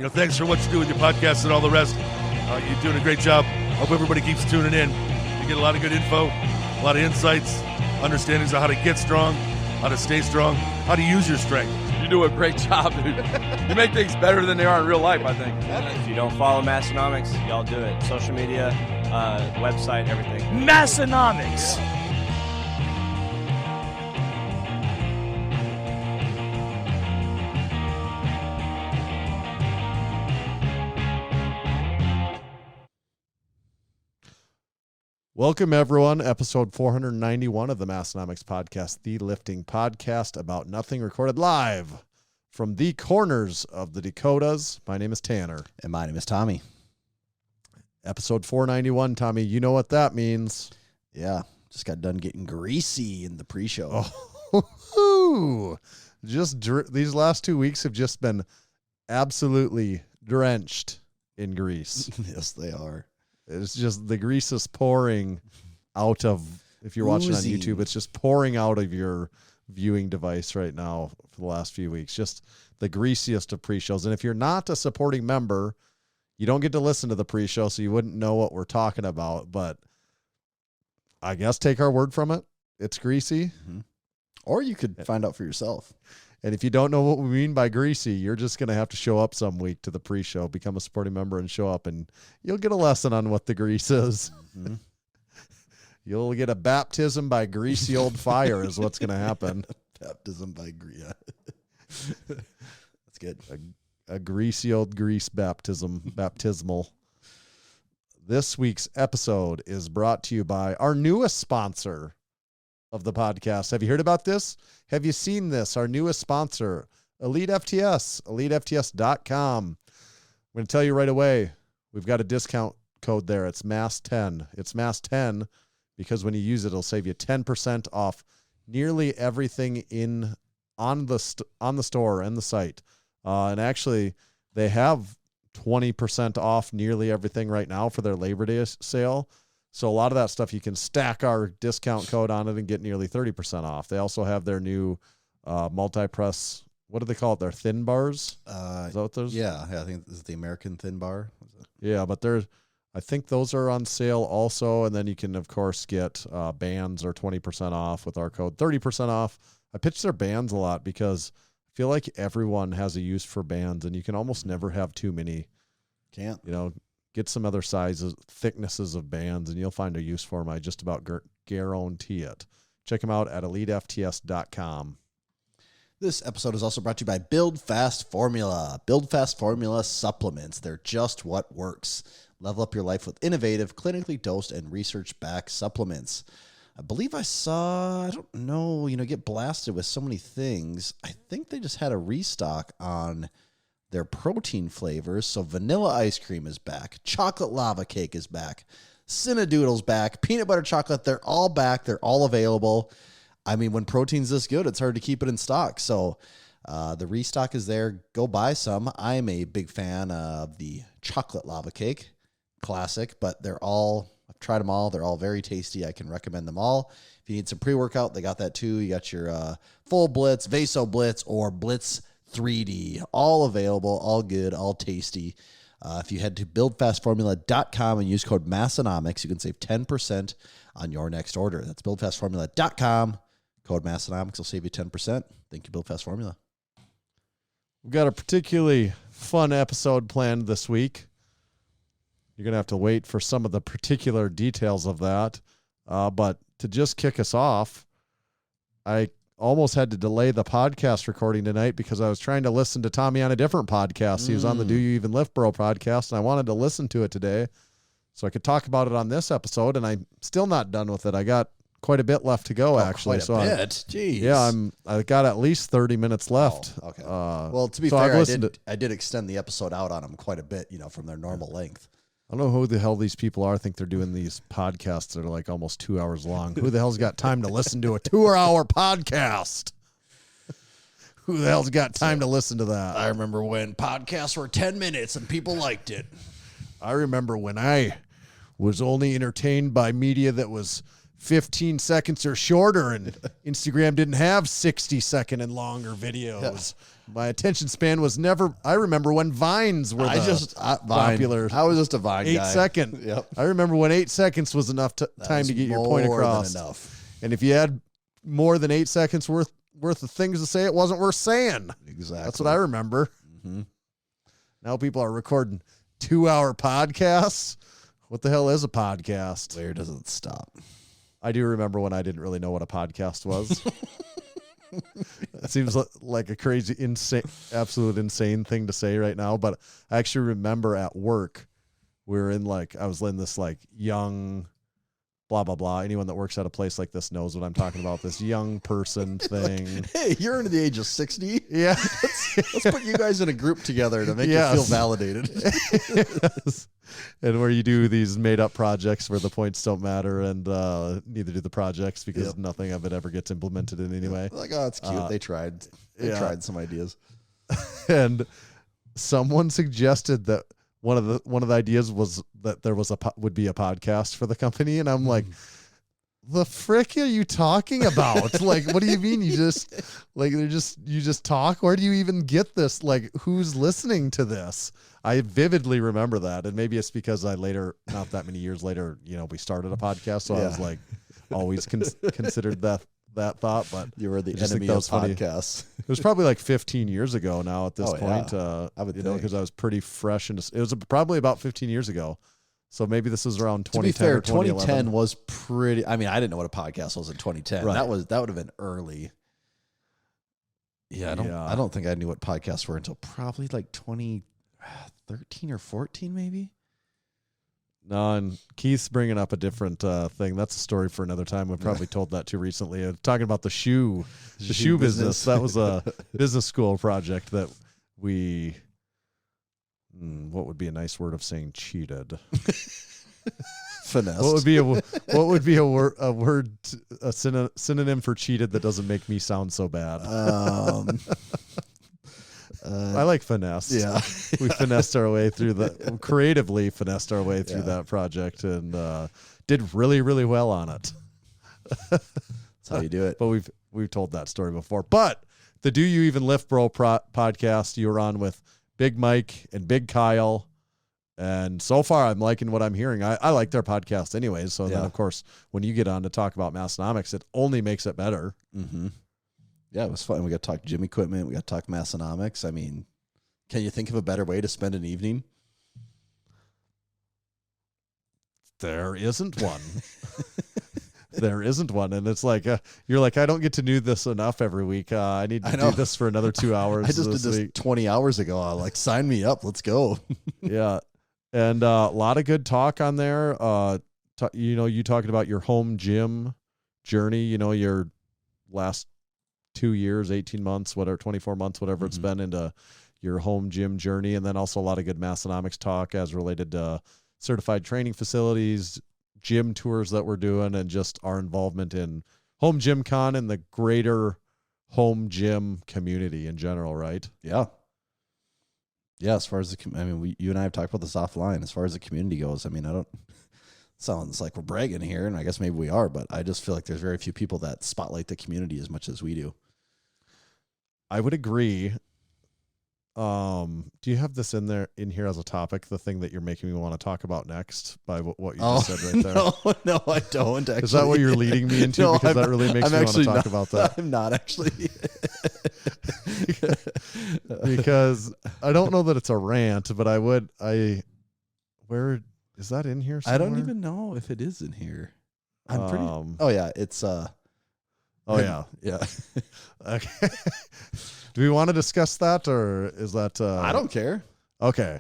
thanks for what you do with your podcast and all the rest. You're doing a great job. Hope everybody keeps tuning in. You get a lot of good info, a lot of insights, understandings of how to get strong, how to stay strong, how to use your strength. You do a great job, dude. You make things better than they are in real life, I think. If you don't follow Massenomics, y'all do it. Social media, website, everything. Massenomics. Welcome, everyone. Episode 491 of the Massenomics podcast, the lifting podcast about nothing, recorded live from the corners of the Dakotas. My name is Tanner. And my name is Tommy. Episode 491, Tommy, you know what that means. Yeah, just got done getting greasy in the pre-show. Oh, these last 2 weeks have just been absolutely drenched in grease. Yes, they are. It's just the grease is pouring out of, if you're watching on YouTube, it's just pouring out of your viewing device right now for the last few weeks. Just the greasiest of pre-shows. And if you're not a supporting member, you don't get to listen to the pre-show, so you wouldn't know what we're talking about. But I guess take our word from it. It's greasy. Mm-hmm. Or you could find out for yourself. And if you don't know what we mean by greasy, you're just going to have to show up some week to the pre-show, become a supporting member and show up, and you'll get a lesson on what the grease is. Mm-hmm. You'll get a baptism by greasy old fire is what's going to happen. Baptism by grease. That's good. A greasy old grease baptismal. This week's episode is brought to you by our newest sponsor of the podcast. Have you heard about this? Have you seen this? Our newest sponsor, EliteFTS, EliteFTS.com. I'm going to tell you right away, we've got a discount code there. It's MASS10. It's MASS10 because when you use it, it'll save you 10% off nearly everything on the store and the site. And actually, they have 20% off nearly everything right now for their Labor Day sale. So a lot of that stuff, you can stack our discount code on it and get nearly 30% off. They also have their new multi-press, what do they call it? Their thin bars? Is that what those? Yeah, I think this is the American thin bar. Yeah, but I think those are on sale also. And then you can, of course, get bands or 20% off with our code, 30% off. I pitch their bands a lot because I feel like everyone has a use for bands, and you can almost never have too many. Can't. Get some other sizes, thicknesses of bands, and you'll find a use for them. I just about guarantee it. Check them out at EliteFTS.com. This episode is also brought to you by Build Fast Formula. Build Fast Formula supplements. They're just what works. Level up your life with innovative, clinically dosed, and research-backed supplements. I believe I saw, I don't know, get blasted with so many things. I think they just had a restock on their protein flavors. So vanilla ice cream is back. Chocolate lava cake is back. Cinnadoodle's back. Peanut butter chocolate, they're all back. They're all available. I mean, when protein's this good, it's hard to keep it in stock. So the restock is there. Go buy some. I'm a big fan of the chocolate lava cake. Classic, but I've tried them all. They're all very tasty. I can recommend them all. If you need some pre-workout, they got that too. You got your Full Blitz, Vaso Blitz, or Blitz 3D, all available, all good, all tasty. If you head to buildfastformula.com and use code Massenomics, you can save 10% on your next order. That's buildfastformula.com. Code Massenomics will save you 10%. Thank you, Build Fast Formula. We've got a particularly fun episode planned this week. You're going to have to wait for some of the particular details of that. But to just kick us off, I almost had to delay the podcast recording tonight because I was trying to listen to Tommy on a different podcast. He was on the Do You Even Lift Bro podcast, and I wanted to listen to it today so I could talk about it on this episode, and I'm still not done with it. I got quite a bit left to go, actually. Quite a bit? Jeez. Yeah, I got at least 30 minutes left. Oh, okay. Well, to be fair, I did extend the episode out on them quite a bit, from their normal length. I don't know who the hell these people are. I think they're doing these podcasts that are like almost 2 hours long. Who the hell's got time to listen to a 2-hour podcast? Who the hell's got time to listen to that? I remember when podcasts were 10 minutes and people liked it. I remember when I was only entertained by media that was 15 seconds or shorter, and Instagram didn't have 60-second and longer videos. My attention span was never. I remember when Vines were popular. I was just a Vine 8 guy. second. Yep. I remember when 8 seconds was enough time to get your point More across. than enough. And if you had more than 8 seconds worth of things to say, it wasn't worth saying. Exactly. That's what I remember. Mm-hmm. Now people are recording 2-hour podcasts. What the hell is a podcast? Where does it stop? I do remember when I didn't really know what a podcast was. It seems like a crazy, insane, absolute insane thing to say right now. But I actually remember at work, we were I was in this like young, blah, blah, blah. Anyone that works at a place like this knows what I'm talking about. This young person thing. Hey, you're under the age of 60. Yeah. Let's put you guys in a group together to make you feel validated. Yes. And where you do these made up projects where the points don't matter and neither do the projects because nothing of it ever gets implemented in any way. Like, oh, it's cute. They tried. They tried some ideas. And someone suggested that one of the ideas was that there was would be a podcast for the company. And I'm like, the frick are you talking about? Like, what do you mean? You just talk? Where do you even get this? Like, who's listening to this? I vividly remember that. And maybe it's because not that many years later, we started a podcast. So I was like, always considered that thought, but you were the enemy of podcasts. It was probably like 15 years ago now at this point. I would because I was pretty fresh. It was probably about 15 years ago. So maybe this was around 2010. To be fair, or 2010 was pretty. I mean, I didn't know what a podcast was in 2010. Right. That would have been early. Yeah, I don't think I knew what podcasts were until probably like 2013 or 14, maybe. No, and Keith's bringing up a different thing. That's a story for another time. We've probably told that too recently. Talking about the shoe business. That was a business school project that we. What would be a nice word of saying cheated? Finessed. What would be a synonym for cheated that doesn't make me sound so bad? I like finesse. Yeah. We finessed our way through creatively finessed our way through that project and did really, really well on it. That's how you do it. But we've told that story before. But the Do You Even Lift Bro podcast you were on with Big Mike and Big Kyle. And so far, I'm liking what I'm hearing. I like their podcast anyways. So then, of course, when you get on to talk about Massenomics, it only makes it better. Mm-hmm. Yeah, it was fun. We got to talk gym equipment. We got to talk Massenomics. I mean, can you think of a better way to spend an evening? There isn't one. There isn't one. And it's like, you're like, I don't get to do this enough every week. I need to do this for another 2 hours. I just did this week. 20 hours ago. I like, sign me up. Let's go. Yeah. And a lot of good talk on there. You talking about your home gym journey, your last 2 years, 18 months, whatever, 24 months, whatever it's been into your home gym journey. And then also a lot of good Massenomics talk as related to certified training facilities, gym tours that we're doing, and just our involvement in Home Gym Con and the greater home gym community in general, right? Yeah. Yeah, as far as you and I have talked about this offline. As far as the community goes, I mean, sounds like we're bragging here, and I guess maybe we are, but I just feel like there's very few people that spotlight the community as much as we do. I would agree. Do you have this in here as a topic, the thing that you're making me want to talk about next by what you just said right there? No, I don't actually. Is that what you're leading me into? No, because that really makes me want to talk about that. I'm not actually. Because I don't know that it's a rant, but where is that in here somewhere? I don't even know if it is in here. I'm pretty. Oh yeah, it's Oh yeah. Yeah. Okay. Do we want to discuss that, or is that I don't care. Okay.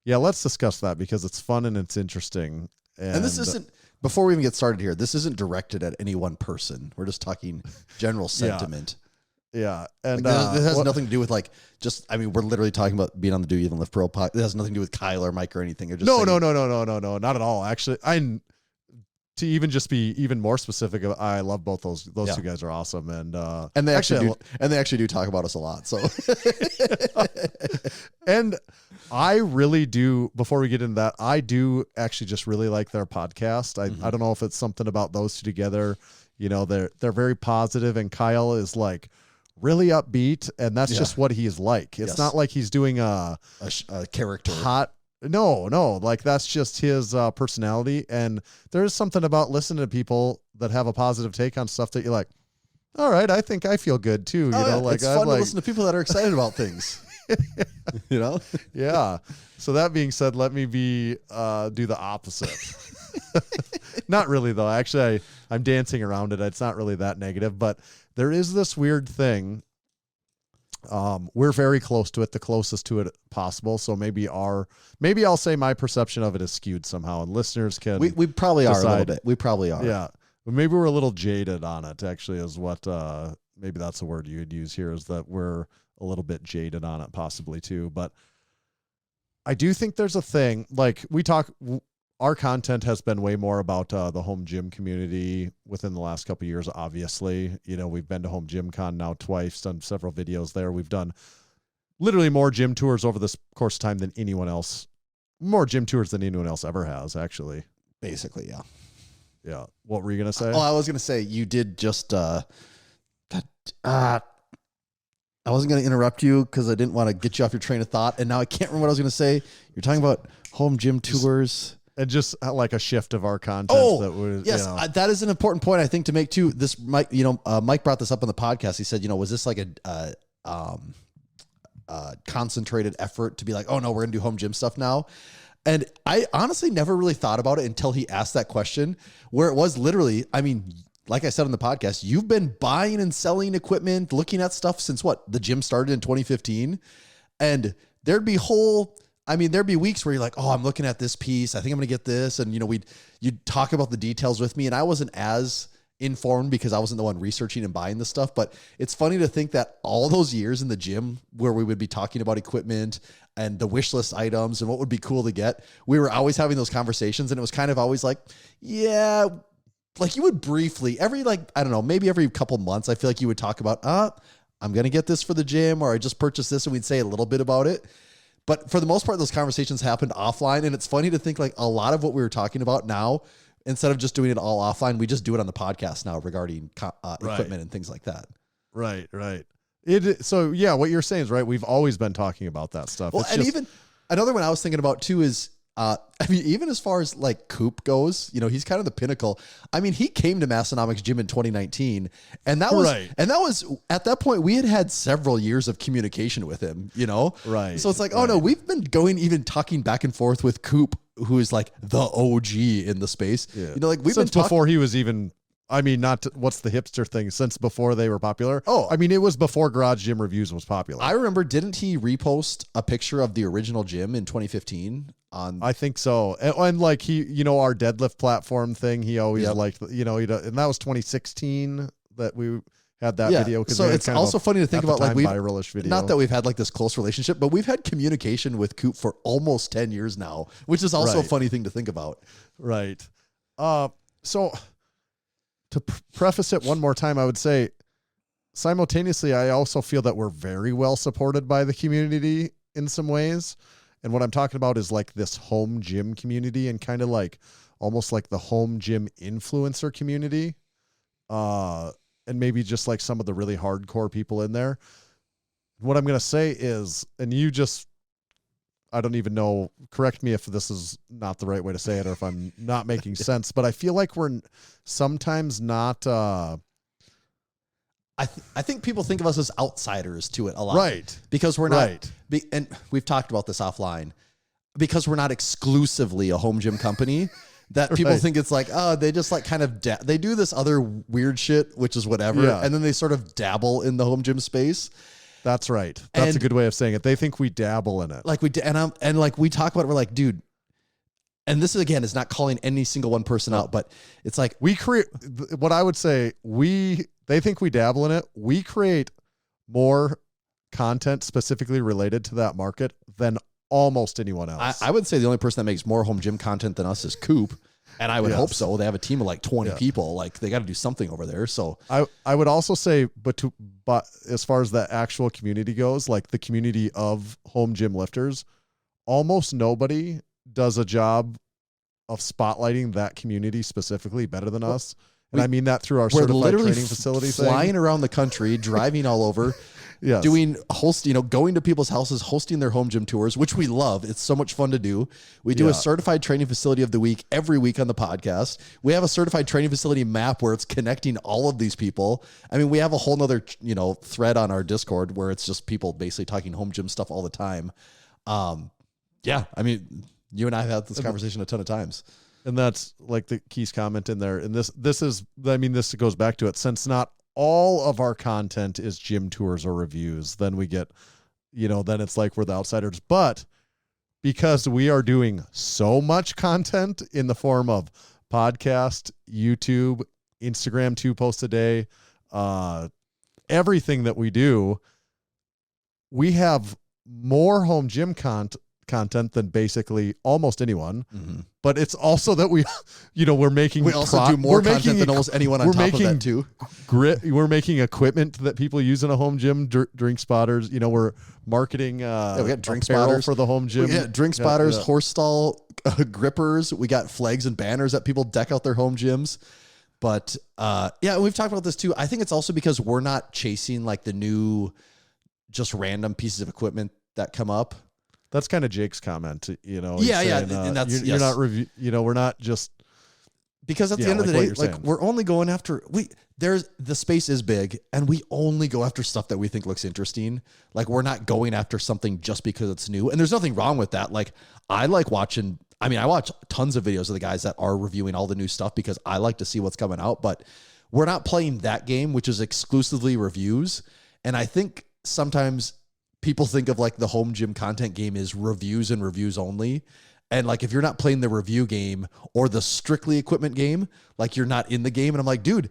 Yeah, let's discuss that because it's fun and it's interesting. And this isn't, before we even get started here, this isn't directed at any one person. We're just talking general sentiment. Yeah. And this has nothing to do with we're literally talking about being on the Do You Even Lift Pro podcast. It has nothing to do with Kyle or Mike or anything. Or just no, not at all. Actually, to even just be even more specific, I love both those two guys are awesome, and they actually do talk about us a lot. So, and I really do. Before we get into that, I do actually just really like their podcast. I don't know if it's something about those two together. They're very positive, and Kyle is like really upbeat, and that's Yeah. just what he's like. It's Yes. not like he's doing a character. hot. No, like that's just his personality. And there's something about listening to people that have a positive take on stuff that you're like, all right, I think I feel good too. It's fun to listen to people that are excited about things. Yeah. So that being said, let me do the opposite. Not really though. Actually, I'm dancing around it. It's not really that negative, but there is this weird thing. We're very close to it, the closest to it possible. So maybe I'll say my perception of it is skewed somehow, and listeners can. We probably are a little decide. bit. We probably are. Yeah. But maybe we're a little jaded on it, actually, is what maybe that's a word you'd use here, is that we're a little bit jaded on it, possibly too. But I do think there's a thing, like our content has been way more about the home gym community within the last couple of years, obviously. We've been to Home Gym Con now twice, done several videos there. We've done literally more gym tours over this course of time than anyone else, more gym tours than anyone else ever has, actually. Basically, yeah. Yeah. What were you going to say? Oh, I was going to say you did just I wasn't going to interrupt you because I didn't want to get you off your train of thought, and now I can't remember what I was going to say. You're talking about home gym tours. And just like a shift of our content. Yes, that is an important point I think to make too. This Mike, Mike brought this up on the podcast. He said, was this like a concentrated effort to be like, oh no, we're gonna do home gym stuff now? And I honestly never really thought about it until he asked that question, where it was literally, I mean, like I said on the podcast, you've been buying and selling equipment, looking at stuff since the gym started in 2015, and there'd be weeks where you're like, oh, I'm looking at this piece. I think I'm going to get this. And, you'd talk about the details with me, and I wasn't as informed because I wasn't the one researching and buying this stuff. But it's funny to think that all those years in the gym where we would be talking about equipment and the wish list items and what would be cool to get, we were always having those conversations. And it was kind of always like, yeah, like you would briefly maybe every couple months, I feel like you would talk about, I'm going to get this for the gym, or I just purchased this, and we'd say a little bit about it. But for the most part, those conversations happened offline. And it's funny to think like a lot of what we were talking about now, instead of just doing it all offline, we just do it on the podcast now regarding equipment and things like that. Right. So yeah, what you're saying is right. We've always been talking about that stuff. Well, even another one I was thinking about too is, even as far as like Coop goes, he's kind of the pinnacle. I mean, he came to Massenomics Gym in 2019, and that was at that point we had several years of communication with him, Right. So it's like, oh no, we've been talking back and forth with Coop, who is like the OG in the space. Yeah. We've since before he was even. I mean, what's the hipster thing? Since before they were popular. Oh, I mean, it was before Garage Gym Reviews was popular. I remember, didn't he repost a picture of the original gym in 2015? I think so. And like he, our deadlift platform thing, he always liked, and that was 2016 that we had that video. So it's also funny to think about like viralish video. Not that we've had like this close relationship, but we've had communication with Coop for almost 10 years now, which is also a funny thing to think about. Right. So to preface it one more time, I would say simultaneously, I also feel that we're very well supported by the community in some ways. And what I'm talking about is like this home gym community and kind of like almost like the home gym influencer community. And maybe just like some of the really hardcore people in there. What I'm going to say is, and I don't even know, correct me if this is not the right way to say it or if I'm not making sense, but I feel like we're sometimes not, I think people think of us as outsiders to it a lot. Right. Because we're not, and we've talked about this offline, because we're not exclusively a home gym company, that people think it's like, oh, they just like kind of, they do this other weird shit, which is whatever. Yeah. And then they sort of dabble in the home gym space. That's right. That's a good way of saying it. They think we dabble in it. Like and like we talk about it, we're like, dude, and this is, again, is not calling any single one person out, but it's like we create what I would say. They think we dabble in it. We create more content specifically related to that market than almost anyone else. I would say the only person that makes more home gym content than us is Coop. And I would hope so. They have a team of like 20 people. Like they got to do something over there. So I would also say, but as far as the actual community goes, like the community of home gym lifters, almost nobody does a job of spotlighting that community specifically better than us. And I mean that through our We're certified literally training facility flying around the country, driving all over. Yes. Doing going to people's houses, hosting their home gym tours, which we love. It's so much fun to do. We do a certified training facility of the week every week on the podcast. We have a certified training facility map where it's connecting all of these people. I mean, we have a whole nother, thread on our Discord where it's just people basically talking home gym stuff all the time. Yeah. I mean, you and I have had this conversation a ton of times. And that's like the Keith's comment in there. And this goes back to it. Since not all of our content is gym tours or reviews, then we get, then it's like we're the outsiders. But because we are doing so much content in the form of podcast, YouTube, Instagram, 2 posts a day, everything that we do, we have more home gym content than basically almost anyone. Mm-hmm. But it's also that we're making. We also do more content than almost anyone on top of that too. We're making equipment that people use in a home gym, drink spotters. We're marketing. We got drink apparel spotters for the home gym. We got drink spotters, horse stall grippers. We got flags and banners that people deck out their home gyms. But we've talked about this too. I think it's also because we're not chasing like the new, just random pieces of equipment that come up. That's kind of Jake's comment, saying, and that's you're not we're not just because at the end of the day, like we're only going after the space is big, and we only go after stuff that we think looks interesting. Like we're not going after something just because it's new, and there's nothing wrong with that. Like I like watching. I mean, I watch tons of videos of the guys that are reviewing all the new stuff because I like to see what's coming out. But we're not playing that game, which is exclusively reviews, and I think sometimes people think of like the home gym content game is reviews and reviews only. And like, if you're not playing the review game or the strictly equipment game, like you're not in the game. And I'm like, dude,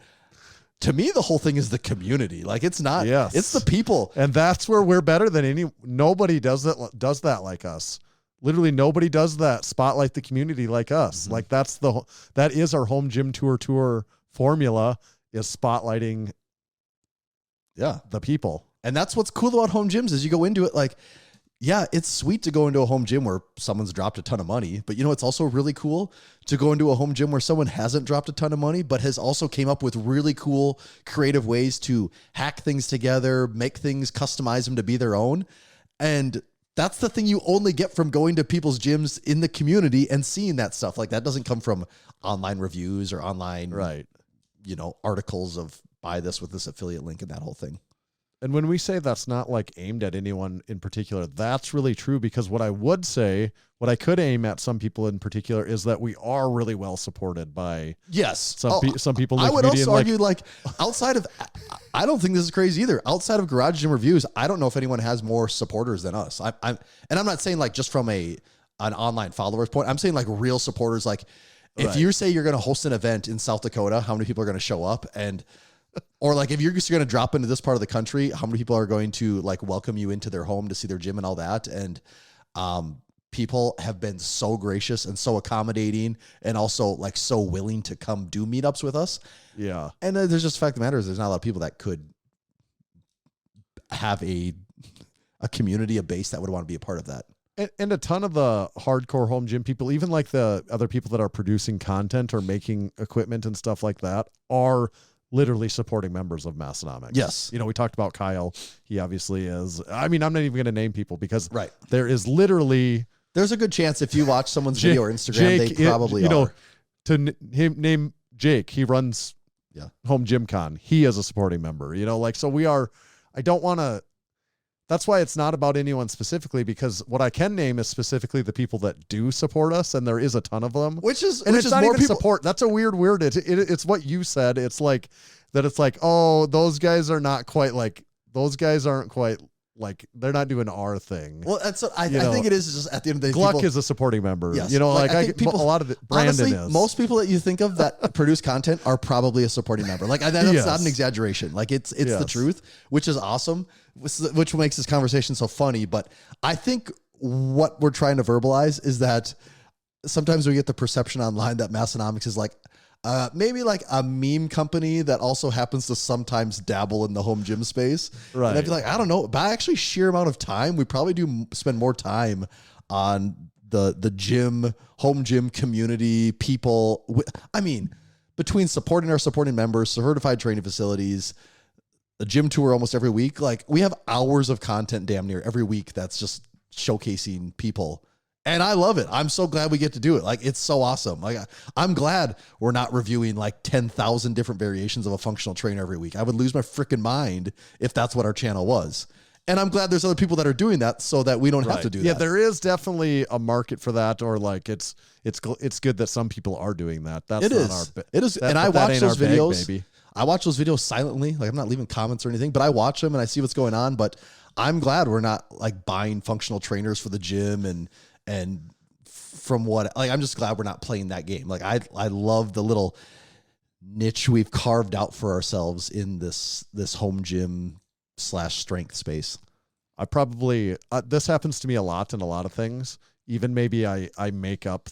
to me, the whole thing is the community. Like it's not, it's the people. And that's where we're better than nobody does that like us. Literally nobody does that. Spotlight the community like us. Mm-hmm. Like that is our home gym tour formula, is spotlighting the people. And that's what's cool about home gyms is you go into it like, it's sweet to go into a home gym where someone's dropped a ton of money. But it's also really cool to go into a home gym where someone hasn't dropped a ton of money, but has also came up with really cool, creative ways to hack things together, make things, customize them to be their own. And that's the thing you only get from going to people's gyms in the community and seeing that stuff. Like that doesn't come from online reviews or online, articles of buy this with this affiliate link and that whole thing. And when we say that's not like aimed at anyone in particular, that's really true, because what I would say, what I could aim at some people in particular is that we are really well supported by some people in the community. I would also argue like outside of, I don't think this is crazy either. Outside of Garage Gym Reviews, I don't know if anyone has more supporters than us. I'm not saying like just from an online followers point. I'm saying like real supporters. Like if you say you're going to host an event in South Dakota, how many people are going to show up? Or like if you're just going to drop into this part of the country, how many people are going to like welcome you into their home to see their gym and all that? And people have been so gracious and so accommodating and also like so willing to come do meetups with us. Yeah. And there's just the fact of the matter is there's not a lot of people that could have a community, a base that would want to be a part of that. And a ton of the hardcore home gym people, even like the other people that are producing content or making equipment and stuff like that, are literally supporting members of Massenomics. Yes. We talked about Kyle. He obviously is. I mean, I'm not even going to name people because there is literally... There's a good chance if you watch someone's video or Instagram, Jake, they probably are. To name Jake, he runs Home Gym Con. He is a supporting member, so we are... I don't want to... That's why it's not about anyone specifically, because what I can name is specifically the people that do support us, and there is a ton of them. It's not more even people... support. That's a weird. It's what you said. It's like that. It's like, oh, those guys are not quite like. Those guys aren't quite like. They're not doing our thing. Well, that's. I think it is just at the end of the day. Gluck is a supporting member. Yes. I think people, a lot of it. Brandon honestly, is. Most people that you think of that produce content are probably a supporting member. Like that's not an exaggeration. Like it's the truth, which is awesome. Which makes this conversation so funny. But I think what we're trying to verbalize is that sometimes we get the perception online that Massenomics is like maybe like a meme company that also happens to sometimes dabble in the home gym space. Right. And I'd be like, I don't know. By actually sheer amount of time, we probably do spend more time on the gym, home gym community, people. I mean, between supporting our supporting members, certified training facilities, a gym tour almost every week, like we have hours of content damn near every week that's just showcasing people. And I love it. I'm so glad we get to do it. Like, it's so awesome. Like, I'm glad we're not reviewing like 10,000 different variations of a functional trainer every week. I would lose my freaking mind if that's what our channel was. And I'm glad there's other people that are doing that so that we don't have to do that. Yeah, there is definitely a market for that, or like it's good that some people are doing that. That's It not is. our It is. that- And I but that watch ain't those our bag, videos. baby. I watch those videos silently. Like, I'm not leaving comments or anything, but I watch them and I see what's going on. But I'm glad we're not like buying functional trainers for the gym and from what, like, I'm just glad we're not playing that game. Like, I love the little niche we've carved out for ourselves in this home gym / strength space. I probably this happens to me a lot in a lot of things. Even maybe I make up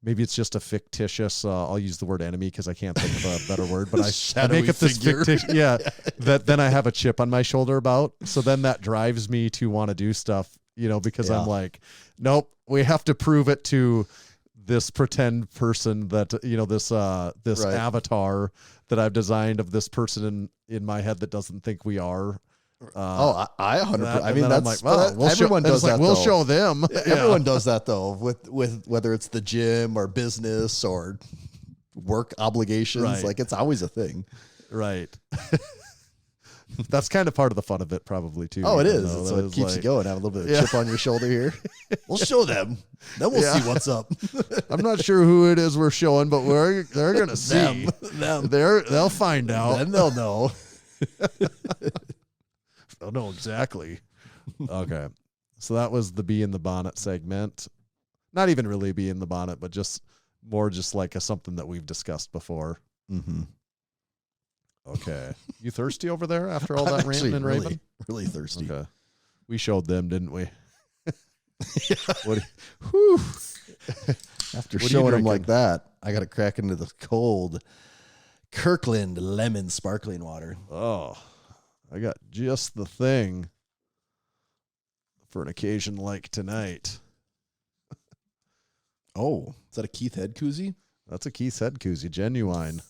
maybe it's just a fictitious. I'll use the word enemy because I can't think of a better word. But I make up this fictitious. Yeah, that then I have a chip on my shoulder about. So then that drives me to want to do stuff. Because I'm like, nope, we have to prove it to this pretend person that this Right. avatar that I've designed of this person in my head that doesn't think we are. I 100%. I mean, I'm that's like, well, we'll everyone show, does that. We'll though. show them. Everyone does that though, with whether it's the gym or business or work obligations. Right. Like, it's always a thing. Right. That's kind of part of the fun of it, probably too. Oh, it even is. though So that it is keeps like- you going. Have a little bit of chip on your shoulder here. We'll show them. Then we'll see what's up. I'm not sure who it is we're showing, but they're gonna see. Them. They'll find out. Then they'll know. They'll know exactly. Okay. So that was the bee in the bonnet segment. Not even really bee in the bonnet, but just like something that we've discussed before. Mm-hmm. Okay. You thirsty over there after all that ranting and raving? Really thirsty. Okay. We showed them, didn't we? What? Whew. After What are you showing them drinking? like that, I got to crack into the cold Kirkland lemon sparkling water. Oh, I got just the thing for an occasion like tonight. Oh, is that a Keith Head koozie? That's a Keith's Head koozie, genuine.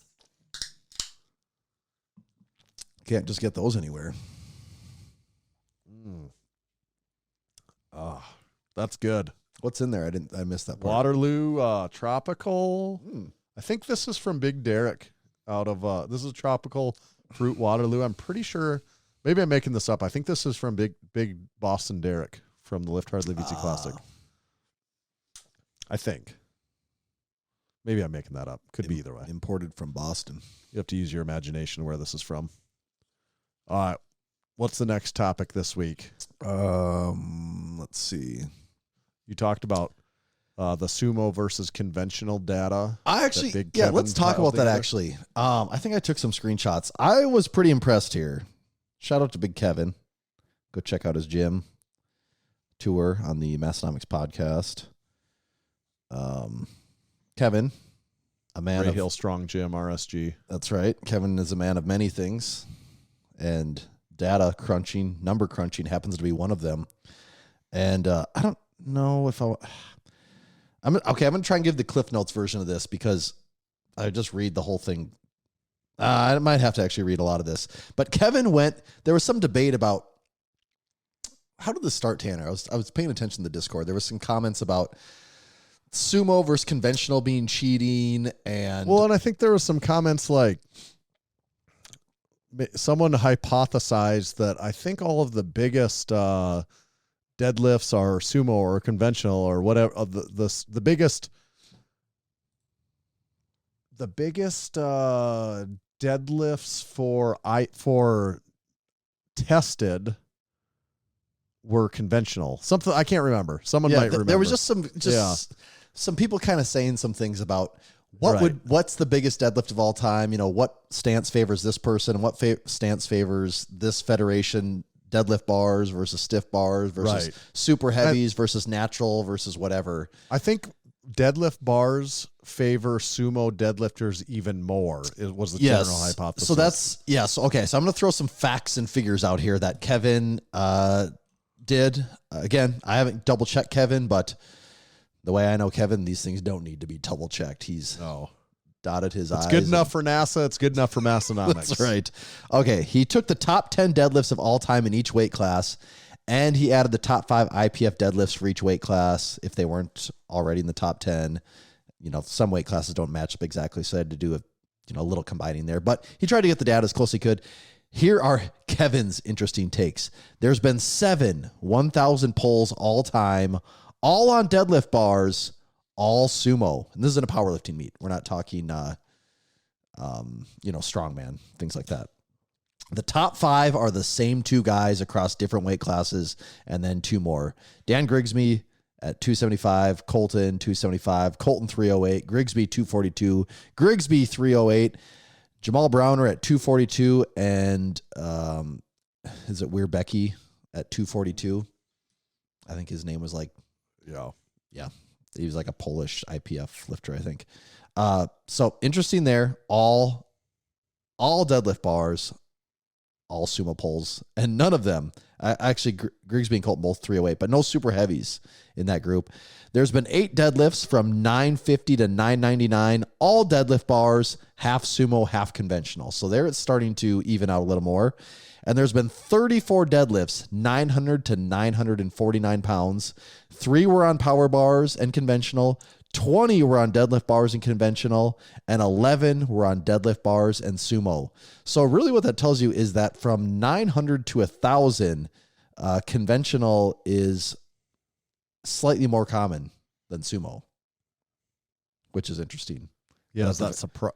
Can't just get those anywhere. Ah, that's good. What's in there? I missed that part. Waterloo tropical. I think this is from Big Derek. This is tropical fruit Waterloo. I'm pretty sure. Maybe I'm making this up. I think this is from Big Boston Derek from the Lift Hard Live Easy Classic. I think. Maybe I'm making that up. Could be either way. Imported from Boston. You have to use your imagination where this is from. All right. What's the next topic this week? Let's see. You talked about the sumo versus conventional data. I actually, Big yeah, Kevin let's talk piled about that together. actually. I think I took some screenshots. I was pretty impressed here. Shout out to Big Kevin. Go check out his gym tour on the Massenomics podcast. Kevin, a man Ray of, Hill Strong Gym, RSG. that's right. Kevin is a man of many things, and data crunching, number crunching happens to be one of them. And I don't know if I'm going to try and give the Cliff Notes version of this because I just read the whole thing. I might have to actually read a lot of this. But Kevin there was some debate about, how did this start, Tanner? I was paying attention to the Discord. There was some comments about sumo versus conventional being cheating, and Well, and I think there was some comments like someone hypothesized that I think all of the biggest deadlifts are sumo or conventional or whatever. The biggest deadlifts for tested were conventional. Something I can't remember. Someone might remember. there was just some people kind of saying some things about what's the biggest deadlift of all time. What stance favors this person, and what stance favors this federation. Deadlift bars versus stiff bars versus super heavies versus natural versus whatever. I think deadlift bars favor sumo deadlifters even more. It was the general hypothesis. So that's okay. So I'm going to throw some facts and figures out here that Kevin did. Again, I haven't double checked Kevin, but the way I know Kevin, these things don't need to be double checked. He's dotted his I's. It's good enough for NASA. It's good enough for Massenomics. That's right. Okay, he took the top 10 deadlifts of all time in each weight class, and he added the top 5 IPF deadlifts for each weight class if they weren't already in the top 10. You know, some weight classes don't match up exactly, so I had to do a little combining there. But he tried to get the data as close as he could. Here are Kevin's interesting takes. There's been 7 1,000 pulls all time, all on deadlift bars, all sumo. And this isn't a powerlifting meet. We're not talking, strongman, things like that. The top 5 are the same 2 guys across different weight classes, and then 2 more. Dan Grigsby at 275, Colton 275, Colton 308, Grigsby 242, Grigsby 308, Jamal Browner at 242, and is it Weir Becky at 242? I think his name was like, yeah. He was like a Polish IPF lifter, I think. So interesting there. All deadlift bars, all sumo pulls, and none of them. Actually, Grigsby and Colton both 308, but no super heavies in that group. There's been 8 deadlifts from 950 to 999, all deadlift bars, half sumo, half conventional. So there it's starting to even out a little more. And there's been 34 deadlifts, 900 to 949 pounds. 3 were on power bars and conventional. 20 were on deadlift bars and conventional, and 11 were on deadlift bars and sumo. So really what that tells you is that from 900 to 1,000, conventional is slightly more common than sumo, which is interesting. Yeah,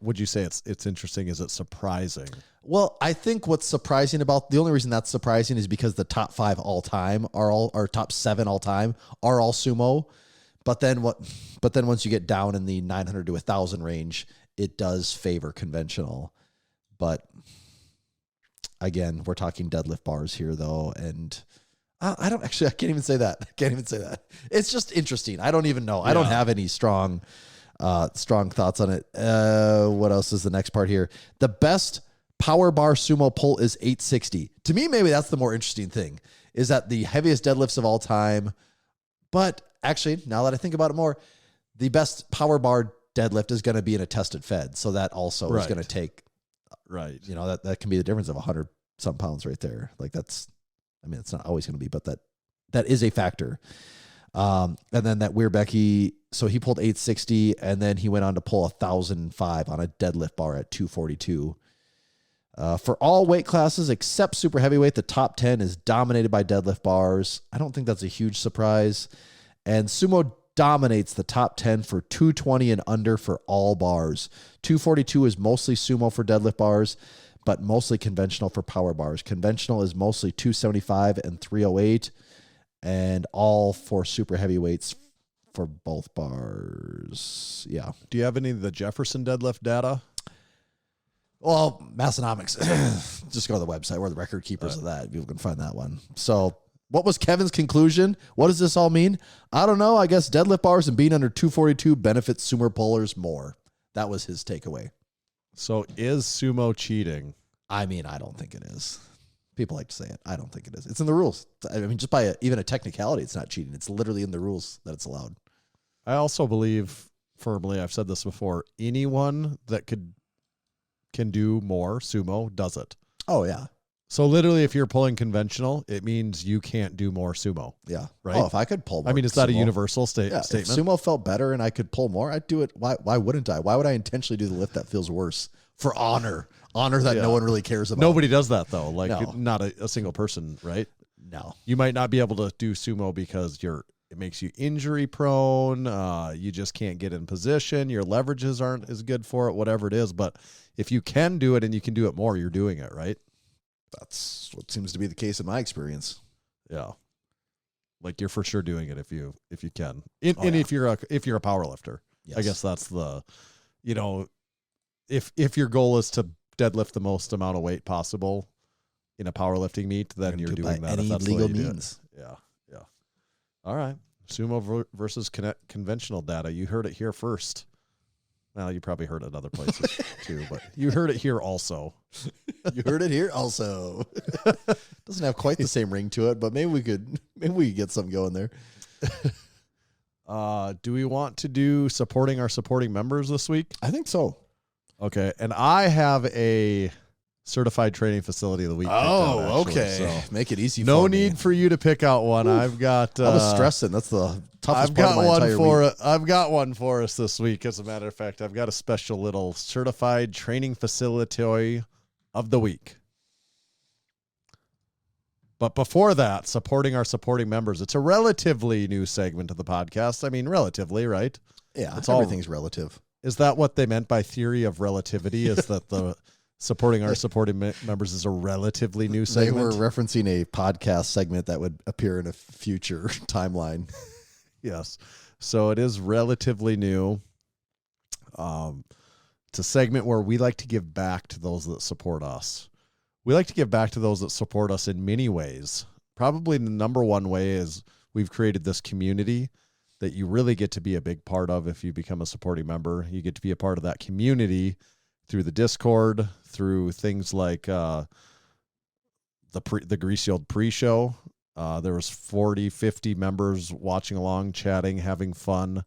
would you say it's interesting? Is it surprising? Well, I think what's surprising about the only reason that's surprising is because the top 5 all time or top 7 all time are all sumo. But then once you get down in the 900 to 1,000 range, it does favor conventional. But again, we're talking deadlift bars here though, and I can't even say that. It's just interesting. I don't even know. Yeah. I don't have any strong thoughts on it. What else is the next part here? The best power bar sumo pull is 860. To me, maybe that's the more interesting thing, is that the heaviest deadlifts of all time. But actually, now that I think about it more, the best power bar deadlift is going to be in a tested fed. So that also is going to take, that can be the difference of 100 some pounds right there. Like it's not always going to be, but that is a factor. And then that Weir Becky, so he pulled 860, and then he went on to pull 1,005 on a deadlift bar at 242. For all weight classes except super heavyweight, the top 10 is dominated by deadlift bars. I don't think that's a huge surprise. And sumo dominates the top 10 for 220 and under for all bars. 242 is mostly sumo for deadlift bars, but mostly conventional for power bars. Conventional is mostly 275 and 308, and all for super heavyweights for both bars. Yeah. Do you have any of the Jefferson deadlift data? Well, Massenomics. Just go to the website. We're the record keepers of that. People can find that one. So what was Kevin's conclusion? What does this all mean? I don't know. I guess deadlift bars and being under 242 benefits sumo pullers more. That was his takeaway. So is sumo cheating? I mean, I don't think it is. People like to say it. I don't think it is. It's in the rules. I mean, just by even a technicality, it's not cheating. It's literally in the rules that it's allowed. I also believe firmly, I've said this before, anyone that can do more sumo does it. Oh, yeah. So literally, if you're pulling conventional, it means you can't do more sumo. Yeah. Right? Oh, if I could pull more is that a sumo, universal statement? If sumo felt better and I could pull more, I'd do it. Why wouldn't I? Why would I intentionally do the lift that feels worse? For honor that no one really cares about. Nobody does that, though. Like, No. not a single person, right? No. You might not be able to do sumo because it makes you injury prone. You just can't get in position. Your leverages aren't as good for it, whatever it is. But if you can do it and you can do it more, you're doing it, right? That's what seems to be the case in my experience. Yeah. Like you're for sure doing it if you can. If you're a power lifter. Yes. I guess that's the, if your goal is to deadlift the most amount of weight possible in a powerlifting meet, then you're doing that. Any if that's legal the way you do it. means. Yeah. All right. Sumo versus conventional data. You heard it here first. Well, you probably heard it other places too, but you heard it here also. You heard it here also. Doesn't have quite the same ring to it, but maybe we could get something going there. Do we want to do supporting our supporting members this week? I think so. Okay, and I have a certified training facility of the week. picked out, actually, okay. so Make it easy. no for me. need for you to pick out one. I've got. I was stressing. That's the toughest I've part got of my one entire for. week. I've got one for us this week. As a matter of fact, I've got a special little certified training facility of the week. But before that, supporting our supporting members. It's a relatively new segment of the podcast. I mean, relatively, right? Yeah, It's everything's relative. Is that what they meant by theory of relativity? Is that the supporting our supporting members is a relatively new They segment? were referencing a podcast segment that would appear in a future timeline. Yes. So it is relatively new. It's a segment where we like to give back to those that support us. We like to give back to those that support us in many ways. Probably the number one way is we've created this community that you really get to be a big part of if you become a supporting member. You get to be a part of that community through the Discord, through things like the Greasy Old pre-show. There was 40, 50 members watching along, chatting, having fun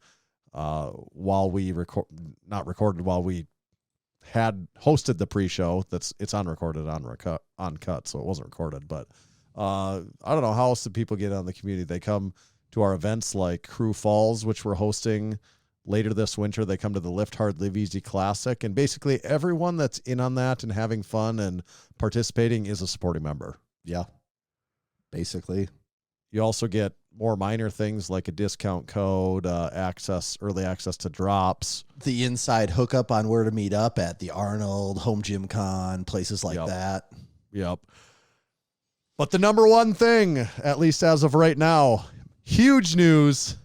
while we while we had hosted the pre-show. It's unrecorded, uncut, so it wasn't recorded. But I don't know, how else do people get on the community? They come to our events like Crew Falls, which we're hosting later this winter. They come to the Lift Hard, Live Easy Classic, and basically everyone that's in on that and having fun and participating is a supporting member. Yeah, basically. You also get more minor things like a discount code, early access to drops. The inside hookup on where to meet up at the Arnold, Home Gym Con, places like that. Yep. But the number one thing, at least as of right now, huge news.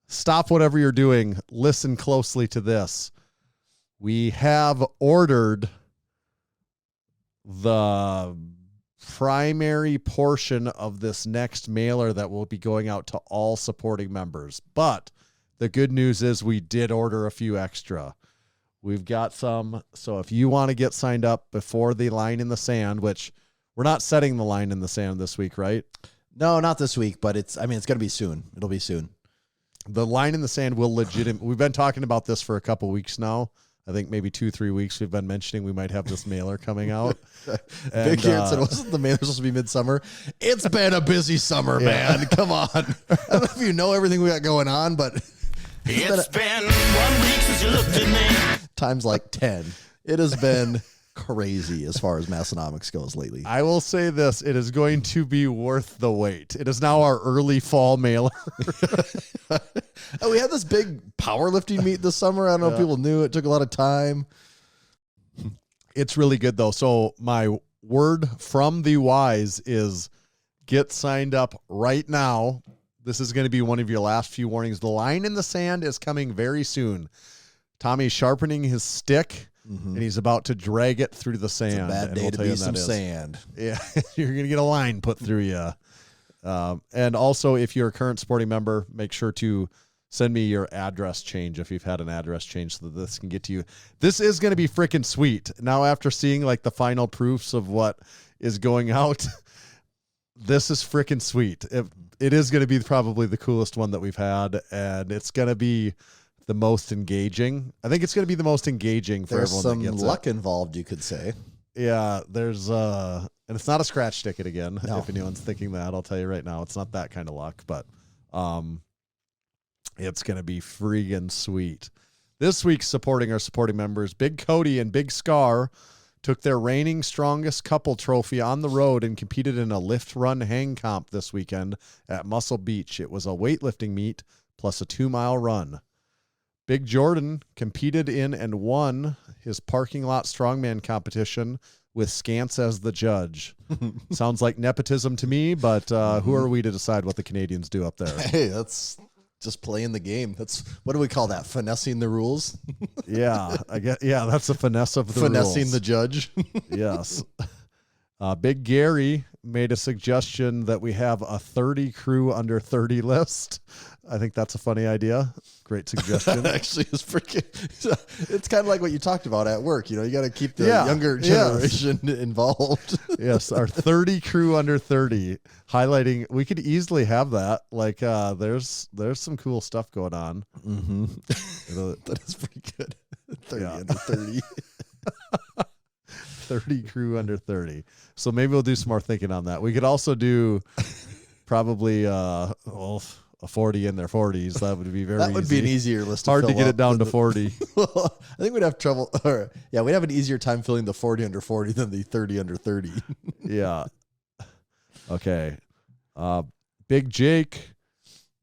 Stop whatever you're doing. Listen closely to this. We have ordered the primary portion of this next mailer that will be going out to all supporting members. But the good news is we did order a few extra. We've got some. So if you want to get signed up before the line in the sand, which we're not setting the line in the sand this week, right? No, not this week, but it's going to be soon. It'll be soon. The line in the sand will we've been talking about this for a couple weeks now. I think maybe 2-3 weeks we've been mentioning we might have this mailer coming out. Big Aaron said, wasn't the mailer supposed to be midsummer? It's been a busy summer, man. Come on. I don't know if you know everything we got going on, but It's been 1 week since you looked at me. times like 10. It has been crazy as far as Massenomics goes lately. I will say this, it is going to be worth the wait. It is now our early fall mailer. We had this big powerlifting meet this summer. I don't know if people knew. It took a lot of time. It's really good though. So my word from the wise is get signed up right now. This is going to be one of your last few warnings. The line in the sand is coming very soon. Tommy's sharpening his stick and he's about to drag it through the sand. It's a bad and day we'll to tell you be when some that is. sand. Yeah, you're going to get a line put through you. And also, if you're a current supporting member, make sure to send me your address change if you've had an address change so that this can get to you. This is going to be freaking sweet. Now, after seeing like the final proofs of what is going out, this is freaking sweet. It is going to be probably the coolest one that we've had, and it's going to be the most engaging. I think it's going to be the most engaging for There's everyone some that gets luck it. involved, you could say. Yeah, there's and it's not a scratch ticket again. No. If anyone's thinking that, I'll tell you right now, it's not that kind of luck, but it's going to be friggin' sweet. This week's supporting our supporting members, Big Cody and Big Scar, took their reigning strongest couple trophy on the road and competed in a lift run hang comp this weekend at Muscle Beach. It was a weightlifting meet plus a 2-mile run. Big Jordan competed in and won his parking lot strongman competition with Scance as the judge. Sounds like nepotism to me, but who are we to decide what the Canadians do up there? Hey, that's just playing the game. That's, what do we call that? Finessing the rules? Yeah, I get. Yeah, that's a finesse of the Finessing rules. the judge? Yes. Big Gary made a suggestion that we have a 30 crew under 30 list. I think that's a funny idea. Great suggestion. Actually, it's kind of like what you talked about at work. You know, you got to keep the younger generation involved. Yes, our 30 crew under 30, highlighting. We could easily have that. Like, there's some cool stuff going on. Mm-hmm. That is pretty good. 30 under 30. 30 crew under 30. So maybe we'll do some more thinking on that. We could also do probably a 40 in their 40s. That would be very That would easy. be an easier list. Hard to fill get it up down than to 40. I think we'd have trouble. We'd have an easier time filling the 40 under 40 than the 30 under 30. Yeah. Okay. Big Jake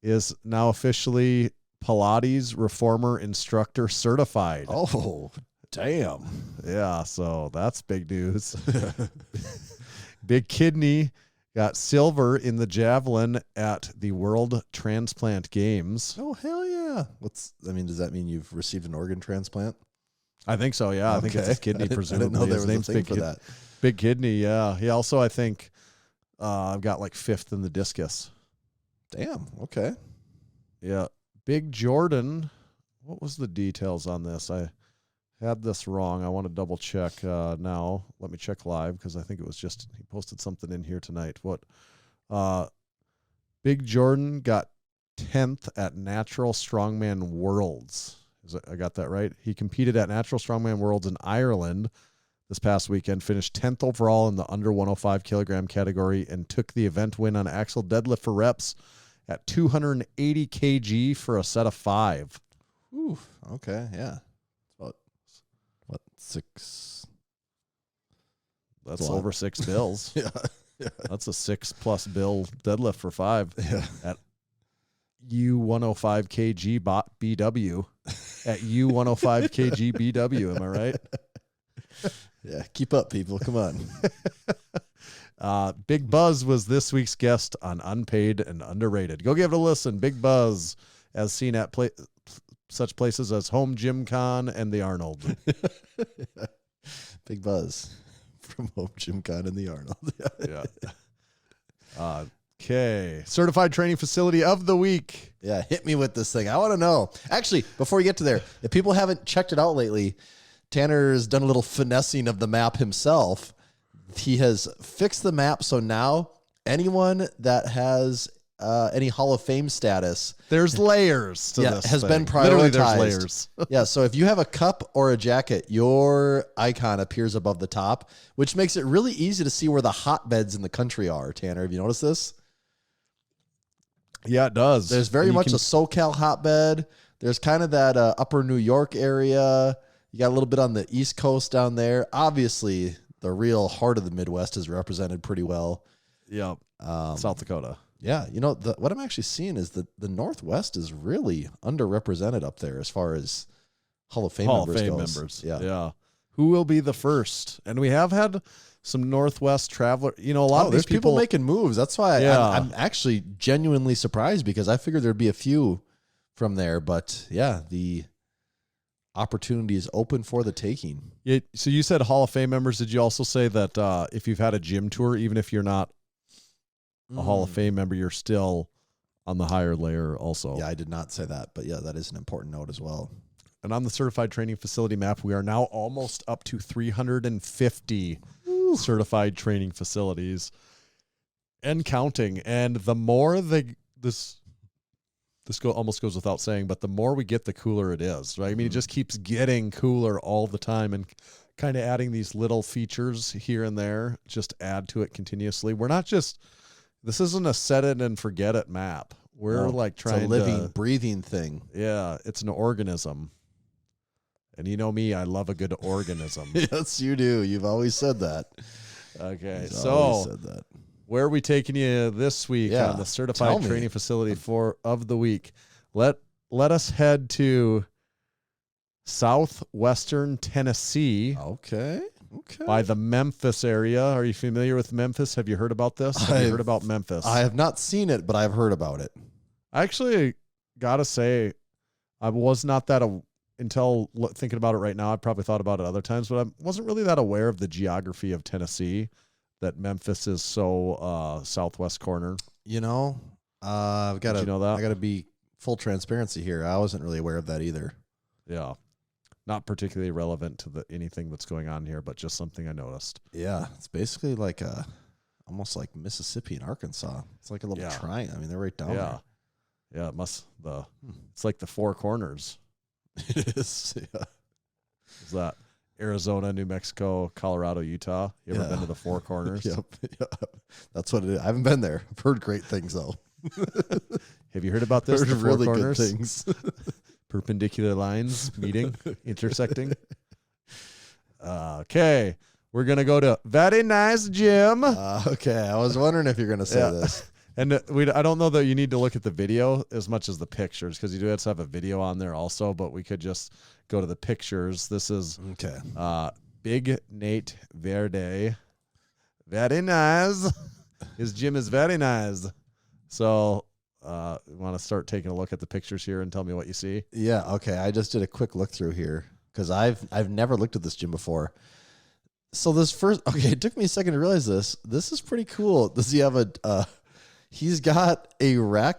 is now officially Pilates Reformer Instructor certified. Oh, damn. Yeah, so that's big news. Big Kidney got silver in the javelin at the World Transplant Games. Oh, hell yeah. Does that mean you've received an organ transplant? I think so, yeah. I think it's his kidney, presumably. I didn't know there His was a name's thing Big for that. Big Kidney, yeah. He also, I think, got like 5th in the discus. Damn, okay. Yeah. Big Jordan, what was the details on this? I had this wrong. I want to double check now. Let me check live because I think it was just he posted something in here tonight. What? Big Jordan got 10th at Natural Strongman Worlds. I got that right? He competed at Natural Strongman Worlds in Ireland this past weekend, finished 10th overall in the under 105 kilogram category, and took the event win on axle deadlift for reps at 280 kg for a set of 5. Ooh, okay, yeah. About, what, 6? That's a lot. over 6 bills. Yeah. That's a 6+ bill deadlift for 5 Yeah. at U105 kg BW. At U105 kg BW, am I right? Yeah, keep up, people. Come on. Big Buzz was this week's guest on Unpaid and Underrated. Go give it a listen. Big Buzz, as seen at such places as Home Gym Con and the Arnold. Big Buzz from Home Gym Con and the Arnold. Yeah. Okay. Certified Training Facility of the Week. Yeah, hit me with this thing. I want to know. Actually, before we get to there, if people haven't checked it out lately, Tanner's done a little finessing of the map himself. He has fixed the map, so now anyone that has any Hall of Fame status, There's layers to this has thing. been prioritized. Literally, there's layers. Yeah, so if you have a cup or a jacket, your icon appears above the top, which makes it really easy to see where the hotbeds in the country are. Tanner, have you noticed this? Yeah, it does. There's very And you much can- a SoCal hotbed. There's kind of that upper New York area. You got a little bit on the East Coast down there. Obviously, the real heart of the Midwest is represented pretty well. Yeah. South Dakota. Yeah, what I'm actually seeing is that the Northwest is really underrepresented up there as far as Hall of Fame members goes. Yeah. Who will be the first? And we have had some Northwest traveler. A lot of there's these people making moves. That's why I'm actually genuinely surprised because I figured there'd be a few from there. But yeah, the opportunity is open for the taking. So you said Hall of Fame members. Did you also say that if you've had a gym tour, even if you're not a Hall of Fame member, you're still on the higher layer also? Yeah, I did not say that, but yeah, that is an important note as well. And on the certified training facility map, we are now almost up to 350 certified training facilities and counting. And the more this almost goes without saying, but the more we get, the cooler it is, right? I mean, it just keeps getting cooler all the time, and kind of adding these little features here and there just add to it continuously. We're not just, this isn't a set it and forget it map. We're trying it's a living, breathing thing. Yeah, it's an organism. And you know me, I love a good organism. Yes, you do. You've always said that. Okay, Always said that. Where are we taking you this week on the certified training facility of the week? Let us head to southwestern Tennessee. Okay. By the Memphis area. Are you familiar with Memphis? Have you heard about this? Have you heard about Memphis? I have not seen it, but I've heard about it. I actually gotta say, I was not that until thinking about it right now. I probably thought about it other times, but I wasn't really that aware of the geography of Tennessee. That Memphis is so southwest corner. I've got to. You know that? I got to be full transparency here. I wasn't really aware of that either. Yeah, not particularly relevant to anything that's going on here, but just something I noticed. Yeah, it's basically like almost like Mississippi and Arkansas. It's like a little triangle. I mean, they're right down there. Yeah, it's like the four corners. It is. Yeah. Is that? Arizona, New Mexico, Colorado, Utah. You ever been to the Four Corners? Yep. That's what it is. I haven't been there. I've heard great things, though. Have you heard about this? Heard The Four really Corners? good things. Perpendicular lines meeting, intersecting. Okay. We're going to go to very nice gym. Okay. I was wondering if you're going to say this. And I don't know that you need to look at the video as much as the pictures, because you do have to have a video on there also, but we could just go to the pictures. This is Big Nate Verde. Very nice. His gym is very nice. So you want to start taking a look at the pictures here and tell me what you see? Yeah. Okay. I just did a quick look through here because I've never looked at this gym before. So it took me a second to realize this. This is pretty cool. Does he have he's got a wall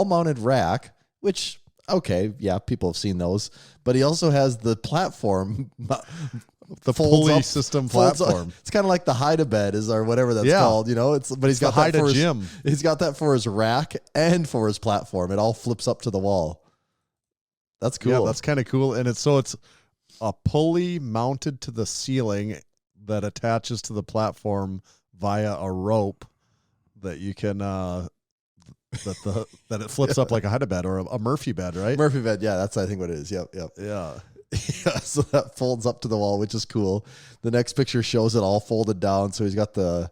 mounted rack, which, okay, yeah, people have seen those, but he also has the platform, The pulley system platform. It's kind of like the hide-a-bed or whatever that's called, but he's got that for his gym. He's got that for his rack and for his platform. It all flips up to the wall. That's cool. Yeah, that's kind of cool. And it's a pulley mounted to the ceiling that attaches to the platform via a rope that you can that it flips up like a hide-a-bed or a Murphy bed, right? Murphy bed, yeah, that's I think what it is. Yep. Yeah. Yeah, so that folds up to the wall, which is cool. The next picture shows it all folded down. So he's got the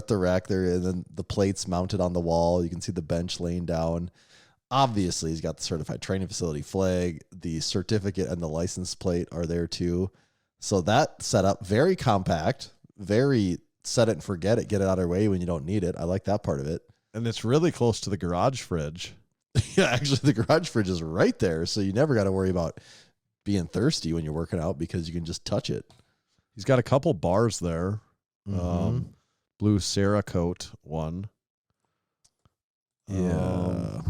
rack there, and then the plates mounted on the wall. You can see the bench laying down. Obviously, he's got the certified training facility flag. The certificate and the license plate are there too. So that setup, very compact, very set it and forget it, get it out of your way when you don't need it. I like that part of it. And it's really close to the garage fridge. Yeah, actually, the garage fridge is right there, so you never got to worry about being thirsty when you're working out because you can just touch it. He's got a couple bars there. Mm-hmm. Blue Cerakote one. Yeah.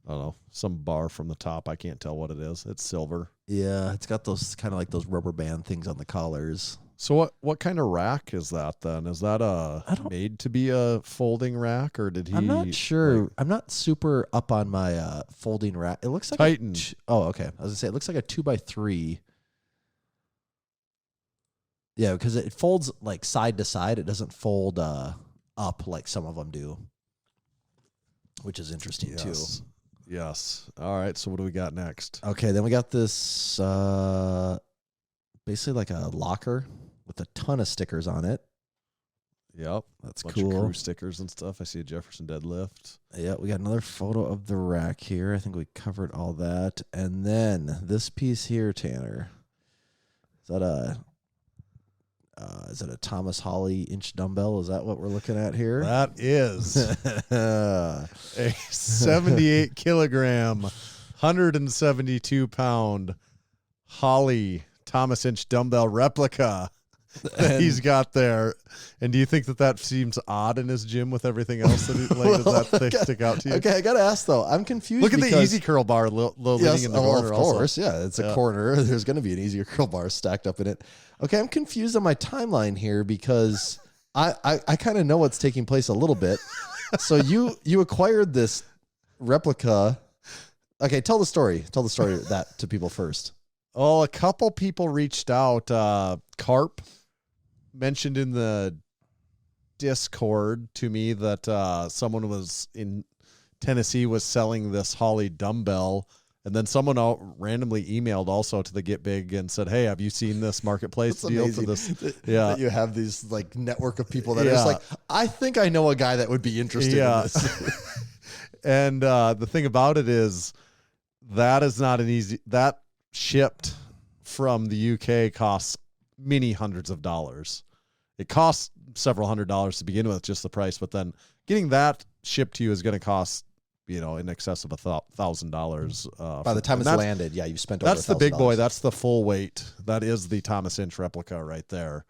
I don't know. Some bar from the top. I can't tell what it is. It's silver. Yeah, it's got those kind of like those rubber band things on the collars. So what kind of rack is that then? Is that made to be a folding rack, or did he? I'm not sure. I'm not super up on my folding rack. It looks like Titan. Okay. I was gonna say it looks like a 2x3. Yeah, because it folds like side to side. It doesn't fold up like some of them do, which is interesting too. Yes. All right. So what do we got next? Okay, then we got this basically like a locker with a ton of stickers on it. Yep. That's Bunch cool. Of crew stickers and stuff. I see a Jefferson deadlift. Yeah, we got another photo of the rack here. I think we covered all that. And then this piece here, Tanner. Is that a Thomas Hawley inch dumbbell? Is that what we're looking at here? That is a 78 kilogram, 172 pound Holly Thomas inch dumbbell replica that he's got there. And do you think that seems odd in his gym with everything else that does that stick out to you? Okay, I got to ask though. I'm confused. Look at the easy curl bar leaning in the corner. Of course, yeah, it's a corner. There's going to be an easier curl bar stacked up in it. Okay, I'm confused on my timeline here because I kind of know what's taking place a little bit. So you acquired this replica. Okay, tell the story. Tell the story of that to people first. Oh, a couple people reached out. Carp mentioned in the Discord to me that someone was in Tennessee was selling this Holly dumbbell. And then someone randomly emailed also to the Get Big and said, "Hey, have you seen this marketplace deal amazing. for this?" That you have these like network of people that are just like, I think I know a guy that would be interested in this. And the thing about it is that is not an easy. That shipped from the UK costs many hundreds of dollars. It costs several $100s to begin with, just the price. But then getting that shipped to you is going to cost, in excess of $1,000. By the time it's landed, yeah, you've spent over $1,000. That's the big boy. That's the full weight. That is the Thomas inch replica right there.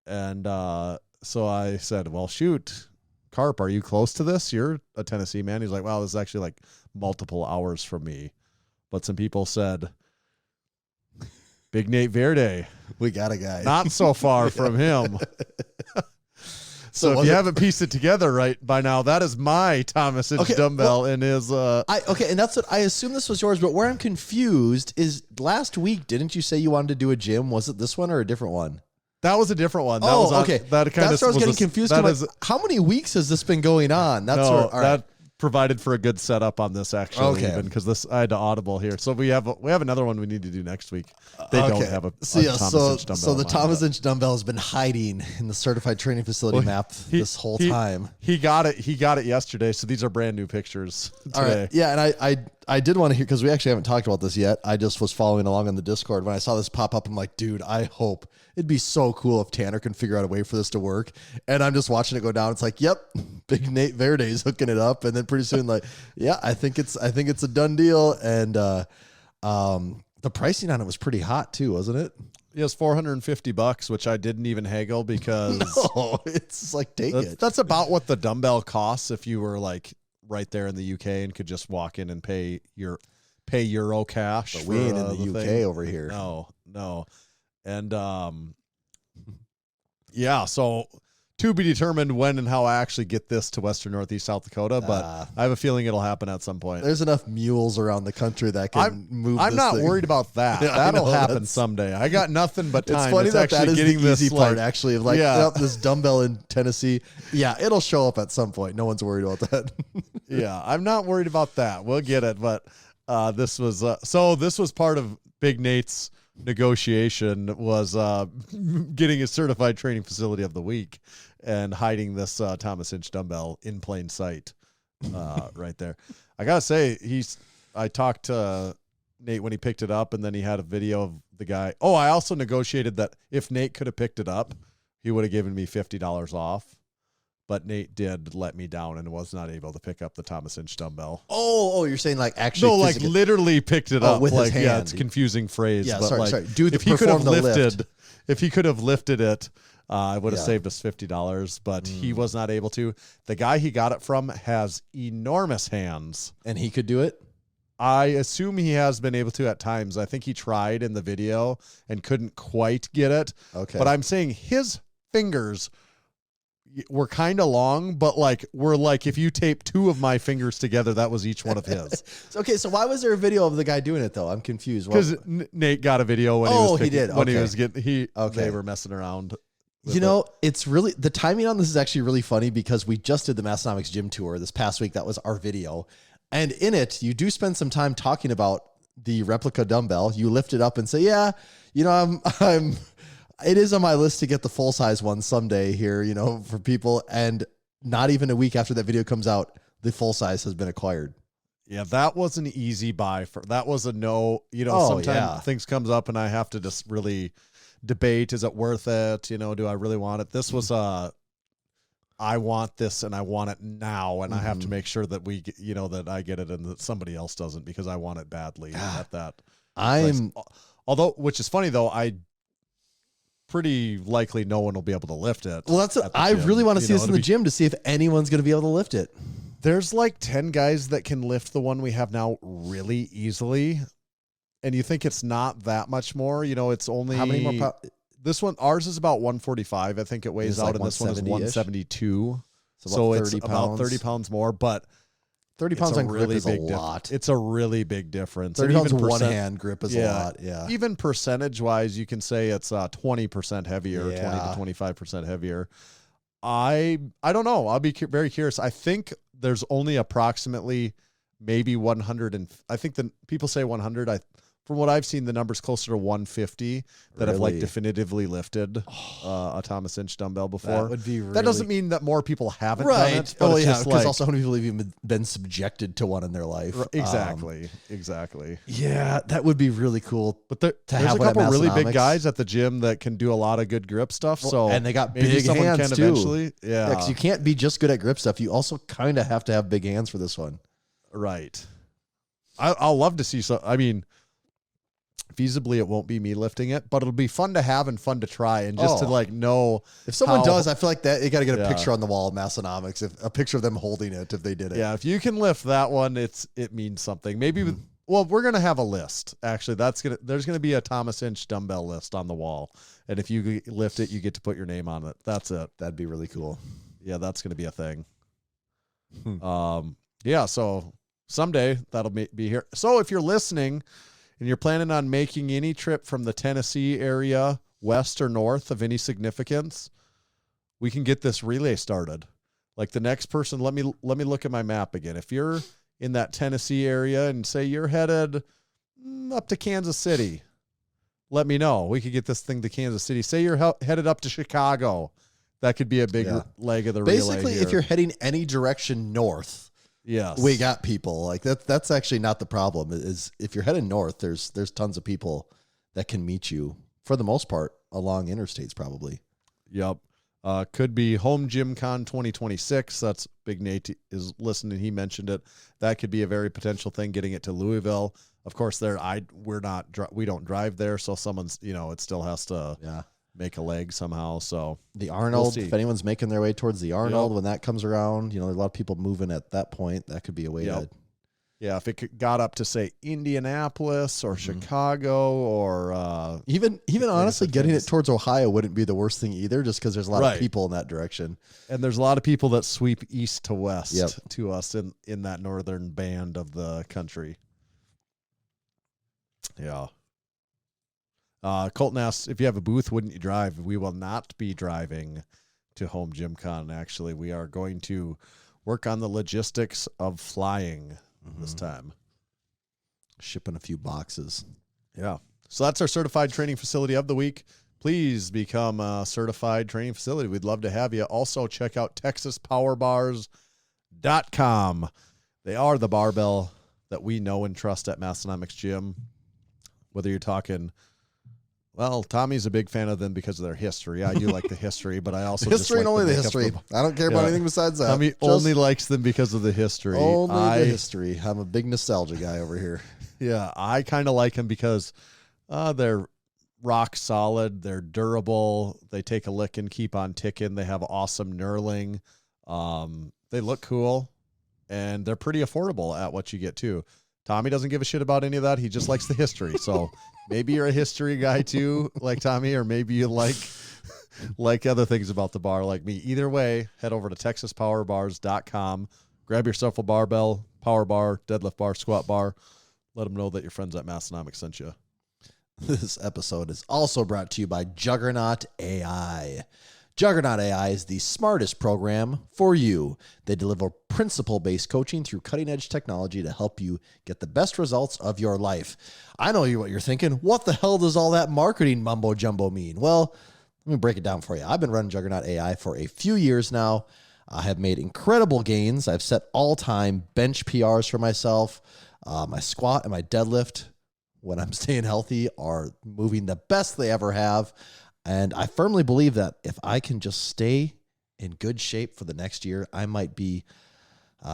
And so I said, well, shoot, Carp, are you close to this? You're a Tennessee man. He's like, well, this is actually like multiple hours from me. But some people said, Big Nate Verde. We got a guy. Not so far from him. So if you haven't pieced it together right by now, that is my Thomas Inch dumbbell and his. And that's what I assume this was yours. But where I'm confused is last week, didn't you say you wanted to do a gym? Was it this one or a different one? That was a different one. That was okay. That's where I was getting confused. How many weeks has this been going on? That's that provided for a good setup on this actually, even because I had to audible here. So we have another one we need to do next week. They don't have a Thomas Inch dumbbell. So the Thomas Inch dumbbell has been hiding in the certified training facility map this whole time. He got it yesterday. So these are brand new pictures today. All right. Yeah, and I did want to hear, because we actually haven't talked about this yet. I just was following along on the Discord. When I saw this pop up, I'm like, dude, I hope it'd be so cool if Tanner can figure out a way for this to work. And I'm just watching it go down. It's like, yep, Big Nate Verde's hooking it up. And then pretty soon, like, yeah, I think it's a done deal. And the pricing on it was pretty hot too, wasn't it? It was $450, which I didn't even haggle because it's like, take it. That's about what the dumbbell costs if you were like right there in the UK and could just walk in and pay Euro cash. But we ain't in the UK thing. Over here. No. And yeah, so to be determined when and how I actually get this to Western Northeast South Dakota, but I have a feeling it'll happen at some point. There's enough mules around the country that can move. I'm not worried about that. Yeah, that'll happen someday. I got nothing but time. It's funny that is getting the easy this, part, actually, of this dumbbell in Tennessee. Yeah, it'll show up at some point. No one's worried about that. Yeah, I'm not worried about that. We'll get it. But this was part of Big Nate's negotiation was getting a certified training facility of the week and hiding this Thomas Inch dumbbell in plain sight right there. I gotta say, I talked to Nate when he picked it up, and then he had a video of the guy. Oh, I also negotiated that if Nate could have picked it up, he would have given me $50 off. But Nate did let me down and was not able to pick up the Thomas Inch dumbbell. Oh, you're saying like actually? No, like literally picked it up with his hand. Yeah, it's a confusing phrase. Yeah, but sorry. If he could have lifted it, I would have saved us $50. But he was not able to. The guy he got it from has enormous hands, and he could do it. I assume he has been able to at times. I think he tried in the video and couldn't quite get it. Okay, but I'm saying his fingers were kind of long, but if you tape two of my fingers together, that was each one of his. Okay, so why was there a video of the guy doing it though? I'm confused. Because Nate got a video when they were messing around. It's really, the timing on this is actually really funny because we just did the Massenomics gym tour this past week. That was our video. And in it, you do spend some time talking about the replica dumbbell. You lift it up and say, yeah, it is on my list to get the full size one someday here, for people. And not even a week after that video comes out, the full size has been acquired. Yeah, that was an easy buy. That was a no. Sometimes things comes up and I have to just really debate: is it worth it? Do I really want it? This was I want this and I want it now, and I have to make sure that that I get it and that somebody else doesn't because I want it badly at that. Which is funny though, pretty likely no one will be able to lift it. Well, I really want to see this in the gym to see if anyone's going to be able to lift it. There's like 10 guys that can lift the one we have now really easily. And you think it's not that much more, it's only how many more this one, ours is about 145. I think it weighs out, and this one is 172. So it's about 30 pounds more, but 30 pounds on grip is a lot. It's a really big difference. 30 pounds of one hand grip is a lot. Yeah. Even percentage wise, you can say it's 20% heavier, 20 to 25% heavier. I don't know. I'll be very curious. I think there's only approximately maybe 100, and I think the people say 100. From what I've seen, the number's closer to 150 that have definitively lifted a Thomas Inch dumbbell before. That would be that doesn't mean that more people haven't done it. But because also how many people have even been subjected to one in their life. Exactly. Yeah, that would be really cool. But there's a couple really big guys at the gym that can do a lot of good grip stuff. And they got big hands too. Eventually. Yeah, because you can't be just good at grip stuff. You also kind of have to have big hands for this one. Right. I'll love to see feasibly it won't be me lifting it, but it'll be fun to have and fun to try and just to know if someone does. I feel like that you got to get a picture on the wall of Massenomics, a picture of them holding it if they did it. Yeah, if you can lift that one, it means something. Maybe Well, we're gonna have a list. Actually, there's gonna be a Thomas Inch dumbbell list on the wall, and if you lift it, you get to put your name on it. That's it. That'd be really cool. Yeah, that's gonna be a thing. Yeah. So someday that'll be here. So if you're listening and you're planning on making any trip from the Tennessee area, west or north of any significance, we can get this relay started. Like the next person, let me look at my map again. If you're in that Tennessee area and say you're headed up to Kansas City, let me know. We could get this thing to Kansas City. Say you're headed up to Chicago. That could be a big leg of the relay. Basically, if you're heading any direction north, yes, we got people. Like that's actually not the problem. Is if you're heading north, there's tons of people that can meet you for the most part along interstates probably. Yep. Could be Home Gym Con 2026. That's Big Nate is listening. He mentioned it. That could be a very potential thing, getting it to Louisville. Of course, we don't drive there. So someone's, it still has to make a leg somehow. So the Arnold, if anyone's making their way towards the Arnold, when that comes around, there's a lot of people moving at that point. That could be a way to. Yeah, if it got up to say Indianapolis or Chicago or even honestly getting it towards Ohio wouldn't be the worst thing either, just because there's a lot of people in that direction. And there's a lot of people that sweep east to west to us in that northern band of the country. Yeah. Colton asks, if you have a booth, wouldn't you drive? We will not be driving to Home Gym Con. Actually, we are going to work on the logistics of flying this time. Shipping a few boxes. Yeah. So that's our certified training facility of the week. Please become a certified training facility. We'd love to have you. Also, check out TexasPowerBars.com. They are the barbell that we know and trust at Massenomics Gym. Whether you're talking, well, Tommy's a big fan of them because of their history. I do like the history, but I also history just like and only the history. I don't care about anything besides that. Tommy only likes them because of the history. Only the history. I'm a big nostalgia guy over here. Yeah, I kind of like them because they're rock solid. They're durable. They take a lick and keep on ticking. They have awesome knurling. They look cool, and they're pretty affordable at what you get too. Tommy doesn't give a shit about any of that. He just likes the history. So maybe you're a history guy too, like Tommy, or maybe you like other things about the bar like me. Either way, head over to TexasPowerBars.com. Grab yourself a barbell, power bar, deadlift bar, squat bar. Let them know that your friends at Massenomics sent you. This episode is also brought to you by Juggernaut AI. Juggernaut AI is the smartest program for you. They deliver principle-based coaching through cutting-edge technology to help you get the best results of your life. I know what you're thinking. What the hell does all that marketing mumbo-jumbo mean? Well, let me break it down for you. I've been running Juggernaut AI for a few years now. I have made incredible gains. I've set all-time bench PRs for myself. My squat and my deadlift, when I'm staying healthy, are moving the best they ever have. And I firmly believe that if I can just stay in good shape for the next year, I might be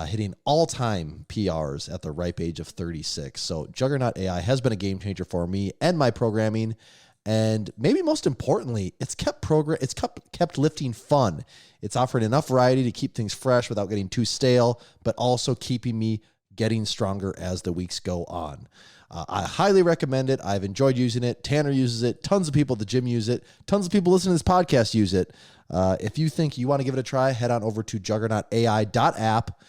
hitting all-time PRs at the ripe age of 36. So Juggernaut AI has been a game changer for me and my programming. And maybe most importantly, it's kept lifting fun. It's offering enough variety to keep things fresh without getting too stale, but also keeping me getting stronger as the weeks go on. I highly recommend it. I've enjoyed using it. Tanner uses it. Tons of people at the gym use it. Tons of people listening to this podcast use it. If you think you want to give it a try, head on over to juggernautai.app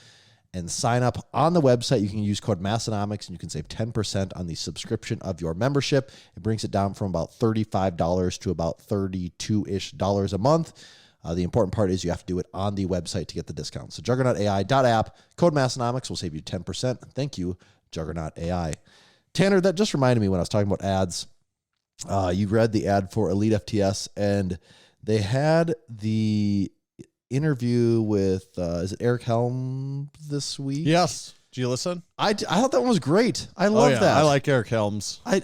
and sign up on the website. You can use code Massenomics and you can save 10% on the subscription of your membership. It brings it down from about $35 to about $32-ish a month. The important part is you have to do it on the website to get the discount. So juggernautai.app, code Massenomics will save you 10%. Thank you, Juggernaut AI. Tanner, that just reminded me when I was talking about ads. You read the ad for EliteFTS, and they had the interview with, is it Eric Helm this week? Yes. Did you listen? I thought that one was great. I love that. I like Eric Helms. I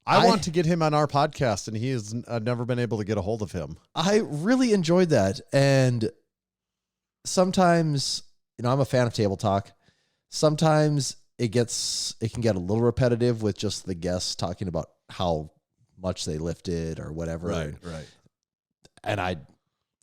want to get him on our podcast, and he has never been able to get a hold of him. I really enjoyed that. And sometimes, I'm a fan of Table Talk. Sometimes it can get a little repetitive with just the guests talking about how much they lifted or whatever. Right. And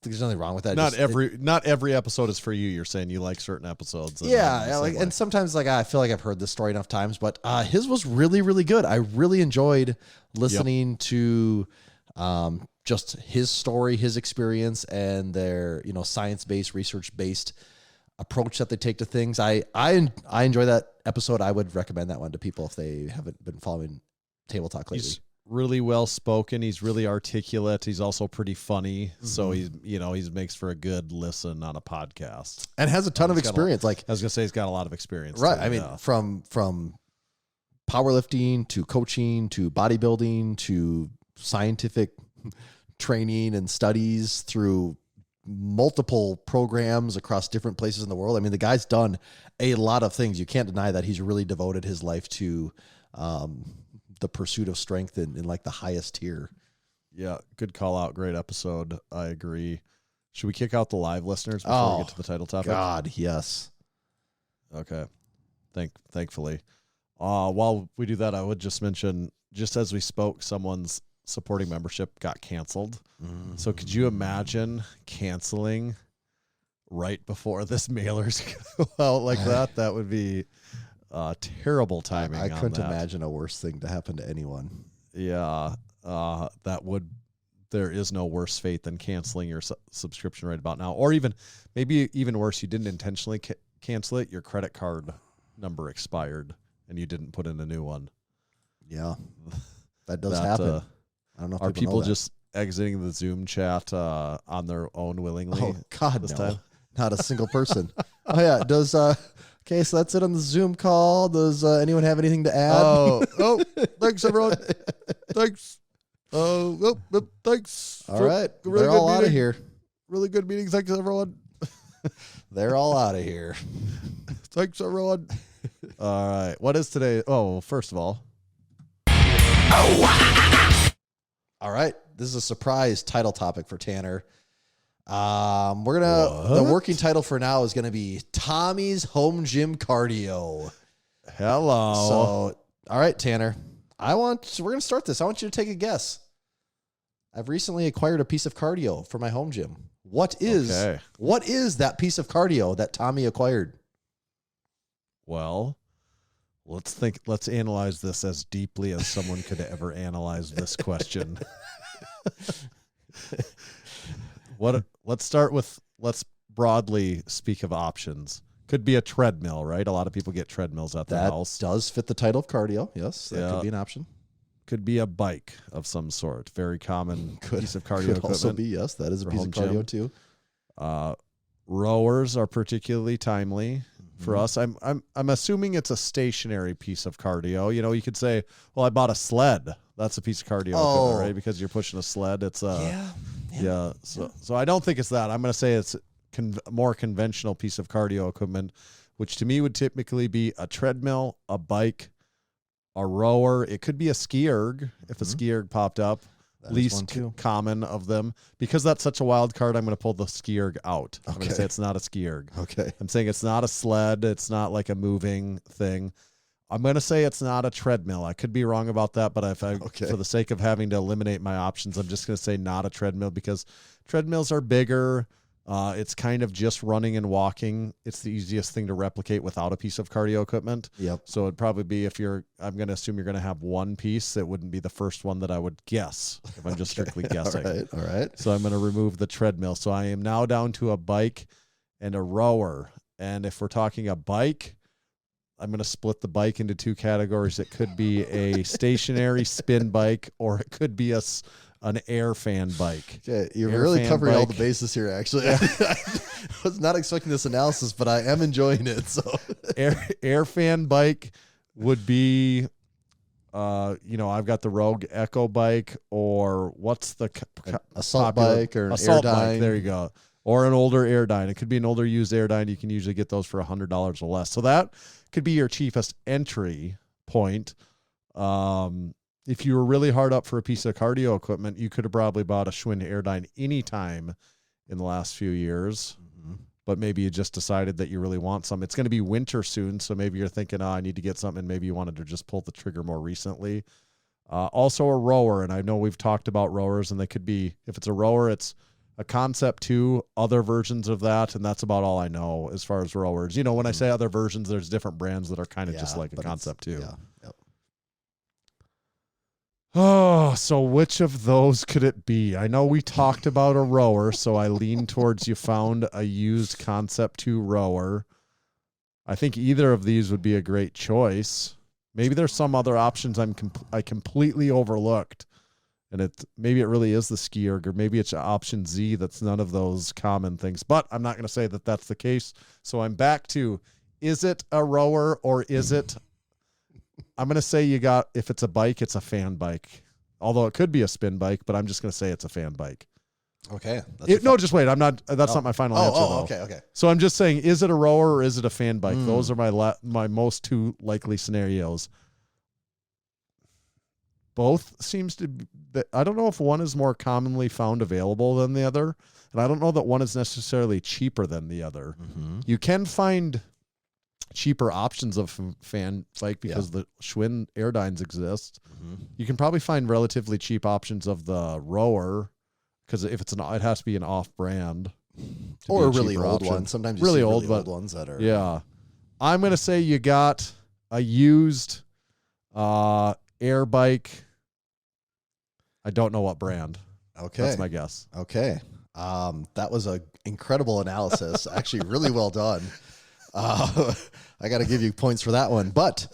there's nothing wrong with that. Not every episode is for you. You're saying you like certain episodes. And sometimes I feel like I've heard this story enough times, but his was really, really good. I really enjoyed listening to just his story, his experience, and their science-based, research-based approach that they take to things. I enjoy that episode. I would recommend that one to people if they haven't been following Table Talk lately. He's really well spoken. He's really articulate. He's also pretty funny. So he makes for a good listen on a podcast and has a ton of experience. I was gonna say he's got a lot of experience. Right. Too, I mean, from powerlifting to coaching to bodybuilding to scientific training and studies through multiple programs across different places in the world. I mean, the guy's done a lot of things. You can't deny that he's really devoted his life to the pursuit of strength in like the highest tier. Yeah, good call out. Great episode. I agree. Should we kick out the live listeners before we get to the title topic? God, yes. Okay. Thankfully. While we do that, I would just mention, just as we spoke, someone's supporting membership got canceled. So could you imagine canceling right before this mailers go out like that? That would be terrible timing. I couldn't imagine a worse thing to happen to anyone. Yeah, there is no worse fate than canceling your subscription right about now. Or maybe even worse, you didn't intentionally cancel it. Your credit card number expired and you didn't put in a new one. Yeah, that does happen. I don't know if are people know that. Just exiting the Zoom chat on their own willingly? Oh, God, this no. time? Not a single person. Oh, yeah. Does, okay, so that's it on the Zoom call. Does anyone have anything to add? Oh, thanks, everyone. Thanks. Thanks. All right. They're all out of here. Really good meeting. Thanks, everyone. They're all out of here. Thanks, everyone. All right. What is today? Oh, first of all. All right. This is a surprise title topic for Tanner. The working title for now is gonna be Tommy's Home Gym Cardio. Hello. So, all right, Tanner. We're gonna start this. I want you to take a guess. I've recently acquired a piece of cardio for my home gym. What is that piece of cardio that Tommy acquired? Well, let's analyze this as deeply as someone could ever analyze this question. Let's broadly speak of options. Could be a treadmill, right? A lot of people get treadmills at their house. That does fit the title of cardio. Yes, that could be an option. Could be a bike of some sort. Very common piece of cardio equipment. Could also be, yes, that is a piece of cardio too. Rowers are particularly timely for us. I'm assuming it's a stationary piece of cardio. You could say, well, I bought a sled. That's a piece of cardio equipment, right? Because you're pushing a sled. It's yeah. So I don't think it's that. I'm going to say it's a more conventional piece of cardio equipment, which to me would typically be a treadmill, a bike, a rower. It could be a ski erg if a ski erg popped up. Least common of them. Because that's such a wild card, I'm going to pull the ski erg out. I'm going to say it's not a ski erg. Okay. I'm saying it's not a sled. It's not like a moving thing. I'm going to say it's not a treadmill. I could be wrong about that, but for the sake of having to eliminate my options, I'm just going to say not a treadmill because treadmills are bigger. It's kind of just running and walking. It's the easiest thing to replicate without a piece of cardio equipment. Yep. So it'd probably be I'm going to assume you're going to have one piece. It wouldn't be the first one that I would guess if I'm just strictly guessing. All right. So I'm going to remove the treadmill. So I am now down to a bike and a rower. And if we're talking a bike, I'm going to split the bike into two categories. It could be a stationary spin bike, or it could be an air fan bike. Okay, you're really covering all the bases here, actually. I was not expecting this analysis, but I am enjoying it. So, air fan bike would be, I've got the Rogue Echo bike, or what's the assault bike or an assault Airdyne. bike? There you go. Or an older Airdyne. It could be an older used Airdyne. You can usually get those for $100 or less. So that could be your cheapest entry point. If you were really hard up for a piece of cardio equipment, you could have probably bought a Schwinn Airdyne anytime in the last few years. Mm-hmm. But maybe you just decided that you really want some. It's going to be winter soon, so maybe you're thinking, I need to get something, and maybe you wanted to just pull the trigger more recently. Also a rower, and I know we've talked about rowers, and they could be, if it's a rower, it's a Concept 2, other versions of that, and that's about all I know as far as rowers. You know, when I say other versions, there's different brands that are kind of just like a Concept 2. Yeah. Yep. Oh, so which of those could it be? I know we talked about a rower, so I lean towards you found a used Concept 2 rower. I think either of these would be a great choice. Maybe there's some other options I completely overlooked, and maybe it really is the ski erg, or maybe it's option Z that's none of those common things. But I'm not going to say that that's the case. So I'm back to, is it a rower or is it? I'm going to say if it's a bike, it's a fan bike. Although it could be a spin bike, but I'm just going to say it's a fan bike. Okay. Just wait. That's not my final answer, though. Okay. So I'm just saying, is it a rower or is it a fan bike? Those are my most two likely scenarios. Both seems to be, I don't know if one is more commonly found available than the other. And I don't know that one is necessarily cheaper than the other. Mm-hmm. You can find cheaper options of fan bike because the Schwinn Airdynes exist. Mm-hmm. You can probably find relatively cheap options of the rower, because if it has to be an off-brand or a really old one. Sometimes you see really old ones that are. Yeah, I'm gonna say you got a used air bike. I don't know what brand. Okay, that's my guess. Okay, that was an incredible analysis. Actually, really well done. I got to give you points for that one, but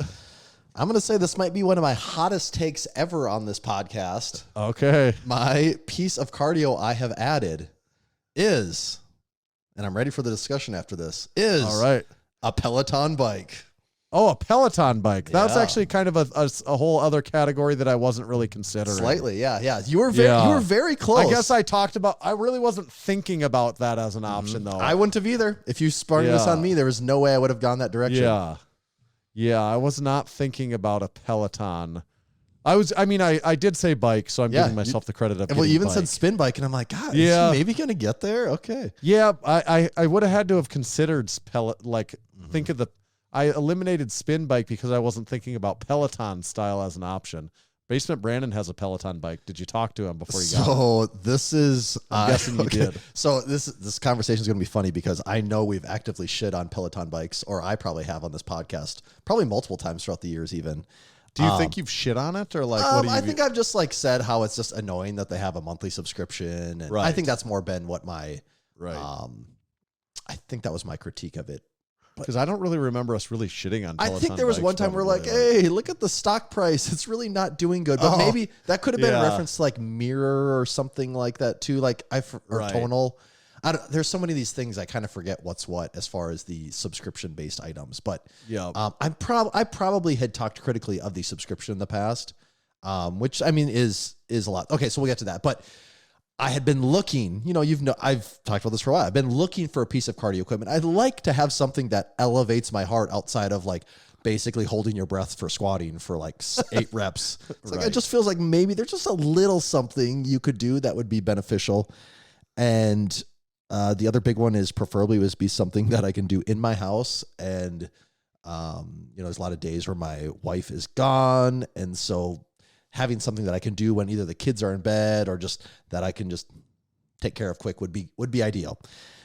I'm going to say this might be one of my hottest takes ever on this podcast. Okay. My piece of cardio I have added is, and I'm ready for the discussion after this, is all right, a Peloton bike. Oh, a Peloton bike. That's actually kind of a whole other category that I wasn't really considering. Slightly, yeah. You were very close. I guess I really wasn't thinking about that as an option, though. I wouldn't have either. If you sprung this on me, there was no way I would have gone that direction. Yeah, I was not thinking about a Peloton. I did say bike, so I'm giving myself the credit of you even bike. Said spin bike, and I'm like, God, is he maybe going to get there? Okay. Yeah, I would have had to have considered think of the... I eliminated spin bike because I wasn't thinking about Peloton style as an option. Basement Brandon has a Peloton bike. Did you talk to him before you got it? So this is... I'm guessing you did. So this conversation is going to be funny because I know we've actively shit on Peloton bikes, or I probably have on this podcast, probably multiple times throughout the years even. Do you think you've shit on it, or what do you... I think I've just said how it's just annoying that they have a monthly subscription. And I think that's more been what my... Right. I think that was my critique of it. Because I don't really remember us really shitting on Peloton. I think there was one time we're like, hey, look at the stock price. It's really not doing good. But maybe that could have been a reference to like Mirror or something like that too. Or Tonal. There's so many of these things I kind of forget what's what as far as the subscription-based items. But I probably had talked critically of the subscription in the past, which I mean is a lot. Okay, so we'll get to that. But I had been looking, I've talked about this for a while. I've been looking for a piece of cardio equipment. I'd like to have something that elevates my heart outside of basically holding your breath for squatting for 8 reps. It's it just feels like maybe there's just a little something you could do that would be beneficial. And the other big one is preferably would be something that I can do in my house. And, there's a lot of days where my wife is gone. And so having something that I can do when either the kids are in bed or just that I can just take care of quick would be ideal.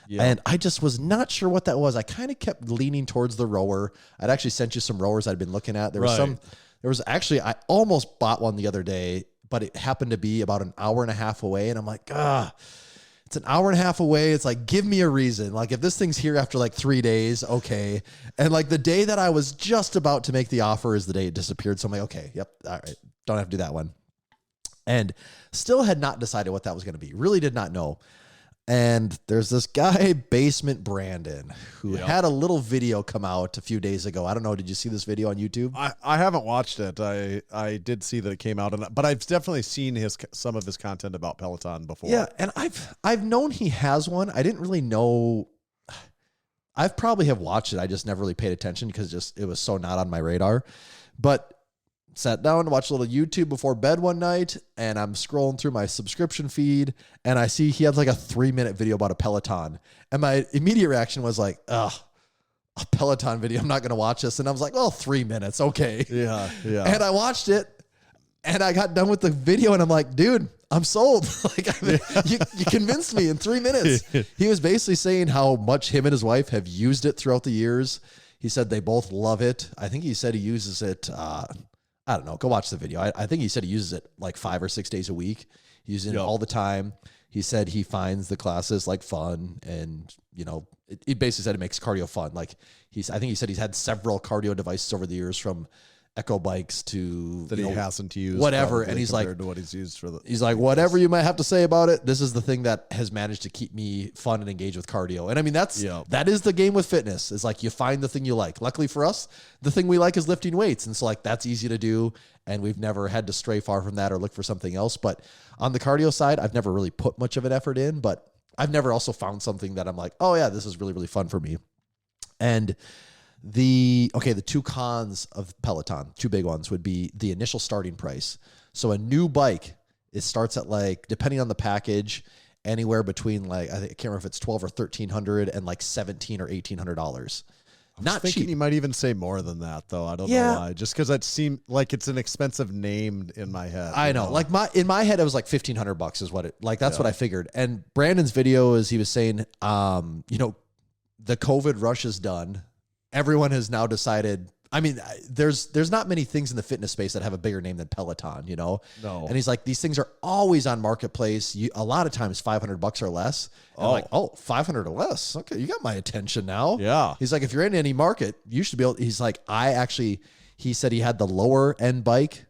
Yeah. And I just was not sure what that was. I kind of kept leaning towards the rower. I'd actually sent you some rowers I'd been looking at. I almost bought one the other day, but it happened to be about an hour and a half away. And I'm like, it's an hour and a half away. It's like, give me a reason. If this thing's here after 3 days, okay. And the day that I was just about to make the offer is the day it disappeared. So I'm like, okay, yep, all right. Don't have to do that one. And still had not decided what that was going to be. Really did not know. And there's this guy, Basement Brandon, who had a little video come out a few days ago. I don't know. Did you see this video on YouTube? I haven't watched it. I did see that it came out, but I've definitely seen some of his content about Peloton before. Yeah, and I've known he has one. I didn't really know. I've probably have watched it. I just never really paid attention because it was so not on my radar. But sat down to watch a little YouTube before bed one night, and I'm scrolling through my subscription feed, and I see he has a 3-minute video about a Peloton. And my immediate reaction was a Peloton video. I'm not going to watch this. And I was like, 3 minutes. Okay. Yeah. And I watched it, and I got done with the video, and I'm like, dude, I'm sold. You convinced me in 3 minutes. He was basically saying how much him and his wife have used it throughout the years. He said they both love it. I think he said he uses it. I don't know. Go watch the video. I think he said he uses it like 5 or 6 days a week. He uses it all the time. He said he finds the classes like fun, and he basically said it makes cardio fun. Like I think he said he's had several cardio devices over the years, from Echo bikes to that he hasn't used whatever, and he's like to what he's used for he's like whatever you might have to say about it, this is the thing that has managed to keep me fun and engaged with cardio. And I mean that is the game with fitness, is like you find the thing you like. Luckily for us, the thing we like is lifting weights, and so like that's easy to do, and we've never had to stray far from that or look for something else. But on the cardio side, I've never really put much of an effort in, but I've never also found something that I'm like, oh yeah, this is really, really fun for me. And the two cons of Peloton, two big ones, would be the initial starting price. So a new bike, it starts at like, depending on the package, anywhere between like, I can't remember if it's $1,200 or $1,300 and like $1,700 or $1,800. Not cheap. You might even say more than that, though. I don't know why. Just because it seemed like it's an expensive name in my head. I know. Like in my head, it was like $1,500 is what it, like, that's what I figured. And Brandon's video is, he was saying, the COVID rush is done. Everyone has now decided, I mean, there's not many things in the fitness space that have a bigger name than Peloton, No. And he's like, these things are always on Marketplace. A lot of times $500 or less. And I'm like, $500 or less. Okay, you got my attention now. Yeah. He's like, if you're in any market, you should be able. He's like, he said he had the lower end bike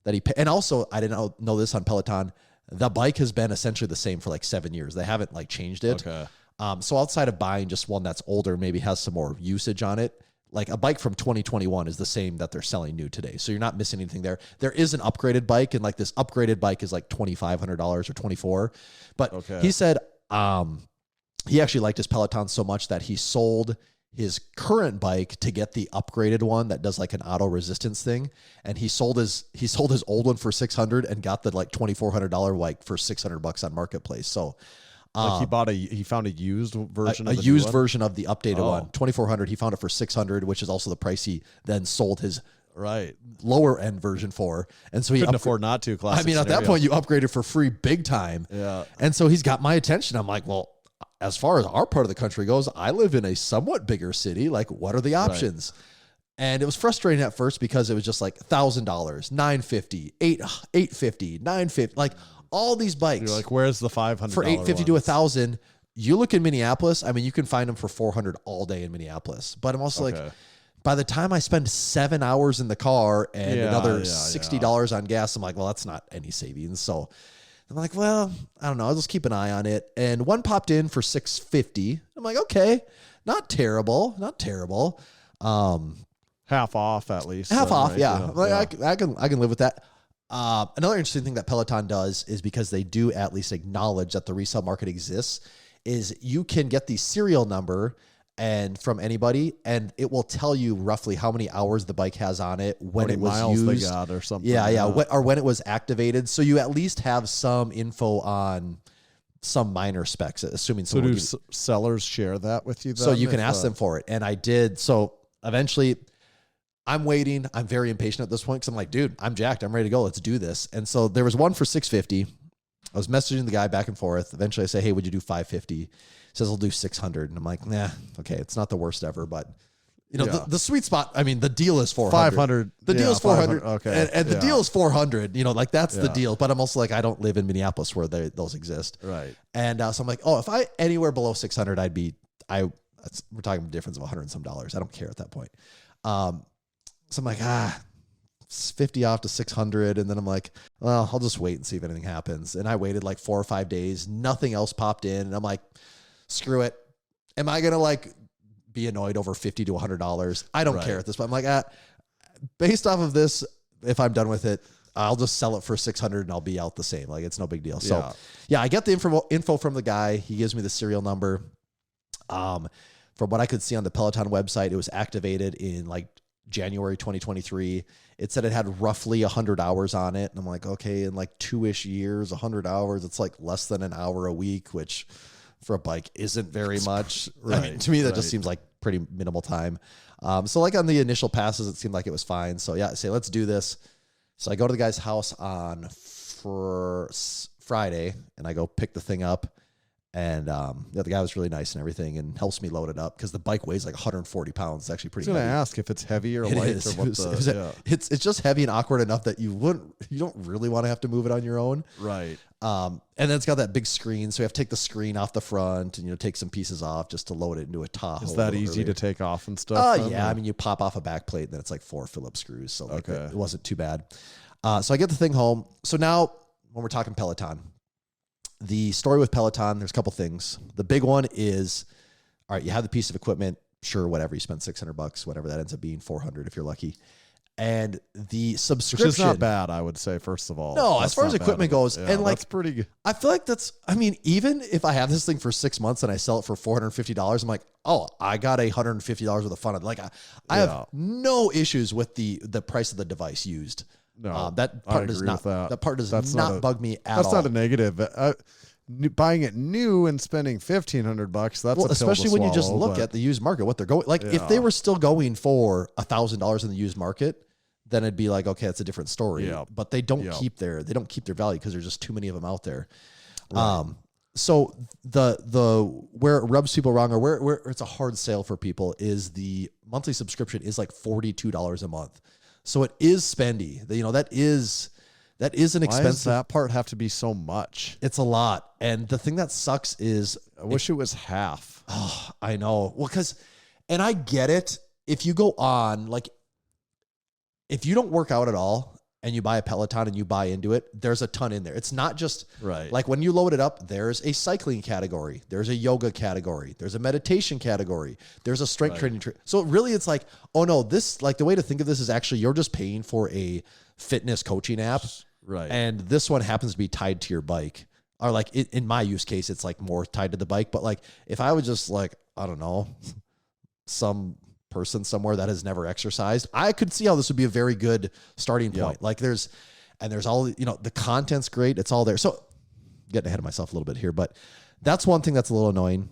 that and also I didn't know this on Peloton. The bike has been essentially the same for like 7 years. They haven't like changed it. Okay. So outside of buying just one that's older, maybe has some more usage on it, like a bike from 2021 is the same that they're selling new today. So you're not missing anything there. There is an upgraded bike, and like this upgraded bike is like $2,500 or $2,400. But he said he actually liked his Peloton so much that he sold his current bike to get the upgraded one that does like an auto resistance thing. And he sold his old one for $600 and got the like $2,400 bike for $600 on Marketplace. So like he found a used version of a used version of the updated one, $2,400. He found it for $600, which is also the price he then sold his lower end version for. And so he couldn't afford not to. Classic I mean, at that point, you upgraded for free big time. Yeah. And so he's got my attention. I'm like, well, as far as our part of the country goes, I live in a somewhat bigger city. Like, what are the options? And it was frustrating at first because it was just like $1,000, $950, $850, $950, like all these bikes. You're like, where's the $500 for $850 to $1,000? You look in Minneapolis. I mean, you can find them for $400 all day in Minneapolis. But I'm also like, by the time I spend 7 hours in the car and another $60 on gas, I'm like, well, that's not any savings. So I'm like, well, I don't know. I'll just keep an eye on it. And one popped in for $650. I'm like, okay, not terrible, not terrible. Half off at least. Half off, right? Yeah. Like, I can live with that. Another interesting thing that Peloton does is, because they do at least acknowledge that the resale market exists, is you can get the serial number and from anybody, and it will tell you roughly how many hours the bike has on it, when it was miles used, they got or something. Or when it was activated. So you at least have some info on some minor specs, assuming so. Do sellers share that with you? So you can ask them for it, and I did. So eventually, I'm waiting. I'm very impatient at this point because I'm like, dude, I'm jacked. I'm ready to go. Let's do this. And so there was one for $650. I was messaging the guy back and forth. Eventually I say, hey, would you do $550? He says, I'll do $600. And I'm like, nah, okay. It's not the worst ever, but the sweet spot, I mean, the deal is $400. $500. The deal is $400. Okay. And the deal is $400, like that's the deal. But I'm also like, I don't live in Minneapolis where those exist. Right. And so I'm like, oh, if I anywhere below $600, we're talking a difference of $100 and some dollars. I don't care at that point. So I'm like, it's 50 off to 600. And then I'm like, well, I'll just wait and see if anything happens. And I waited like 4 or 5 days. Nothing else popped in. And I'm like, screw it. Am I going to like be annoyed over $50 to $100? I don't care at this point. I'm like, based off of this, if I'm done with it, I'll just sell it for 600 and I'll be out the same. Like, it's no big deal. So yeah, I get the info from the guy. He gives me the serial number. From what I could see on the Peloton website, it was activated in like January 2023. It said it had roughly 100 hours on it. And I'm like, okay, in like 2-ish years, 100 hours, it's like less than an hour a week, which for a bike isn't very much. I mean, to me, that just seems like pretty minimal time. So like on the initial passes, it seemed like it was fine. So yeah, I say, let's do this. So I go to the guy's house on Friday, and I go pick the thing up. And the guy was really nice and everything, and helps me load it up because the bike weighs like 140 pounds. It's actually pretty. I was going heavy. to ask if it's heavy or It light is. or what It's just heavy and awkward enough that you don't really want to have to move it on your own. Right. And then it's got that big screen, so you have to take the screen off the front and take some pieces off just to load it into a Tahoe. Is that easy to take off and stuff? Yeah. I mean, you pop off a back plate, and then it's like 4 Phillips screws, so like Okay. it wasn't too bad. So I get the thing home. So now when we're talking Peloton. The story with Peloton, there's a couple things. The big one is, all right, you have the piece of equipment, sure, whatever, you spend $600, whatever that ends up being, $400 if you're lucky. And the subscription, which is not bad, I would say, first of all. No, That's as far as not equipment bad. goes, Yeah, and like, that's pretty good. I feel like even if I have this thing for 6 months and I sell it for $450, I'm like, oh, I got $150 worth of fun. Like I have no issues with the price of the device used. No, that I part does agree not. with that. That part does That's not not bug me at all. That's not a negative. Buying it new and spending $1,500, that's a pill especially to when you just swallow, look but- at the used market, what they're going like. If they were still going for $1,000 in the used market, then it'd be like, okay, it's a different story. Yeah. But they don't keep their value because there's just too many of them out there. Right. So the where it rubs people wrong, or where it's a hard sale for people, is the monthly subscription is like $42 a month. So it is spendy. That is an expensive. Why does that part have to be so much? It's a lot. And the thing that sucks is, I wish it was half. Oh, I know. Well, and I get it. If you go on, like, if you don't work out at all and you buy a Peloton and you buy into it, there's a ton in there. It's not just Right. like when you load it up, there's a cycling category, there's a yoga category, there's a meditation category, there's a strength training. So really it's like, oh no, this, like, the way to think of this is actually you're just paying for a fitness coaching app. Right. And this one happens to be tied to your bike. Or like in my use case, it's like more tied to the bike. But like if I was just like, I don't know, some person somewhere that has never exercised, I could see how this would be a very good starting point. Like there's all, the content's great. It's all there. So getting ahead of myself a little bit here, but that's one thing that's a little annoying.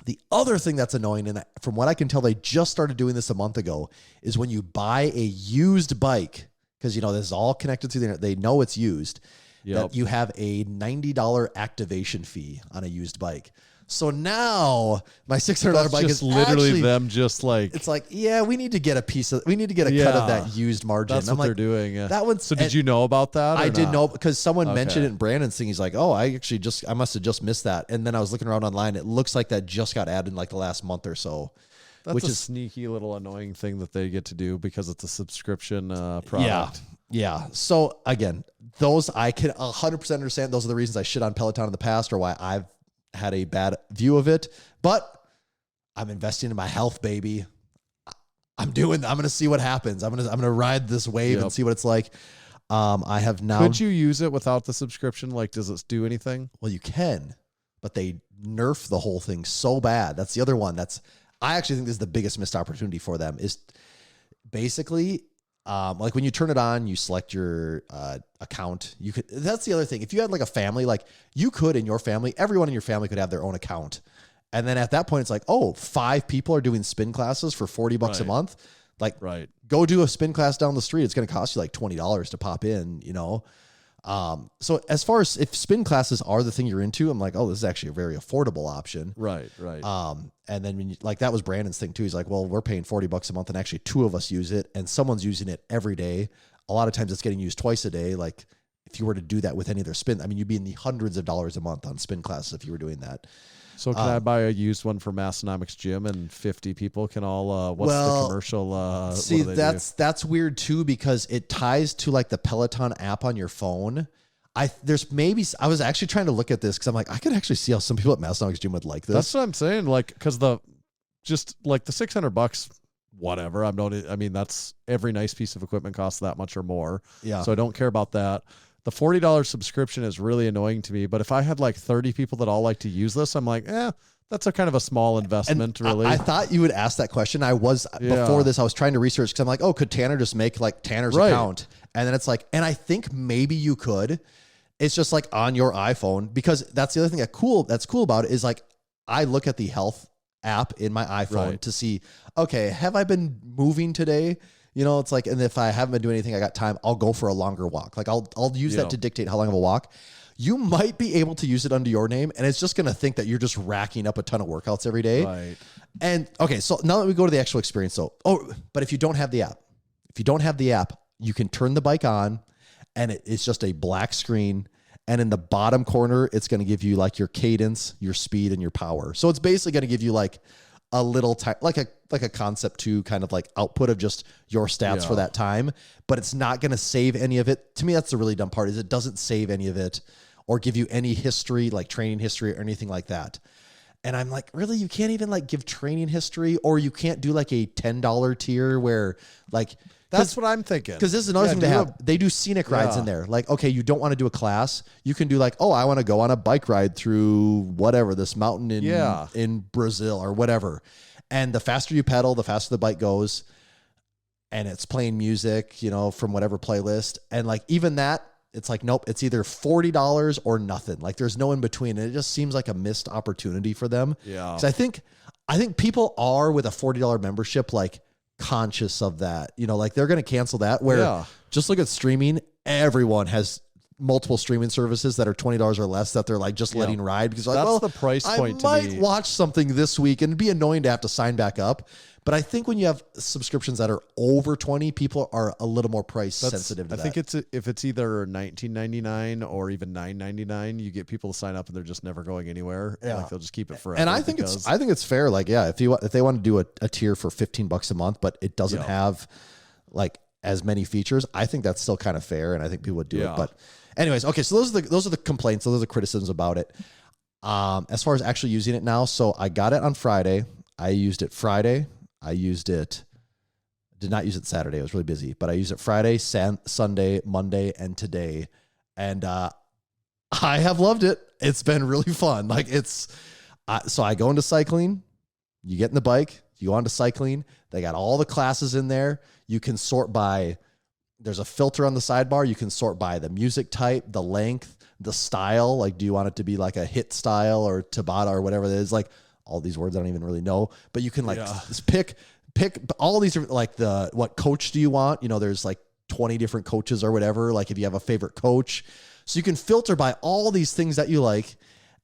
The other thing that's annoying, and from what I can tell, they just started doing this a month ago, is when you buy a used bike, because, this is all connected to the internet. They know it's used, that you have a $90 activation fee on a used bike. So now my $600 bike is literally actually, them just like, it's like, yeah, we need to get a cut of that used margin. That's what they're doing. Yeah. That one's, so did you know about that? I did not? know because someone mentioned it in Brandon's thing. He's like, oh, I must have just missed that. And then I was looking around online. It looks like that just got added in like the last month or so. That's a sneaky little annoying thing that they get to do because it's a subscription product. Yeah. So again, those I can 100% understand. Those are the reasons I shit on Peloton in the past, or why I've had a bad view of it. But I'm investing in my health, baby. I'm going to see what happens. I'm going to ride this wave and see what it's like. I have now. Could you use it without the subscription? Like, does it do anything? Well, you can, but they nerf the whole thing so bad. That's the other one. I actually think this is the biggest missed opportunity for them, is basically, like when you turn it on, you select your account. That's the other thing. If you had like a family, like you could, in your family, everyone in your family could have their own account. And then at that point, it's like, oh, 5 people are doing spin classes for $40 a month. Like, go do a spin class down the street. It's going to cost you like $20 to pop in, So as far as if spin classes are the thing you're into, I'm like, oh, this is actually a very affordable option. Right. And then when that was Brandon's thing too. He's like, well, we're paying $40 a month and actually 2 of us use it and someone's using it every day. A lot of times it's getting used twice a day. Like if you were to do that with any of their spin, I mean, you'd be in the hundreds of dollars a month on spin classes if you were doing that. So can I buy a used one for Massenomics Gym and 50 people can all, what's the commercial? See, that's weird too, because it ties to like the Peloton app on your phone. I was actually trying to look at this because I'm like, I could actually see how some people at Massenomics Gym would like this. That's what I'm saying. Like, because the $600, whatever. I mean, that's every nice piece of equipment costs that much or more. Yeah. So I don't care about that. The $40 subscription is really annoying to me. But if I had like 30 people that all like to use this, I'm like, that's a kind of a small investment, really. I thought you would ask that question. Before this, I was trying to research because I'm like, oh, could Tanner just make like Tanner's account? And then it's like, and I think maybe you could. It's just like on your iPhone, because that's the other thing that's cool about it is like, I look at the health app in my iPhone to see, okay, have I been moving today? It's like, and if I haven't been doing anything, I got time, I'll go for a longer walk. Like I'll use that to dictate how long of a walk. you might be able to use it under your name, and it's just going to think that you're just racking up a ton of workouts every day. Right. And okay, so now that we go to the actual experience, but if you don't have the app, you can turn the bike on, and it's just a black screen. And in the bottom corner, it's going to give you like your cadence, your speed, and your power. So it's basically going to give you like a little like a Concept 2 kind of like output of just your stats for that time, but it's not going to save any of it. To me, that's the really dumb part, is it doesn't save any of it or give you any history, like training history or anything like that. And I'm like, really? You can't even like give training history, or you can't do like a $10 tier where like, That's what I'm thinking. because this is another thing they have. They do scenic rides in there. Like, okay, you don't want to do a class. You can do like, oh, I want to go on a bike ride through whatever, this mountain in Brazil or whatever. And the faster you pedal, the faster the bike goes. And it's playing music, you know, from whatever playlist. And like, even that, it's like, nope, it's either $40 or nothing. Like, there's no in between. And it just seems like a missed opportunity for them. Yeah. So I think people are, with a $40 membership, like, conscious of that, you know, like they're going to cancel that, where just look at streaming. Everyone has multiple streaming services that are $20 or less that they're like just letting ride, because like, that's the price point. I might watch something this week, and it'd be annoying to have to sign back up. But I think when you have subscriptions that are over 20, people are a little more price sensitive to that. I think if it's either $19.99 or even $9.99, you get people to sign up and they're just never going anywhere. Yeah. Like they'll just keep it forever. And I think it's fair. Like, yeah, if they want to do a tier for $15 a month, but it doesn't have like as many features, I think that's still kind of fair, and I think people would do it. But anyways, okay, so those are the complaints, those are the criticisms about it. As far as actually using it now, so I got it on Friday. I used it Friday. Did not use it Saturday. I was really busy, but I used it Friday, Sunday, Monday, and today. And I have loved it. It's been really fun. Like, so I go into cycling, you get in the bike, you go on to cycling. They got all the classes in there. You can sort by, there's a filter on the sidebar. You can sort by the music type, the length, the style. Like, do you want it to be like a hit style or Tabata or whatever it is? Like, all these words I don't even really know, but you can like just pick all these different, like what coach do you want? You know, there's like 20 different coaches or whatever. Like, if you have a favorite coach, so you can filter by all these things that you like.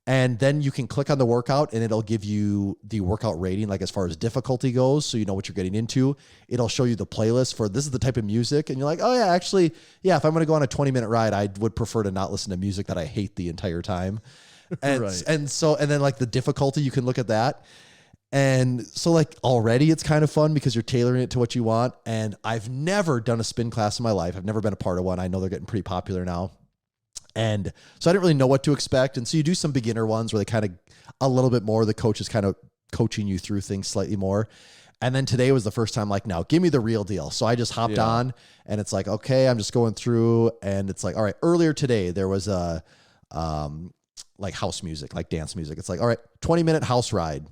And then you can click on the workout, and it'll give you the workout rating, like as far as difficulty goes. So you know what you're getting into. It'll show you the playlist for this is the type of music. And you're like, oh yeah, actually, yeah, if I'm going to go on a 20-minute ride, I would prefer to not listen to music that I hate the entire time. And, and then like the difficulty, you can look at that. And so like already it's kind of fun because you're tailoring it to what you want. And I've never done a spin class in my life. I've never been a part of one. I know they're getting pretty popular now. And so I didn't really know what to expect. And so you do some beginner ones where they kind of a little bit more, the coach is kind of coaching you through things slightly more. And then today was the first time, like, now give me the real deal. So I just hopped on, and it's like, okay, I'm just going through, and it's like, all right, earlier today there was a, like house music, like dance music. It's like, all right, 20-minute house ride.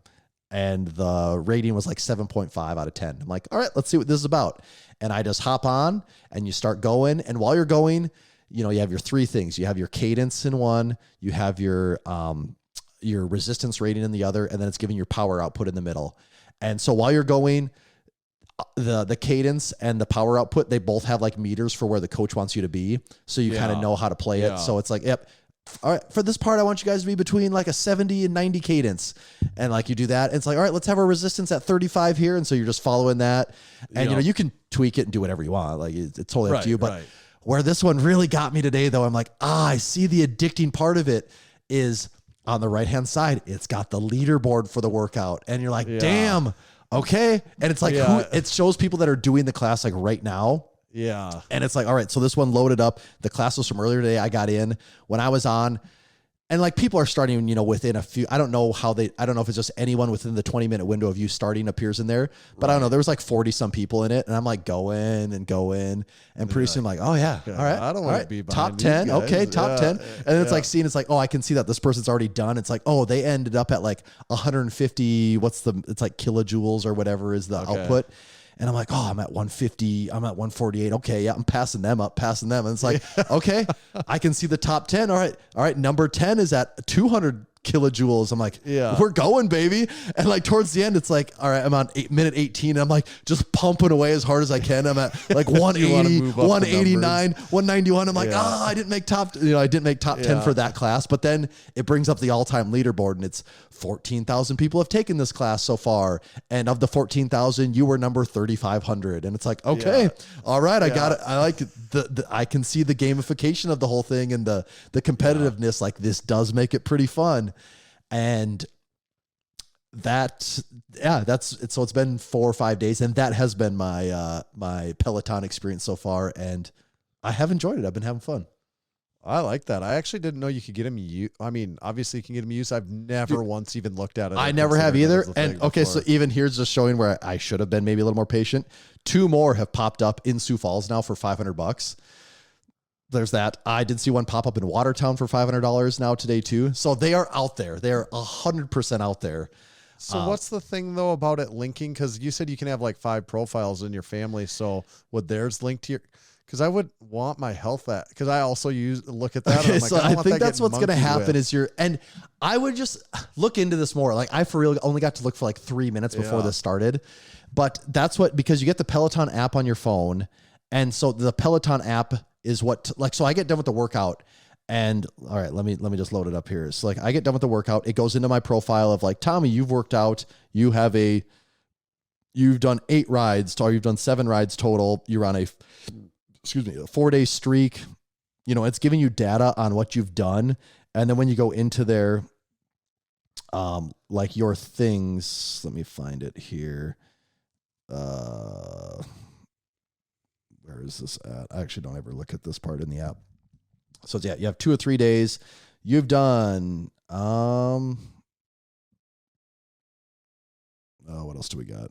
And the rating was like 7.5 out of 10. I'm like, all right, let's see what this is about. And I just hop on, and you start going. And while you're going, you know, you have your three things. You have your cadence in one, you have your resistance rating in the other, and then it's giving your power output in the middle. And so while you're going, the cadence and the power output, they both have like meters for where the coach wants you to be. So you kind of know how to play it. So it's like, yep, all right, for this part, I want you guys to be between like a 70 and 90 cadence. And like you do that. And it's like, all right, let's have our resistance at 35 here. And so you're just following that. And, you know, you can tweak it and do whatever you want. Like it's totally up to you. But where this one really got me today, though, I'm like, I see the addicting part of it is on the right-hand side. It's got the leaderboard for the workout. And you're like, damn, okay. And it's like, it shows people that are doing the class like right now. Yeah. And it's like, all right, so this one loaded up. The class was from earlier today. I got in when I was on. And like people are starting, you know, within a few, I don't know if it's just anyone within the 20-minute window of you starting appears in there, but I don't know. There was like 40 some people in it, and I'm like going. And pretty soon I'm like, oh yeah. All right. I don't want to be top behind 10. Okay. Top 10. And then it's like seeing, it's like, oh, I can see that this person's already done. It's like, oh, they ended up at like 150. It's like kilojoules or whatever is the output. And I'm like, oh, I'm at 150. I'm at 148. Okay, yeah, I'm passing them. And it's like, okay, I can see the top 10. All right. Number 10 is at 200 kilojoules. I'm like, Yeah. we're going, baby. And like towards the end, it's like, all right, I'm on minute 18. And I'm like just pumping away as hard as I can. I'm at like 180, move up the 189, 191. I'm like, Yeah. I didn't make top 10 for that class. But then it brings up the all-time leaderboard, and it's 14,000 people have taken this class so far. And of the 14,000, you were number 3,500. And it's like, okay, all right, I got it. I like I can see the gamification of the whole thing and the competitiveness. Like, this does make it pretty fun. And that's so it's been 4 or 5 days, and that has been my my Peloton experience so far, and I have enjoyed it. I've been having fun. I like that. I actually didn't know you could get them used. I mean, obviously you can get them used. I've never once even looked at it. I never have either. And okay, so even here's just showing where I should have been maybe a little more patient. 2 more have popped up in Sioux Falls now for $500. There's that. I did see one pop up in Watertown for $500 now today too. So they are out there. They are 100% out there. So what's the thing though about it linking? Because you said you can have like 5 profiles in your family. So would theirs link to your? Because I would want my health app. Because I also look at that. Okay, and I'm like, so I, don't I want think that that's what's going to getting happen monkeyed with. and I would just look into this more. Like, I for real only got to look for like 3 minutes before this started. But that's because you get the Peloton app on your phone. And so the Peloton app is so I get done with the workout, and all right, let me just load it up here. So like, I get done with the workout. It goes into my profile of like, Tommy, you've worked out. You've done 8 rides, or you've done 7 rides total. You're on a 4-day streak. You know, it's giving you data on what you've done. And then when you go into their, like your things, let me find it here. Where is this at? I actually don't ever look at this part in the app. So yeah, you have 2 or 3 days. You've done, what else do we got?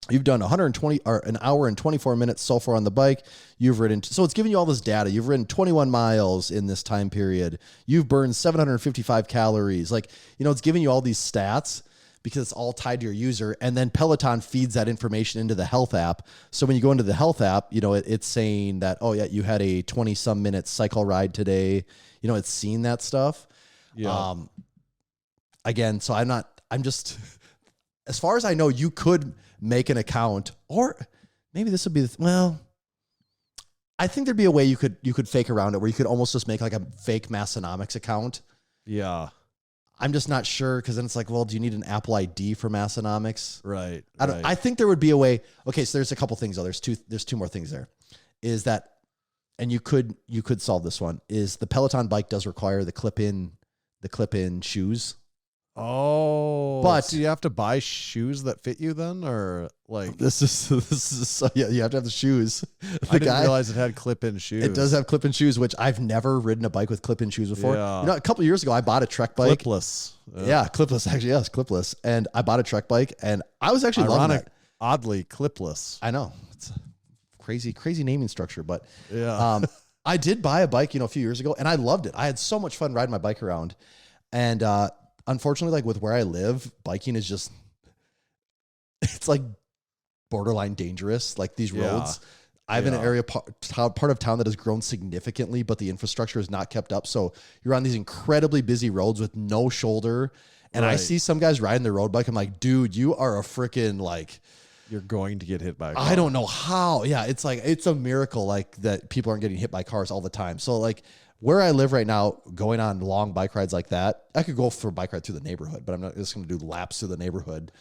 You've done 120 or an hour and 24 minutes so far on the bike. You've ridden, so it's giving you all this data. You've ridden 21 miles in this time period. You've burned 755 calories. Like, you know, it's giving you all these stats because it's all tied to your user. And then Peloton feeds that information into the health app. So when you go into the health app, you know, it's saying that, oh yeah, you had a 20 some minute cycle ride today. You know, it's seen that stuff. Yeah. Again, so I'm just, as far as I know, you could make an account, or maybe this would be, I think there'd be a way you could fake around it where you could almost just make like a fake Massenomics account. Yeah. I'm just not sure, because then it's like, well, do you need an Apple ID for Massenomics? Right. I think there would be a way. Okay, so there's a couple things though. There's two more things there. Is that, and you could solve this one, is the Peloton bike does require the clip-in shoes. Oh, but so you have to buy shoes that fit you then, or like this is so, yeah, you have to have the shoes. I didn't realize it had clip-in shoes. It does have clip-in shoes, which I've never ridden a bike with clip-in shoes before. Yeah. You know, a couple of years ago, I bought a Trek bike. Clipless. Yeah, clipless. Actually, yes, clipless. And I bought a Trek bike, and I was actually loving it. Oddly clipless. I know, it's a crazy naming structure, but yeah. I did buy a bike, a few years ago, and I loved it. I had so much fun riding my bike around, and unfortunately, like with where I live, biking is just, it's like borderline dangerous. Like these roads, I have an area part of town that has grown significantly, but the infrastructure is not kept up. So you're on these incredibly busy roads with no shoulder. And I see some guys riding their road bike. I'm like, dude, you are a freaking like, you're going to get hit by a car. I don't know how. Yeah. It's like, it's a miracle like that people aren't getting hit by cars all the time. So like, where I live right now, going on long bike rides like that, I could go for a bike ride through the neighborhood, but I'm not just going to do laps through the neighborhood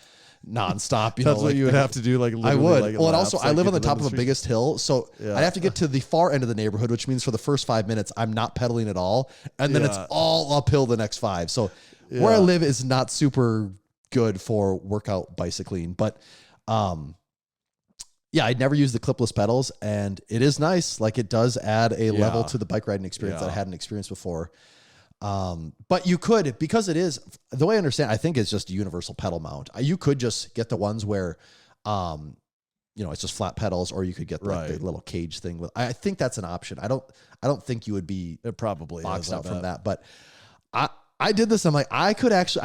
nonstop. That's what you would have to do. Like I would. Like well, and laps, also I live on the top of a biggest hill, so I'd have to get to the far end of the neighborhood, which means for the first 5 minutes I'm not pedaling at all, and then it's all uphill the next 5. So where I live is not super good for workout bicycling, but yeah, I'd never used the clipless pedals, and it is nice. Like it does add a level to the bike riding experience that I hadn't experienced before. But you could, because it is, the way I understand, I think it's just a universal pedal mount. You could just get the ones where, it's just flat pedals, or you could get like the little cage thing. I think that's an option. I don't think you would be it probably boxed is, out from that, but I did this. I'm like, I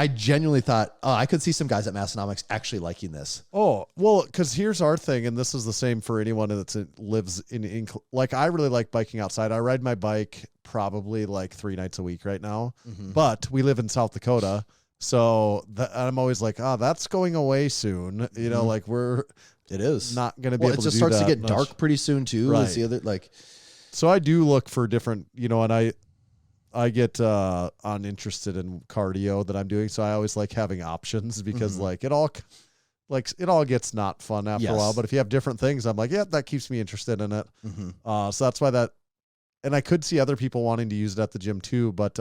genuinely thought, oh, I could see some guys at Massenomics actually liking this. Oh, well, because here's our thing, and this is the same for anyone that lives in like, I really like biking outside. I ride my bike probably like 3 nights a week right now, but we live in South Dakota. So I'm always like, that's going away soon. You know, like it is not going to be able to do that. It just starts to get dark pretty soon too. Right. The other, like, so I do look for different, you know, and I get uninterested in cardio that I'm doing. So I always like having options because like it all gets not fun after a while. But if you have different things, I'm like, yeah, that keeps me interested in it. So that's why and I could see other people wanting to use it at the gym too. But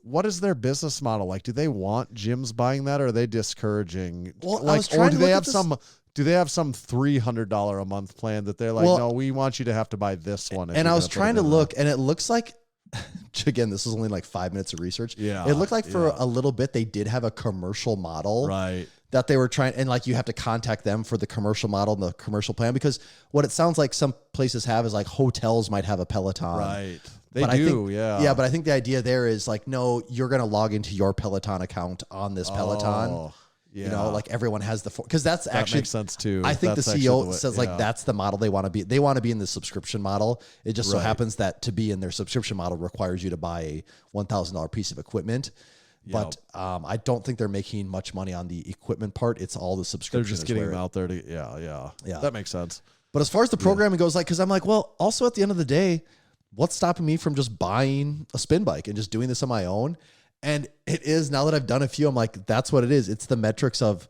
what is their business model? Like, do they want gyms buying that, or are they discouraging? Well, like, or do they have do they have some $300 a month plan that they're like, no, we want you to have to buy this one? And I was trying to look, and it looks like, again, this was only like 5 minutes of research. Yeah. It looked like for a little bit, they did have a commercial model. Right. That they were trying, and like you have to contact them for the commercial model and the commercial plan, because what it sounds like some places have is like hotels might have a Peloton. Right. They do. Yeah, but I think the idea there is like, no, you're going to log into your Peloton account on this Peloton. Yeah. You know, like everyone has because that makes sense too. I think the CEO says like that's the model they want to be. They want to be in the subscription model. It just so happens that to be in their subscription model requires you to buy a $1,000 piece of equipment. But I don't think they're making much money on the equipment part. It's all the subscription. They're just getting them out there to yeah. That makes sense. But as far as the programming goes, like, because I'm like, well, also at the end of the day, what's stopping me from just buying a spin bike and just doing this on my own? And it is, now that I've done a few, I'm like, that's what it is. It's the metrics of,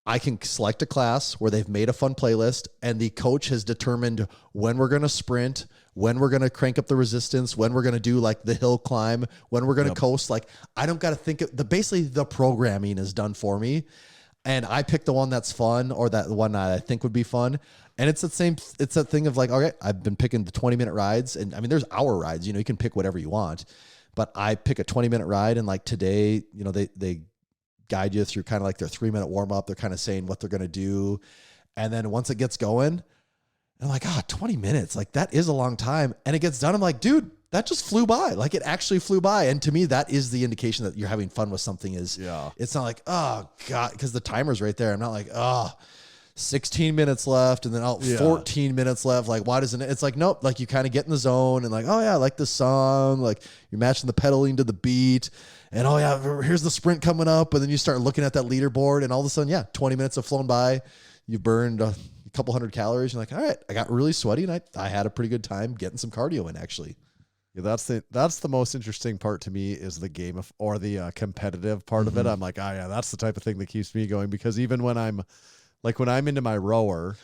I can select a class where they've made a fun playlist and the coach has determined when we're going to sprint, when we're going to crank up the resistance, when we're going to do like the hill climb, when we're going to coast. Like, I don't got to think of basically the programming is done for me. And I pick the one that's fun, or that one that I think would be fun. And it's that thing of like, okay, I've been picking the 20-minute rides, and I mean, there's hour rides, you know, you can pick whatever you want, but I pick a 20-minute ride. And like today, you know, they guide you through kind of like their 3-minute warm up. They're kind of saying what they're going to do. And then once it gets going, I'm like, 20 minutes, like that is a long time. And it gets done. I'm like, dude, that just flew by. Like, it actually flew by. And to me, that is the indication that you're having fun with something. It's not like, oh God, because the timer's right there. I'm not like, 16 minutes left and then 14 minutes left. Like, why doesn't it? It's like, nope. Like, you kind of get in the zone and like, oh yeah, I like this song. Like, you're matching the pedaling to the beat. And oh yeah, here's the sprint coming up. And then you start looking at that leaderboard and all of a sudden, 20 minutes have flown by. You burned a couple hundred calories. You're like, all right, I got really sweaty and I had a pretty good time getting some cardio in, actually. Yeah, that's the most interesting part to me, is the game or the competitive part of it. I'm like, that's the type of thing that keeps me going, because even when I'm into my rower,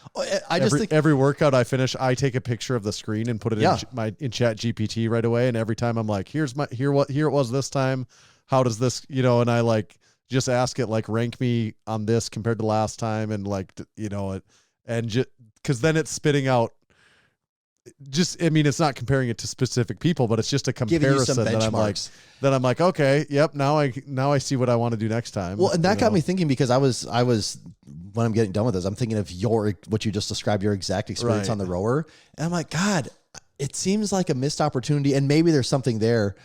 every workout I finish, I take a picture of the screen and put it in Chat GPT right away. And every time I'm like, here it was this time. How does this, you know, and I like just ask it, like, rank me on this compared to last time. And like, you know, because then it's spitting out it's not comparing it to specific people, but it's just a comparison that I'm like, okay, yep. Now I see what I want to do next time. Well, and that got me thinking, because I was, when I'm getting done with this, I'm thinking of what you just described, your exact experience on the rower. And I'm like, God, it seems like a missed opportunity. And maybe there's something there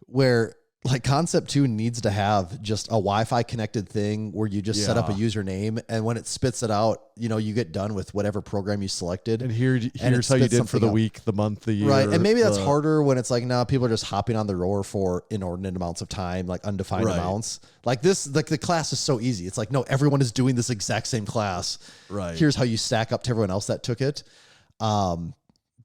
where, like, Concept 2 needs to have just a Wi-Fi connected thing where you just set up a username, and when it spits it out, you know, you get done with whatever program you selected. And here's how you did for the week, the month, the year. Right. And maybe that's harder when it's like, people are just hopping on the rower for inordinate amounts of time, like undefined amounts. Like this, like the class is so easy. It's like, no, everyone is doing this exact same class. Right. Here's how you stack up to everyone else that took it. It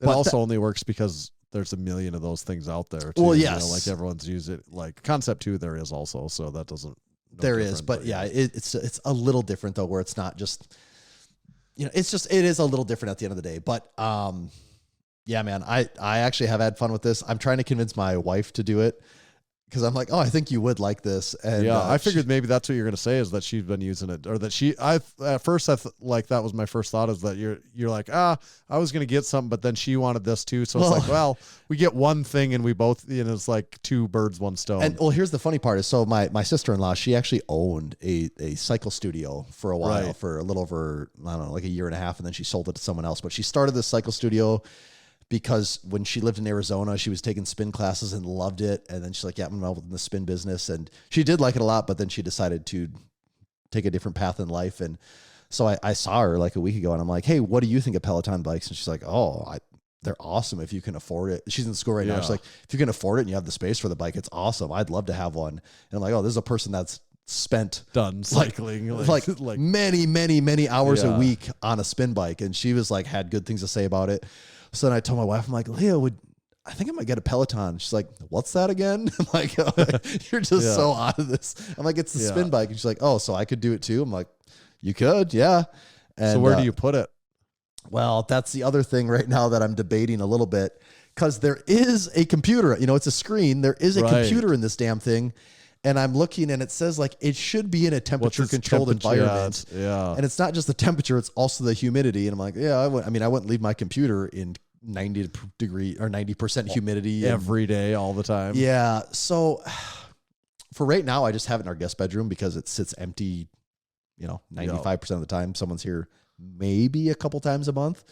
also only works because there's a million of those things out there too. Well, yes. You know, like everyone's used it. Like Concept 2 there is also, so that doesn't. But it's a little different though, where it's not just, you know, it is a little different at the end of the day. But yeah, man, I actually have had fun with this. I'm trying to convince my wife to do it, because I'm like, I think you would like this. And I figured maybe that's what you're going to say, is that she's been using it, or that at first that was my first thought, is that you're like, I was going to get something, but then she wanted this too. So it's like, well, we get one thing and we both, you know, it's like two birds, one stone. And here's the funny part is, so my sister-in-law, she actually owned a cycle studio for a while, for a little over, I don't know, like a year and a half. And then she sold it to someone else, but she started this cycle studio, because when she lived in Arizona, she was taking spin classes and loved it. And then she's like, yeah, I'm involved in the spin business. And she did like it a lot, but then she decided to take a different path in life. And so I saw her like a week ago and I'm like, hey, what do you think of Peloton bikes? And she's like, they're awesome if you can afford it. She's in school right now. She's like, if you can afford it and you have the space for the bike, it's awesome. I'd love to have one. And I'm like, oh, this is a person that's done cycling like many hours a week on a spin bike. And she was like, had good things to say about it. So then I told my wife, I'm like, Leah, I think I might get a Peloton. She's like, what's that again? I'm like, oh, you're just so out of this. I'm like, it's the spin bike. And she's like, oh, so I could do it too. I'm like, you could, yeah. And, so where do you put it? Well, that's the other thing right now that I'm debating a little bit, because there is a computer, it's a screen. There is a computer in this damn thing. And I'm looking and it says like it should be in a temperature controlled environment. Yeah. And it's not just the temperature, it's also the humidity. And I'm like, I wouldn't leave my computer in 90% or 90% humidity every day, all the time. Yeah. So for right now, I just have it in our guest bedroom because it sits empty, 95% of the time. Someone's here maybe a couple times a month.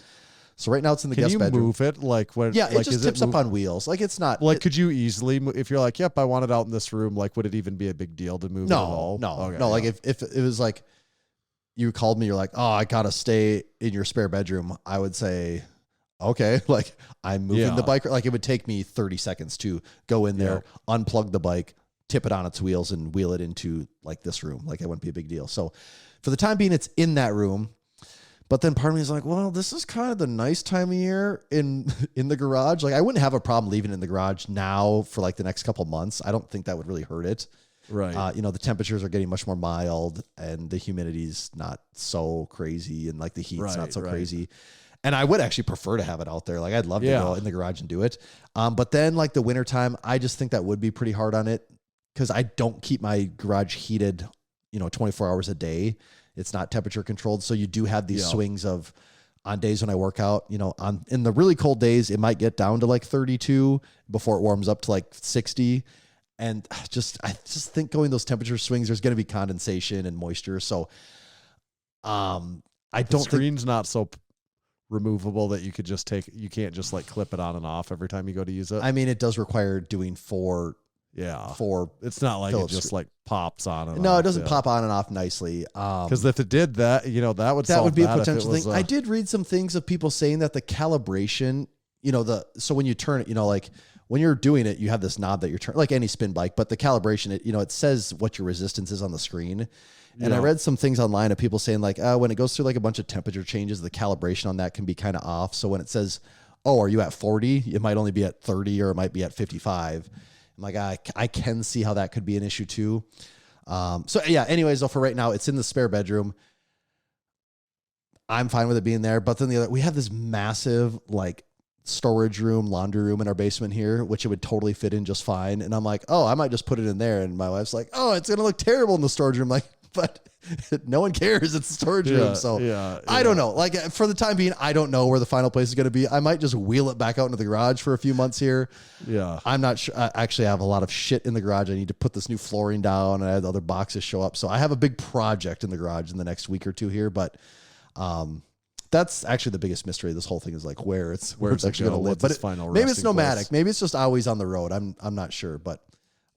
So right now it's in the guest bedroom. Can you move it? Like when? Yeah, it just tips up on wheels. Like it's not. Like, could you easily, if you're like, yep, I want it out in this room, like, would it even be a big deal to move it at all? No. Okay, Like if it was like you called me, you're like, oh, I gotta stay in your spare bedroom, I would say, okay, like I'm moving the bike. Like it would take me 30 seconds to go in there, unplug the bike, tip it on its wheels, and wheel it into like this room. Like it wouldn't be a big deal. So for the time being, it's in that room. But then part of me is like, well, this is kind of the nice time of year in the garage. Like I wouldn't have a problem leaving it in the garage now for like the next couple months. I don't think that would really hurt it. Right. The temperatures are getting much more mild and the humidity's not so crazy and like the heat's not so crazy. And I would actually prefer to have it out there. Like I'd love to go in the garage and do it. But then like the wintertime, I just think that would be pretty hard on it because I don't keep my garage heated, 24 hours a day. It's not temperature controlled. So you do have these swings of on days when I work out, in the really cold days, it might get down to like 32 before it warms up to like 60. And I just think going those temperature swings, there's going to be condensation and moisture. So I don't think screen's not so removable that you can't just like clip it on and off every time you go to use it. I mean, it does require doing four. It's not like Phillips it just like pops on and no, off. it doesn't pop on and off nicely. Because if it did that, that would be a potential thing. I did read some things of people saying that the calibration, so when you turn it, like when you're doing it, you have this knob that you're turning, like any spin bike, but the calibration, it says what your resistance is on the screen. And I read some things online of people saying like, when it goes through like a bunch of temperature changes, the calibration on that can be kind of off. So when it says, oh, are you at 40? It might only be at 30 or it might be at 55. I'm like, I can see how that could be an issue too. Anyways, though, for right now, it's in the spare bedroom. I'm fine with it being there. But then we have this massive like storage room, laundry room in our basement here, which it would totally fit in just fine. And I'm like, oh, I might just put it in there. And my wife's like, oh, it's going to look terrible in the storage room. Like, but no one cares. It's a storage room. So I don't know. Like for the time being, I don't know where the final place is going to be. I might just wheel it back out into the garage for a few months here. Yeah. I'm not sure. I actually have a lot of shit in the garage. I need to put this new flooring down and I had other boxes show up. So I have a big project in the garage in the next week or two here, but, that's actually the biggest mystery of this whole thing is like where it's actually going to live. But maybe it's nomadic. Maybe it's just always on the road. I'm not sure, but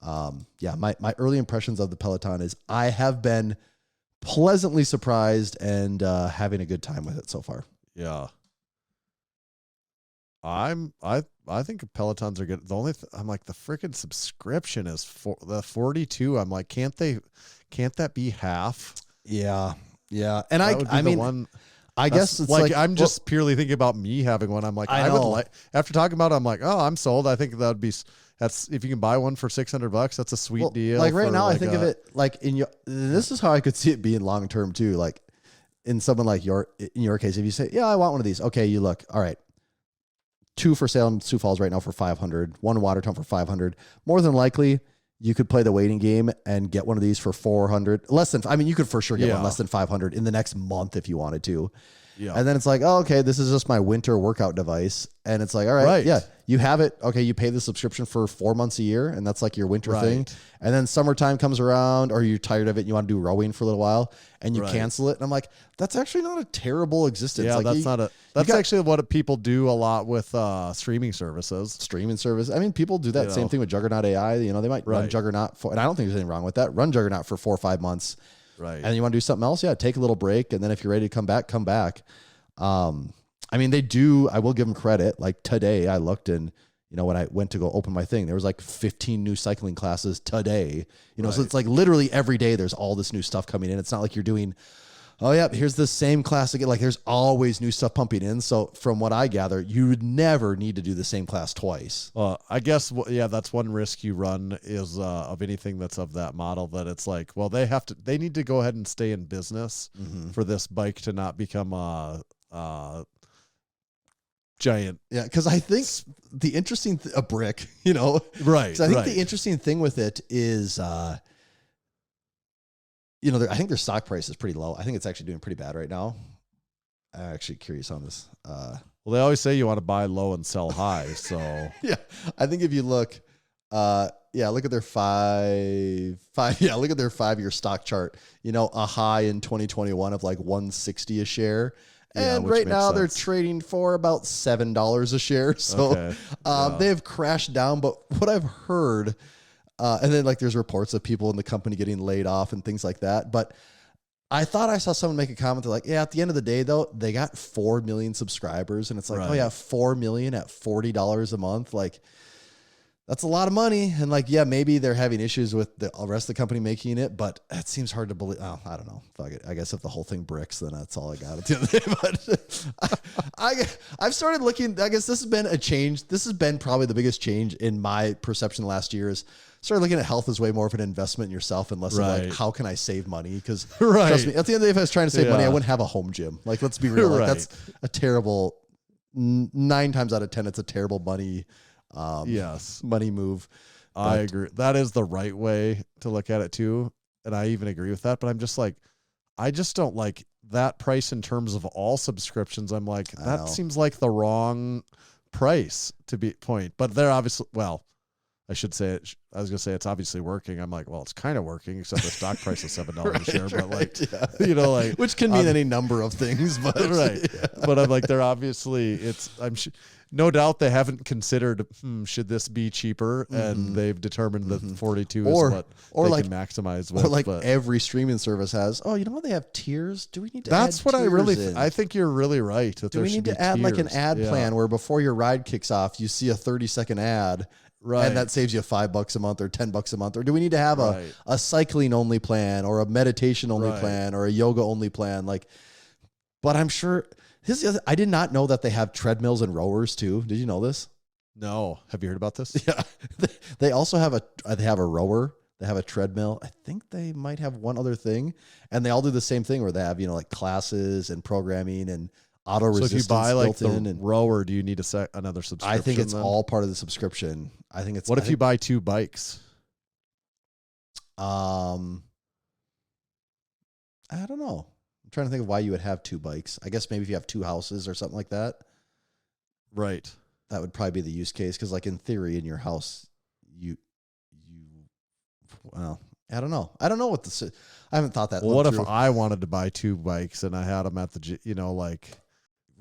my early impressions of the Peloton is I have been pleasantly surprised and having a good time with it so far. Yeah. I think Pelotons are good. The only I'm like the freaking subscription is for the 42. I'm like, can't that be half? Yeah. And I guess it's like I'm just purely thinking about me having one. I'm like, I would like after talking about it, I'm like, oh, I'm sold. I think that's if you can buy one for $600, that's a sweet deal. Like right now, I think of it like this is how I could see it being long term too. Like in someone like in your case, if you say, yeah, I want one of these. Okay, you look, all right. 2 for sale in Sioux Falls right now for $500. 1 in Watertown for $500. More than likely, you could play the waiting game and get one of these for $400. You could for sure get one less than $500 in the next month if you wanted to. Yeah. And then it's like, oh, okay, this is just my winter workout device. And it's like, all right, yeah, you have it. Okay, you pay the subscription for 4 months a year, and that's like your winter thing. And then summertime comes around, or you're tired of it and you want to do rowing for a little while, and you cancel it. And I'm like, that's actually not a terrible existence. Yeah, like, that's actually what people do a lot with streaming services. Streaming service. I mean, people do that same thing with Juggernaut AI. You know, they might run Juggernaut for, and I don't think there's anything wrong with that. Run Juggernaut for 4 or 5 months. Right. And you want to do something else? Yeah, take a little break. And then if you're ready to come back, come back. I mean, they do, I will give them credit. Like today I looked, and, you know, when I went to go open my thing, there was like 15 new cycling classes today, you know, so it's like literally every day there's all this new stuff coming in. It's not like you're doing, oh yeah, here's the same class again. Like there's always new stuff pumping in. So from what I gather, you would never need to do the same class twice. I guess, that's one risk you run is of anything that's of that model, that it's like, well, they need to go ahead and stay in business for this bike to not become giant. Yeah, because I think the interesting a brick, you know, right? So I think the interesting thing with it is, you know, I think their stock price is pretty low. I think it's actually doing pretty bad right now. I'm actually curious on this. Well, they always say you want to buy low and sell high. So yeah, I think if you look, look at their look at their 5-year stock chart. You know, a high in 2021 of like 160 a share. And right now they're trading for about $7 a share. So they have crashed down. But what I've heard, and then like there's reports of people in the company getting laid off and things like that. But I thought I saw someone make a comment. They're like, yeah, at the end of the day, though, they got 4 million subscribers. And it's like, oh, yeah, 4 million at $40 a month. Like, that's a lot of money. And like, yeah, maybe they're having issues with the rest of the company making it, but that seems hard to believe. Oh, I don't know. Fuck it. I guess if the whole thing bricks, then that's all I got at the end of the day. But I've started looking, I guess this has been a change. This has been probably the biggest change in my perception last year is started looking at health as way more of an investment in yourself and less of like, how can I save money? Because trust me, at the end of the day, if I was trying to save money, I wouldn't have a home gym. Like, let's be real. Like, that's a terrible, 9 times out of 10, it's a terrible money money move. I agree. That is the right way to look at it too. And I even agree with that, but I'm just like, I just don't like that price in terms of all subscriptions. I'm like, that seems like the wrong price to be point, but they're obviously, well, I should say it. I was going to say it's obviously working. I'm like, well, it's kind of working, except the stock price is $7 a share. But like, you know, like which can mean any number of things, but But I'm like, they're obviously no doubt they haven't considered, should this be cheaper? And they've determined that 42 is what they can maximize with. Or like every streaming service has, oh, you know what? They have tiers. Do we need to That's add what I really, in? I think you're really right. That Do we need to add like an ad plan where before your ride kicks off, you see a 30-second ad? Right. And that saves you $5 a month or $10 a month. Or do we need to have a cycling only plan or a meditation only plan or a yoga only plan? Like, but I'm sure I did not know that they have treadmills and rowers too. Did you know this? No. Have you heard about this? Yeah. They also have a rower. They have a treadmill. I think they might have one other thing, and they all do the same thing where they have, you know, like classes and programming and auto resistance. So if you buy like the and rower, do you need another subscription? I think it's all part of the subscription. I think it's. What if you buy 2 bikes? I don't know. I'm trying to think of why you would have 2 bikes. I guess maybe if you have 2 houses or something like that. Right. That would probably be the use case. Because like in theory, in your house, well, I don't know. I don't know what I haven't thought that. Well, what if I wanted to buy 2 bikes and I had them at the, you know, like.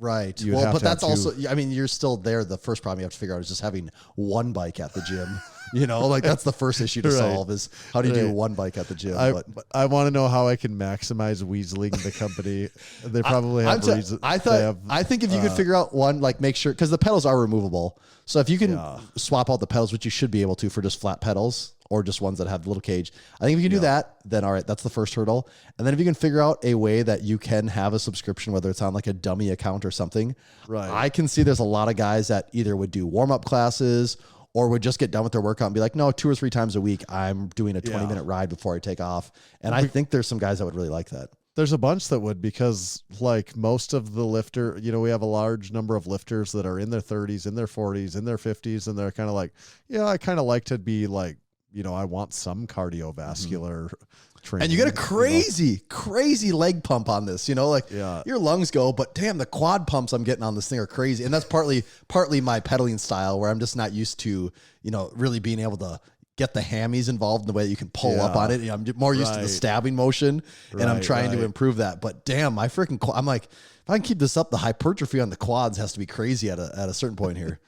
Right. Well, but that's also, I mean, you're still there. The first problem you have to figure out is just having 1 bike at the gym. You know, like that's the first issue to solve is how do you do 1 bike at the gym? I want to know how I can maximize weaseling the company. They probably have reasons. I think if you could figure out one, like make sure, because the pedals are removable. So if you can swap out the pedals, which you should be able to for just flat pedals, or just ones that have the little cage. I think if you can do that, then all right, that's the first hurdle. And then if you can figure out a way that you can have a subscription, whether it's on like a dummy account or something, I can see there's a lot of guys that either would do warm-up classes or would just get done with their workout and be like, no, 2 or 3 times a week, I'm doing a 20-minute ride before I take off. And I think there's some guys that would really like that. There's a bunch that would, because like most of the lifter, you know, we have a large number of lifters that are in their 30s, in their 40s, in their 50s, and they're kind of like, yeah, I kind of like to be like I want some cardiovascular training. And you get a crazy leg pump on this, like your lungs go, but damn, the quad pumps I'm getting on this thing are crazy. And that's partly my pedaling style, where I'm just not used to, really being able to get the hammies involved in the way that you can pull up on it. I'm more used to the stabbing motion, and I'm trying to improve that. But damn, I'm like, if I can keep this up, the hypertrophy on the quads has to be crazy at a certain point here.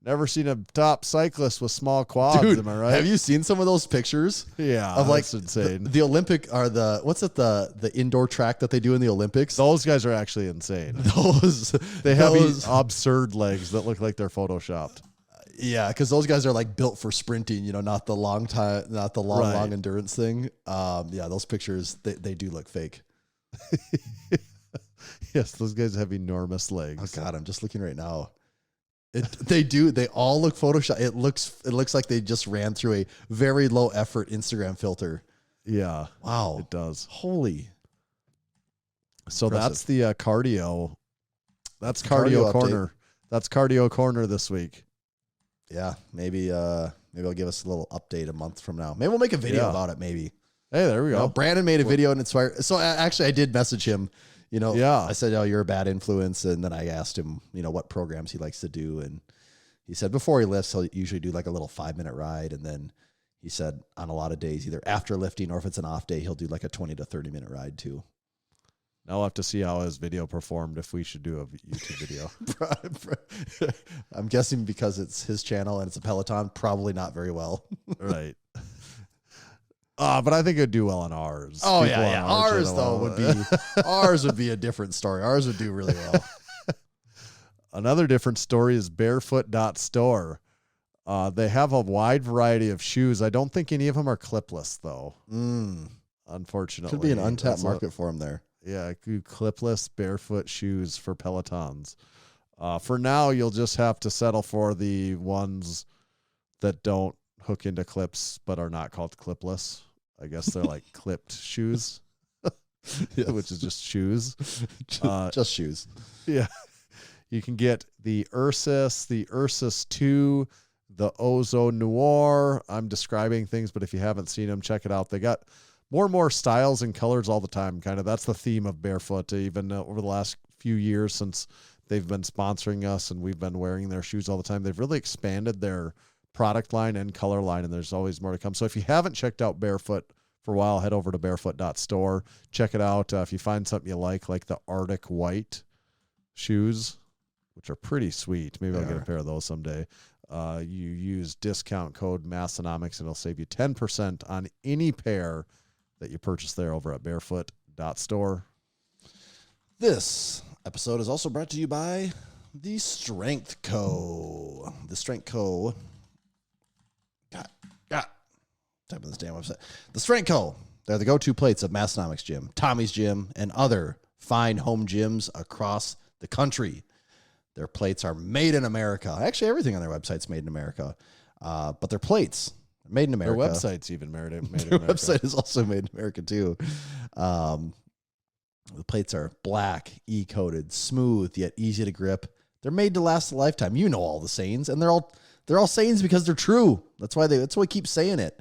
Never seen a top cyclist with small quads. Dude, am I right? Have you seen some of those pictures? Yeah, of like that's insane. The Olympic or the indoor track that they do in the Olympics. Those guys are actually insane. They have these absurd legs that look like they're photoshopped. Yeah, because those guys are like built for sprinting, not the long endurance thing. Those pictures they do look fake. Yes, those guys have enormous legs. Oh God, I'm just looking right now. They all look Photoshop. It looks like they just ran through a very low effort Instagram filter. Yeah. Wow. It does. Holy. So Impressive. that's the cardio. That's cardio corner. Update. That's cardio corner this week. Yeah. Maybe I'll give us a little update a month from now. Maybe we'll make a video about it. Maybe. Hey, there we go. Brandon made a video and inspired. So actually I did message him. I said, "Oh, you're a bad influence," and then I asked him, what programs he likes to do, and he said before he lifts, he'll usually do like a little 5-minute ride, and then he said on a lot of days, either after lifting or if it's an off day, he'll do like a 20 to 30-minute ride too. Now we'll have to see how his video performed if we should do a YouTube video. I'm guessing because it's his channel and it's a Peloton, probably not very well. Right. But I think it'd do well on ours. Oh, People yeah. on our Ours, channel. would be a different story. Ours would do really well. Another different story is barefoot.store. They have a wide variety of shoes. I don't think any of them are clipless, though. Unfortunately. Could be an untapped market for them there. Yeah, clipless barefoot shoes for Pelotons. For now, you'll just have to settle for the ones that don't hook into clips but are not called clipless. I guess they're like clipped shoes, which is just shoes. Just shoes. Yeah. You can get the Ursus, the Ursus 2, the Ozo Noir. I'm describing things, but if you haven't seen them, check it out. They got more and more styles and colors all the time. Kind of that's the theme of Barefoot, even over the last few years since they've been sponsoring us and we've been wearing their shoes all the time. They've really expanded their product line and color line, and there's always more to come. So if you haven't checked out Barefoot for a while, head over to barefoot.store. Check it out. If you find something you like the Arctic White shoes, which are pretty sweet. Maybe I'll get a pair of those someday. You use discount code Massenomics, and it'll save you 10% on any pair that you purchase there over at barefoot.store. This episode is also brought to you by the Strength Co. The Strength Co. Type of this damn website. The Strength Co. They're the go-to plates of Massenomics Gym, Tommy's Gym, and other fine home gyms across the country. Their plates are made in America. Actually, everything on their website's made in America. But their plates are made in America. Their website's even made in America. Their website is also made in America, too. The plates are black, E-coated, smooth, yet easy to grip. They're made to last a lifetime. You know all the sayings, and they're all sayings because they're true. That's why we keep saying it.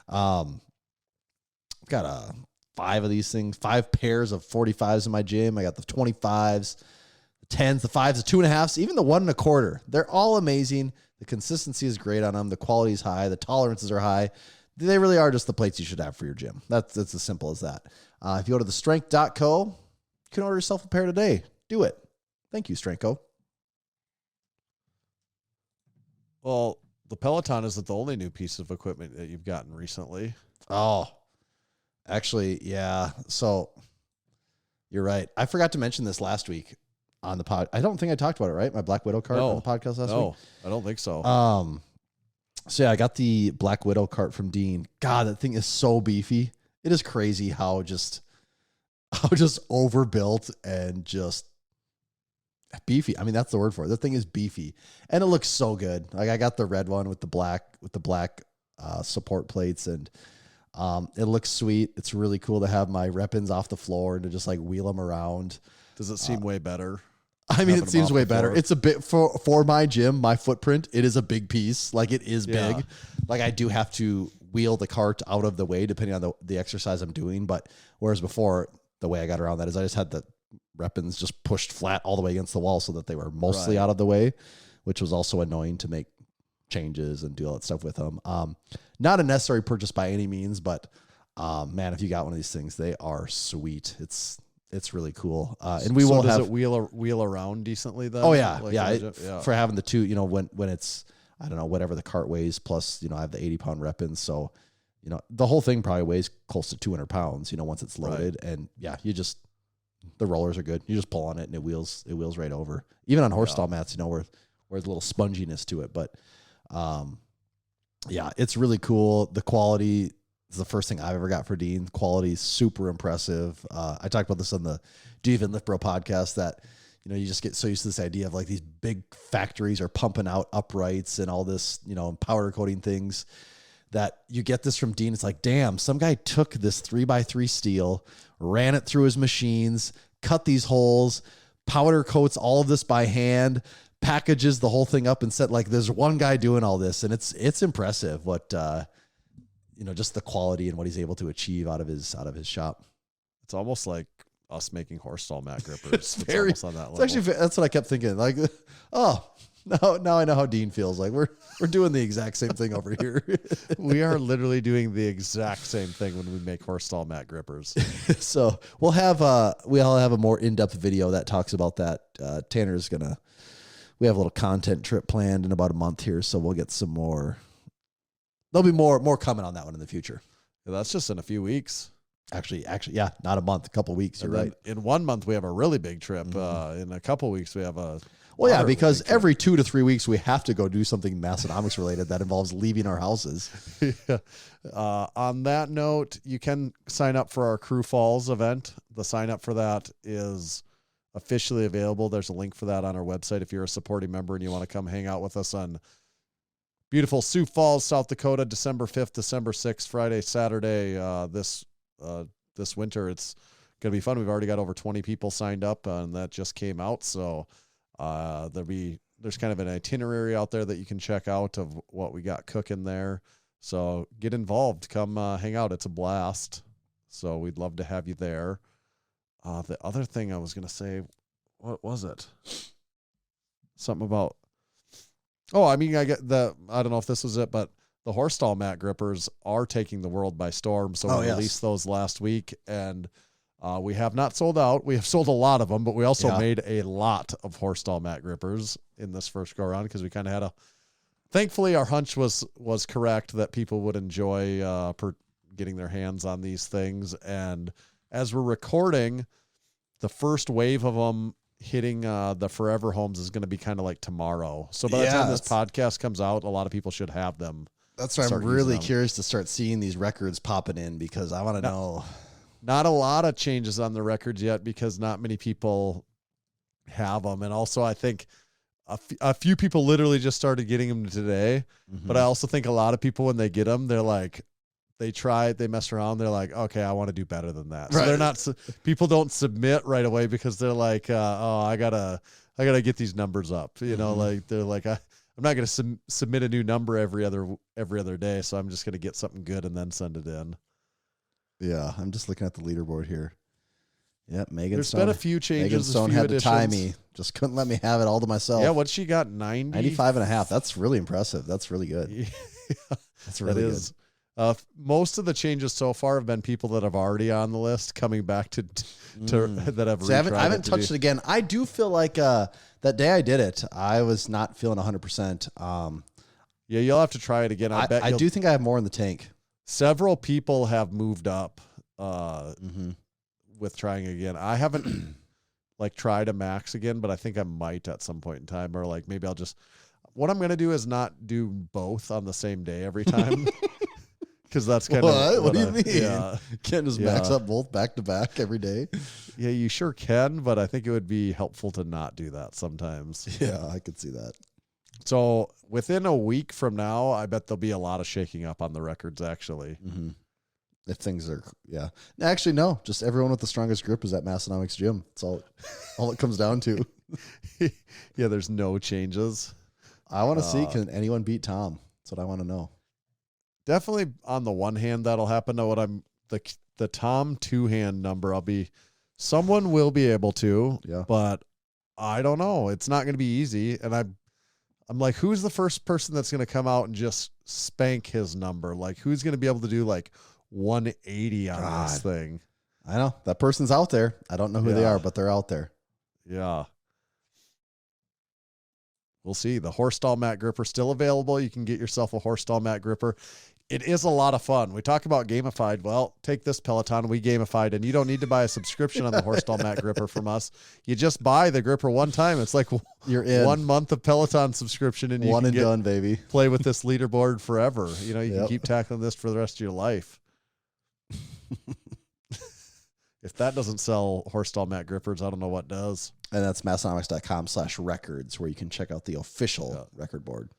I've got 5 of these things, 5 pairs of 45s in my gym. I got the 25s, the 10s, the 5s, the 2.5s, even the 1 1/4. They're all amazing. The consistency is great on them. The quality is high. The tolerances are high. They really are just the plates you should have for your gym. That's as simple as that. If you go to thestrength.co, you can order yourself a pair today. Do it. Thank you, Strength Co. Well, the Peloton isn't the only new piece of equipment that you've gotten recently. Oh, actually, yeah. So you're right. I forgot to mention this last week on the pod. I don't think I talked about it, right? My Black Widow cart on the podcast last week. No, I don't think so. So yeah, I got the Black Widow cart from Dean. God, that thing is so beefy. It is crazy how just overbuilt and just beefy. I mean, that's the word for it. The thing is beefy, and it looks so good. Like I got the red one with the black support plates, and it looks sweet. It's really cool to have my rep-ins off the floor and to just like wheel them around. Does it seem way better? I mean, having it seems them way off better. before. It's a bit for my gym, my footprint. It is a big piece. Like it is Yeah. big. Like I do have to wheel the cart out of the way depending on the exercise I'm doing. But whereas before, the way I got around that is I just had the rep-ins just pushed flat all the way against the wall so that they were mostly out of the way, which was also annoying to make changes and do all that stuff with them. Not a necessary purchase by any means, but man, if you got one of these things, they are sweet. It's really cool. And we will does have it wheel around decently then? Oh yeah, Like, yeah. For having the two, you know, when it's I don't know whatever the cart weighs plus I have the 80-pound rep-ins, so the whole thing probably weighs close to 200 pounds. Once it's loaded, and the rollers are good. You just pull on it and it wheels right over. Even on horse stall mats, where there's a little sponginess to it, but it's really cool. The quality is the first thing I've ever got for Dean. Quality is super impressive. I talked about this on the Do You Even Lift Bro podcast that, you just get so used to this idea of like these big factories are pumping out uprights and all this, powder coating things that you get this from Dean. It's like, damn, some guy took this 3x3 steel, ran it through his machines, cut these holes, powder coats all of this by hand, packages the whole thing up and said, like, there's one guy doing all this. And it's impressive what, just the quality and what he's able to achieve out of his shop. It's almost like us making horse stall mat grippers. It's very, almost on that level. it's actually, that's what I kept thinking. Like, oh, now I know how Dean feels. Like we're doing the exact same thing over here. We are literally doing the exact same thing when we make horse stall mat grippers. So we'll have a more in-depth video that talks about that. Tanner's we have a little content trip planned in about a month here, so we'll get some more. There'll be more coming on that one in the future. Yeah, that's just in a few weeks. Actually, yeah, not a month, a couple weeks. You're right. In 1 month, we have a really big trip. In a couple weeks, we have a. Well, yeah, because every 2 to 3 weeks, we have to go do something Massenomics related that involves leaving our houses. Yeah. On that note, you can sign up for our Crew Falls event. The sign up for that is officially available. There's a link for that on our website if you're a supporting member and you want to come hang out with us on beautiful Sioux Falls, South Dakota, December 5th, December 6th, Friday, Saturday, this winter. It's going to be fun. We've already got over 20 people signed up and that just came out. So there's kind of an itinerary out there that you can check out of what we got cooking there. So get involved, come hang out. It's a blast. So we'd love to have you there. The other thing I was going to say, what was it? Something about, I don't know if this was it, but the horse stall mat grippers are taking the world by storm. So we released those last week and we have not sold out. We have sold a lot of them, but we also made a lot of horse stall mat grippers in this first go around because we kind of had thankfully our hunch was correct that people would enjoy getting their hands on these things. And as we're recording, the first wave of them hitting the Forever Homes is going to be kind of like tomorrow. So by the time this podcast comes out, a lot of people should have them. That's why I'm really curious to start seeing these records popping in because I want to know. Not a lot of changes on the records yet because not many people have them. And also I think a few people literally just started getting them today, but I also think a lot of people, when they get them, they're like, they try it, they mess around. They're like, okay, I want to do better than that. So they're not, people don't submit right away because they're like, I gotta get these numbers up. Like they're like, I'm not going to submit a new number every other day. So I'm just going to get something good and then send it in. Yeah, I'm just looking at the leaderboard here. Yep, Megan. There's been a few changes. Megan Stone had to tie me. Just couldn't let me have it all to myself. Yeah, what she got? 95 and a half. That's really impressive. That's really good. Yeah, that's really good. Most of the changes so far have been people that have already on the list coming back to that have. See, I haven't touched it again. I do feel like that day I did it, I was not feeling 100%. Yeah, you'll have to try it again. I do think I have more in the tank. Several people have moved up with trying again. I haven't tried a max again, but I think I might at some point in time, or maybe I'll just. What I'm going to do is not do both on the same day every time. Because that's kind of what do you mean? Yeah, can't just max up both back to back every day. Yeah, you sure can, but I think it would be helpful to not do that sometimes. Yeah, I could see that. So within a week from now, I bet there'll be a lot of shaking up on the records. Actually, if things are actually no, just everyone with the strongest grip is at Massenomics gym. That's all it comes down to. Yeah, there's no changes. I want to see, can anyone beat Tom? That's what I want to know. Definitely on the one hand, that'll happen. To what I'm the Tom 2-hand number, someone will be able to, but I don't know. It's not going to be easy. And I'm like, who's the first person that's going to come out and just spank his number? Like, who's going to be able to do like 180 on this thing? I know that person's out there. I don't know who they are, but they're out there. Yeah. We'll see. The Horstall mat gripper still available. You can get yourself a Horstall mat gripper. It is a lot of fun. We talk about gamified. Well, take this Peloton. We gamified, and you don't need to buy a subscription on the Horstall mat gripper from us. You just buy the gripper one time. It's like you're in 1 month of Peloton subscription, and you one can and done, baby. Play with this leaderboard forever. You know, you can keep tackling this for the rest of your life. If that doesn't sell Horstall mat grippers, I don't know what does. And that's Massenomics.com/records, where you can check out the official record board.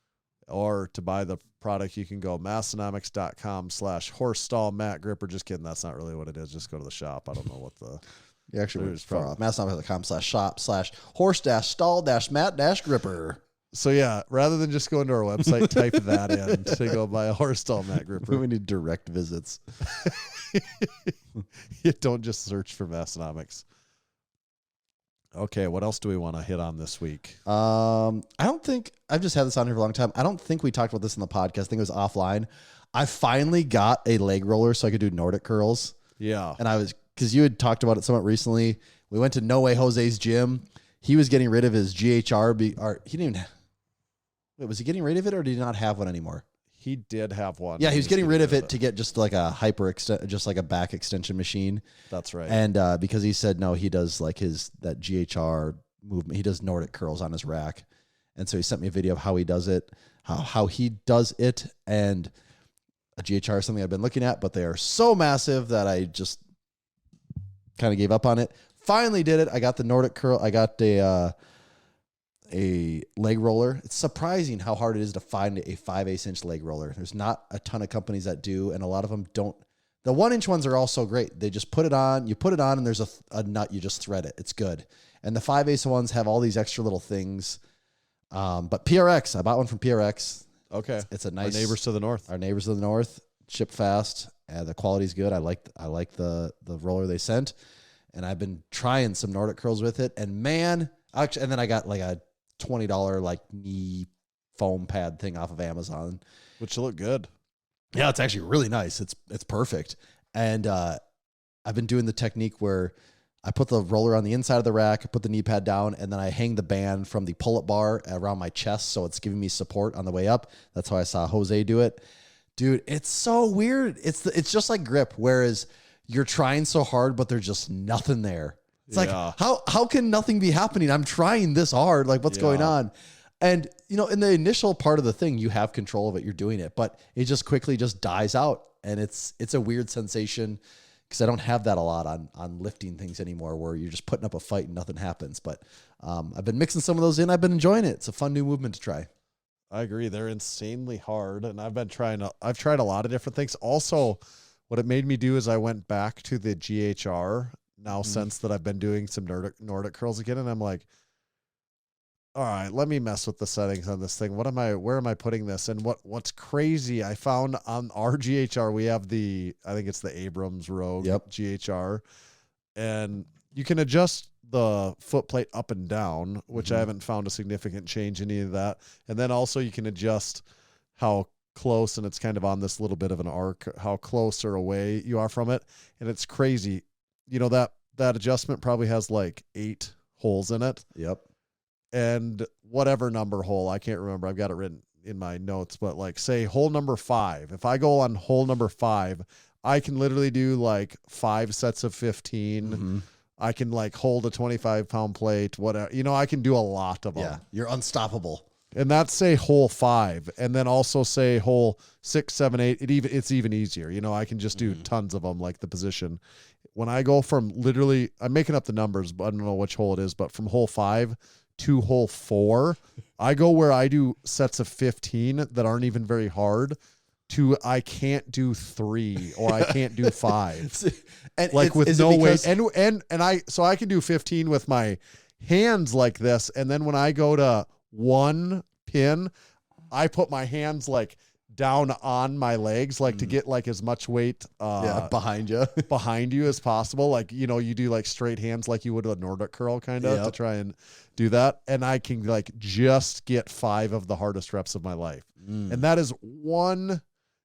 Or to buy the product, you can go Massenomics.com/Horstall mat gripper. Just kidding. That's not really what it is. Just go to the shop. I don't know what the... You actually were far off. Massenomics.com/shop/horse-stall-mat-gripper. So yeah, rather than just going to our website, type that in to go buy a Horstall mat gripper. We need direct visits. You don't just search for Massenomics. Okay, what else do we want to hit on this week? I don't think I've just had this on here for a long time. I don't think we talked about this in the podcast. I think it was offline. I finally got a leg roller so I could do Nordic curls. Yeah. And because you had talked about it somewhat recently. We went to No Way Jose's gym. He was getting rid of his GHR. He didn't even. Wait, was he getting rid of it or did he not have one anymore? He did have one. Yeah, he was getting rid of it to get just like a just like a back extension machine. That's right. And because he said no, he does like that GHR movement. He does Nordic curls on his rack, and so he sent me a video of how he does it, how he does it, and a GHR is something I've been looking at, but they are so massive that I just kind of gave up on it. Finally did it. I got the Nordic curl. I got a leg roller. It's surprising how hard it is to find a 5/8 inch leg roller. There's not a ton of companies that do, and a lot of them don't. The 1-inch ones are also great. They just put it on, and there's a nut, you just thread it. It's good. And the 5/8 ones have all these extra little things. But PRX, I bought one from PRX. Okay. It's a nice... Our neighbors to the north. Ship fast. The quality's good. I like the roller they sent. And I've been trying some Nordic curls with it. And man, actually, and then I got like a $20 like knee foam pad thing off of Amazon, which look good. Yeah, it's actually really nice. It's perfect. And I've been doing the technique where I put the roller on the inside of the rack, I put the knee pad down, and then I hang the band from the pull-up bar around my chest, so it's giving me support on the way up. That's how I saw Jose do it. Dude, it's so weird. It's just like grip, whereas you're trying so hard, but there's just nothing there. It's like, how can nothing be happening? I'm trying this hard. Like, what's going on? And, you know, in the initial part of the thing, you have control of it. You're doing it, but it just quickly just dies out. And it's a weird sensation because I don't have that a lot on lifting things anymore where you're just putting up a fight and nothing happens. But I've been mixing some of those in. I've been enjoying it. It's a fun new movement to try. I agree. They're insanely hard. And I've tried a lot of different things. Also, what it made me do is I went back to the GHR now since that I've been doing some Nordic curls again. And I'm like, all right, let me mess with the settings on this thing. Where am I putting this? And what's crazy, I found on our GHR, we have I think it's the Abrams Rogue GHR, and you can adjust the foot plate up and down, which I haven't found a significant change in any of that. And then also you can adjust how close, and it's kind of on this little bit of an arc, how close or away you are from it. And it's crazy. You know, that adjustment probably has like 8 holes in it. Yep. And whatever number hole, I can't remember. I've got it written in my notes, but like say hole number 5. If I go on hole number 5, I can literally do like 5 sets of 15. I can like hold a 25-pound plate, whatever. You know, I can do a lot of them. Yeah, you're unstoppable. And that's say hole 5, and then also say hole 6, 7, 8. It's even easier. You know, I can just do tons of them, like the position. When I go from literally, I'm making up the numbers, but I don't know which hole it is, but from hole 5 to hole 4, I go where I do sets of 15 that aren't even very hard to I can't do 3 or I can't do 5. And like with no weight. And I can do 15 with my hands like this. And then when I go to one pin, I put my hands like down on my legs, like to get like as much weight behind you as possible. Like, you know, you do like straight hands like you would a Nordic curl kind of to try and do that. And I can like just get 5 of the hardest reps of my life. And that is one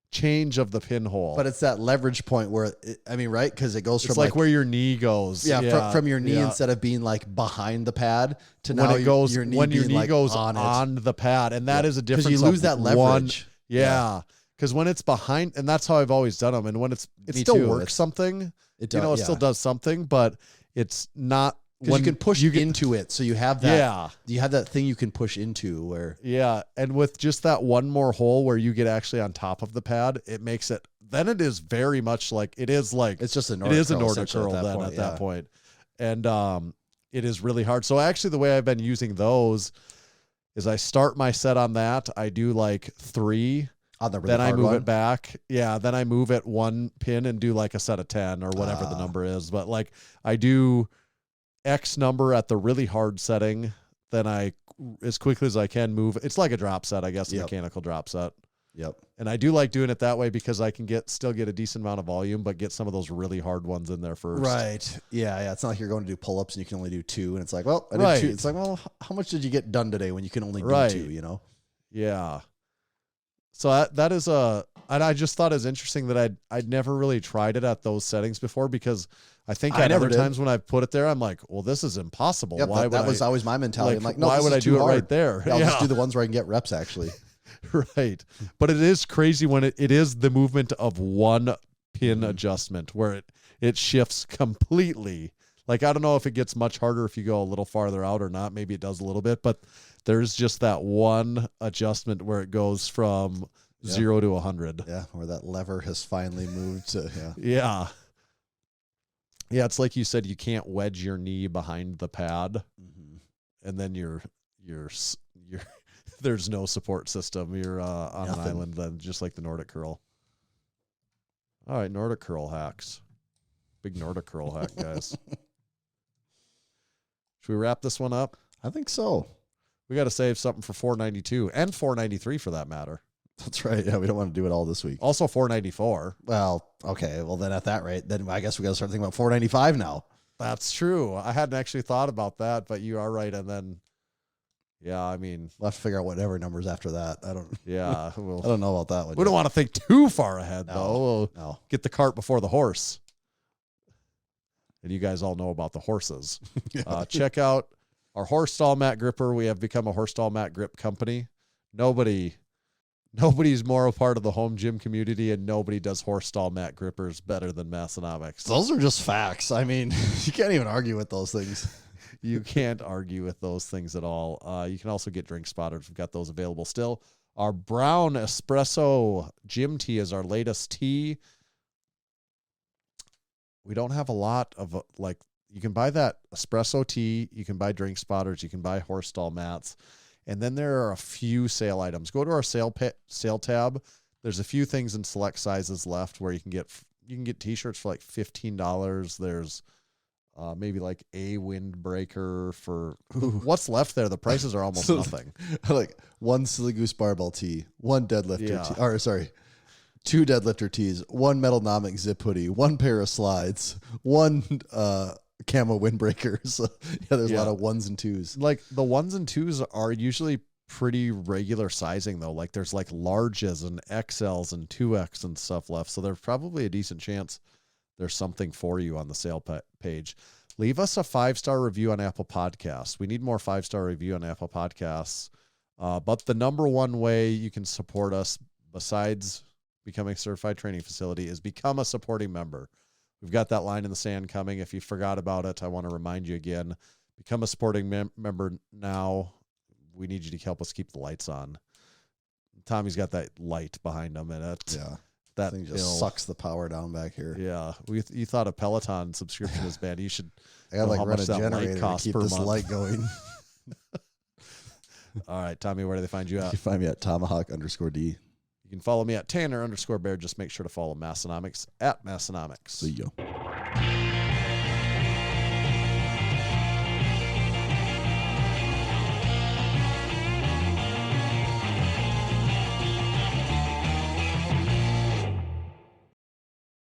change of the pinhole. But it's that leverage point where, right? Because it goes from like where your knee goes. From your knee instead of being like behind the pad to now when it goes, your knee when your knee like goes on the pad. And that is a difference. Because you lose that leverage. Because when it's behind, and that's how I've always done them. And when it still works something, it still does something, but it's not. Because you can push into it, so you have that. Yeah, you have that thing you can push into where. Yeah, and with just that one more hole where you get actually on top of the pad, it makes it. Then it is very much like it is like it's just a Nordic curl at that point, and it is really hard. So actually, the way I've been using those is I start my set on that. I do like 3. On the really then I move one. it back. Yeah, then I move it 1 pin and do like a set of 10 or whatever the number is. But like I do X number at the really hard setting, then I, as quickly as I can, move. It's like a drop set, I guess, a mechanical drop set. Yep. And I do like doing it that way because I can still get a decent amount of volume, but get some of those really hard ones in there first. Right. Yeah. It's not like you're going to do pull-ups and you can only do 2. And it's like, well, I did 2. It's like, well, how much did you get done today when you can only do 2, you know? Yeah. So that is and I just thought it was interesting that I'd never really tried it at those settings before, because I think at other times when I've put it there, I'm like, well, this is impossible. Yep, that was always my mentality. I'm like, no, why would I do it right there? I'll just do the ones where I can get reps actually. Right. But it is crazy when it is the movement of one pin adjustment where it shifts completely. Like, I don't know if it gets much harder if you go a little farther out or not. Maybe it does a little bit, but there's just that one adjustment where it goes from 0 to 100. Yeah, where that lever has finally moved to, Yeah, it's like you said, you can't wedge your knee behind the pad, and then you're there's no support system. You're on an island then, just like the Nordic curl. All right, Nordic curl hacks. Big Nordic curl hack, guys. Should we wrap this one up? I think so. We got to save something for 492 and 493 for that matter. That's right. Yeah, we don't want to do it all this week. Also 494. Well, okay. Well, then at that rate, then I guess we got to start thinking about 495 now. That's true. I hadn't actually thought about that, but you are right. And then, I mean, we'll have to figure out whatever numbers after that. I don't. Yeah, I don't know about that one. We don't want to think too far ahead, though. No. Get the cart before the horse. And you guys all know about the horses. Check out our horse stall mat gripper. We have become a horse stall mat grip company. Nobody's more a part of the home gym community, and nobody does horse stall mat grippers better than Massenomics. Those are just facts. I mean, you can't even argue with those things. You can't argue with those things at all. You can also get drink spotters. We've got those available still. Our brown espresso gym tea is our latest tea. We don't have a lot of you can buy that espresso tea, you can buy drink spotters, you can buy horse stall mats, and then there are a few sale items. Go to our sale tab. There's a few things in select sizes left where you can get t-shirts for like $15. There's maybe like a windbreaker for what's left there. The prices are almost nothing. Like 1 Silly Goose barbell tee, 1 deadlifter tee, or sorry, 2 deadlifter tees, 1 Massenomics zip hoodie, 1 pair of slides, 1 camo windbreaker. So there's a lot of 1s and 2s. Like the 1s and 2s are usually pretty regular sizing though. Like there's like larges and XLs and 2X and stuff left. So there's probably a decent chance there's something for you on the sale page. Leave us a 5-star review on Apple Podcasts. We need more 5-star review on Apple Podcasts. But the number one way you can support us besides becoming a certified training facility is become a supporting member. We've got that line in the sand coming. If you forgot about it, I want to remind you again, become a supporting member now. We need you to help us keep the lights on. Tommy's got that light behind him in it. Yeah. That thing just sucks the power down back here. Yeah. You thought a Peloton subscription was bad. You should I got like run a generator to keep this light going. All right, Tommy, where do they find you at? You can find me at Tomahawk_D. You can follow me at Tanner_Bear. Just make sure to follow Massenomics at Massenomics. See ya.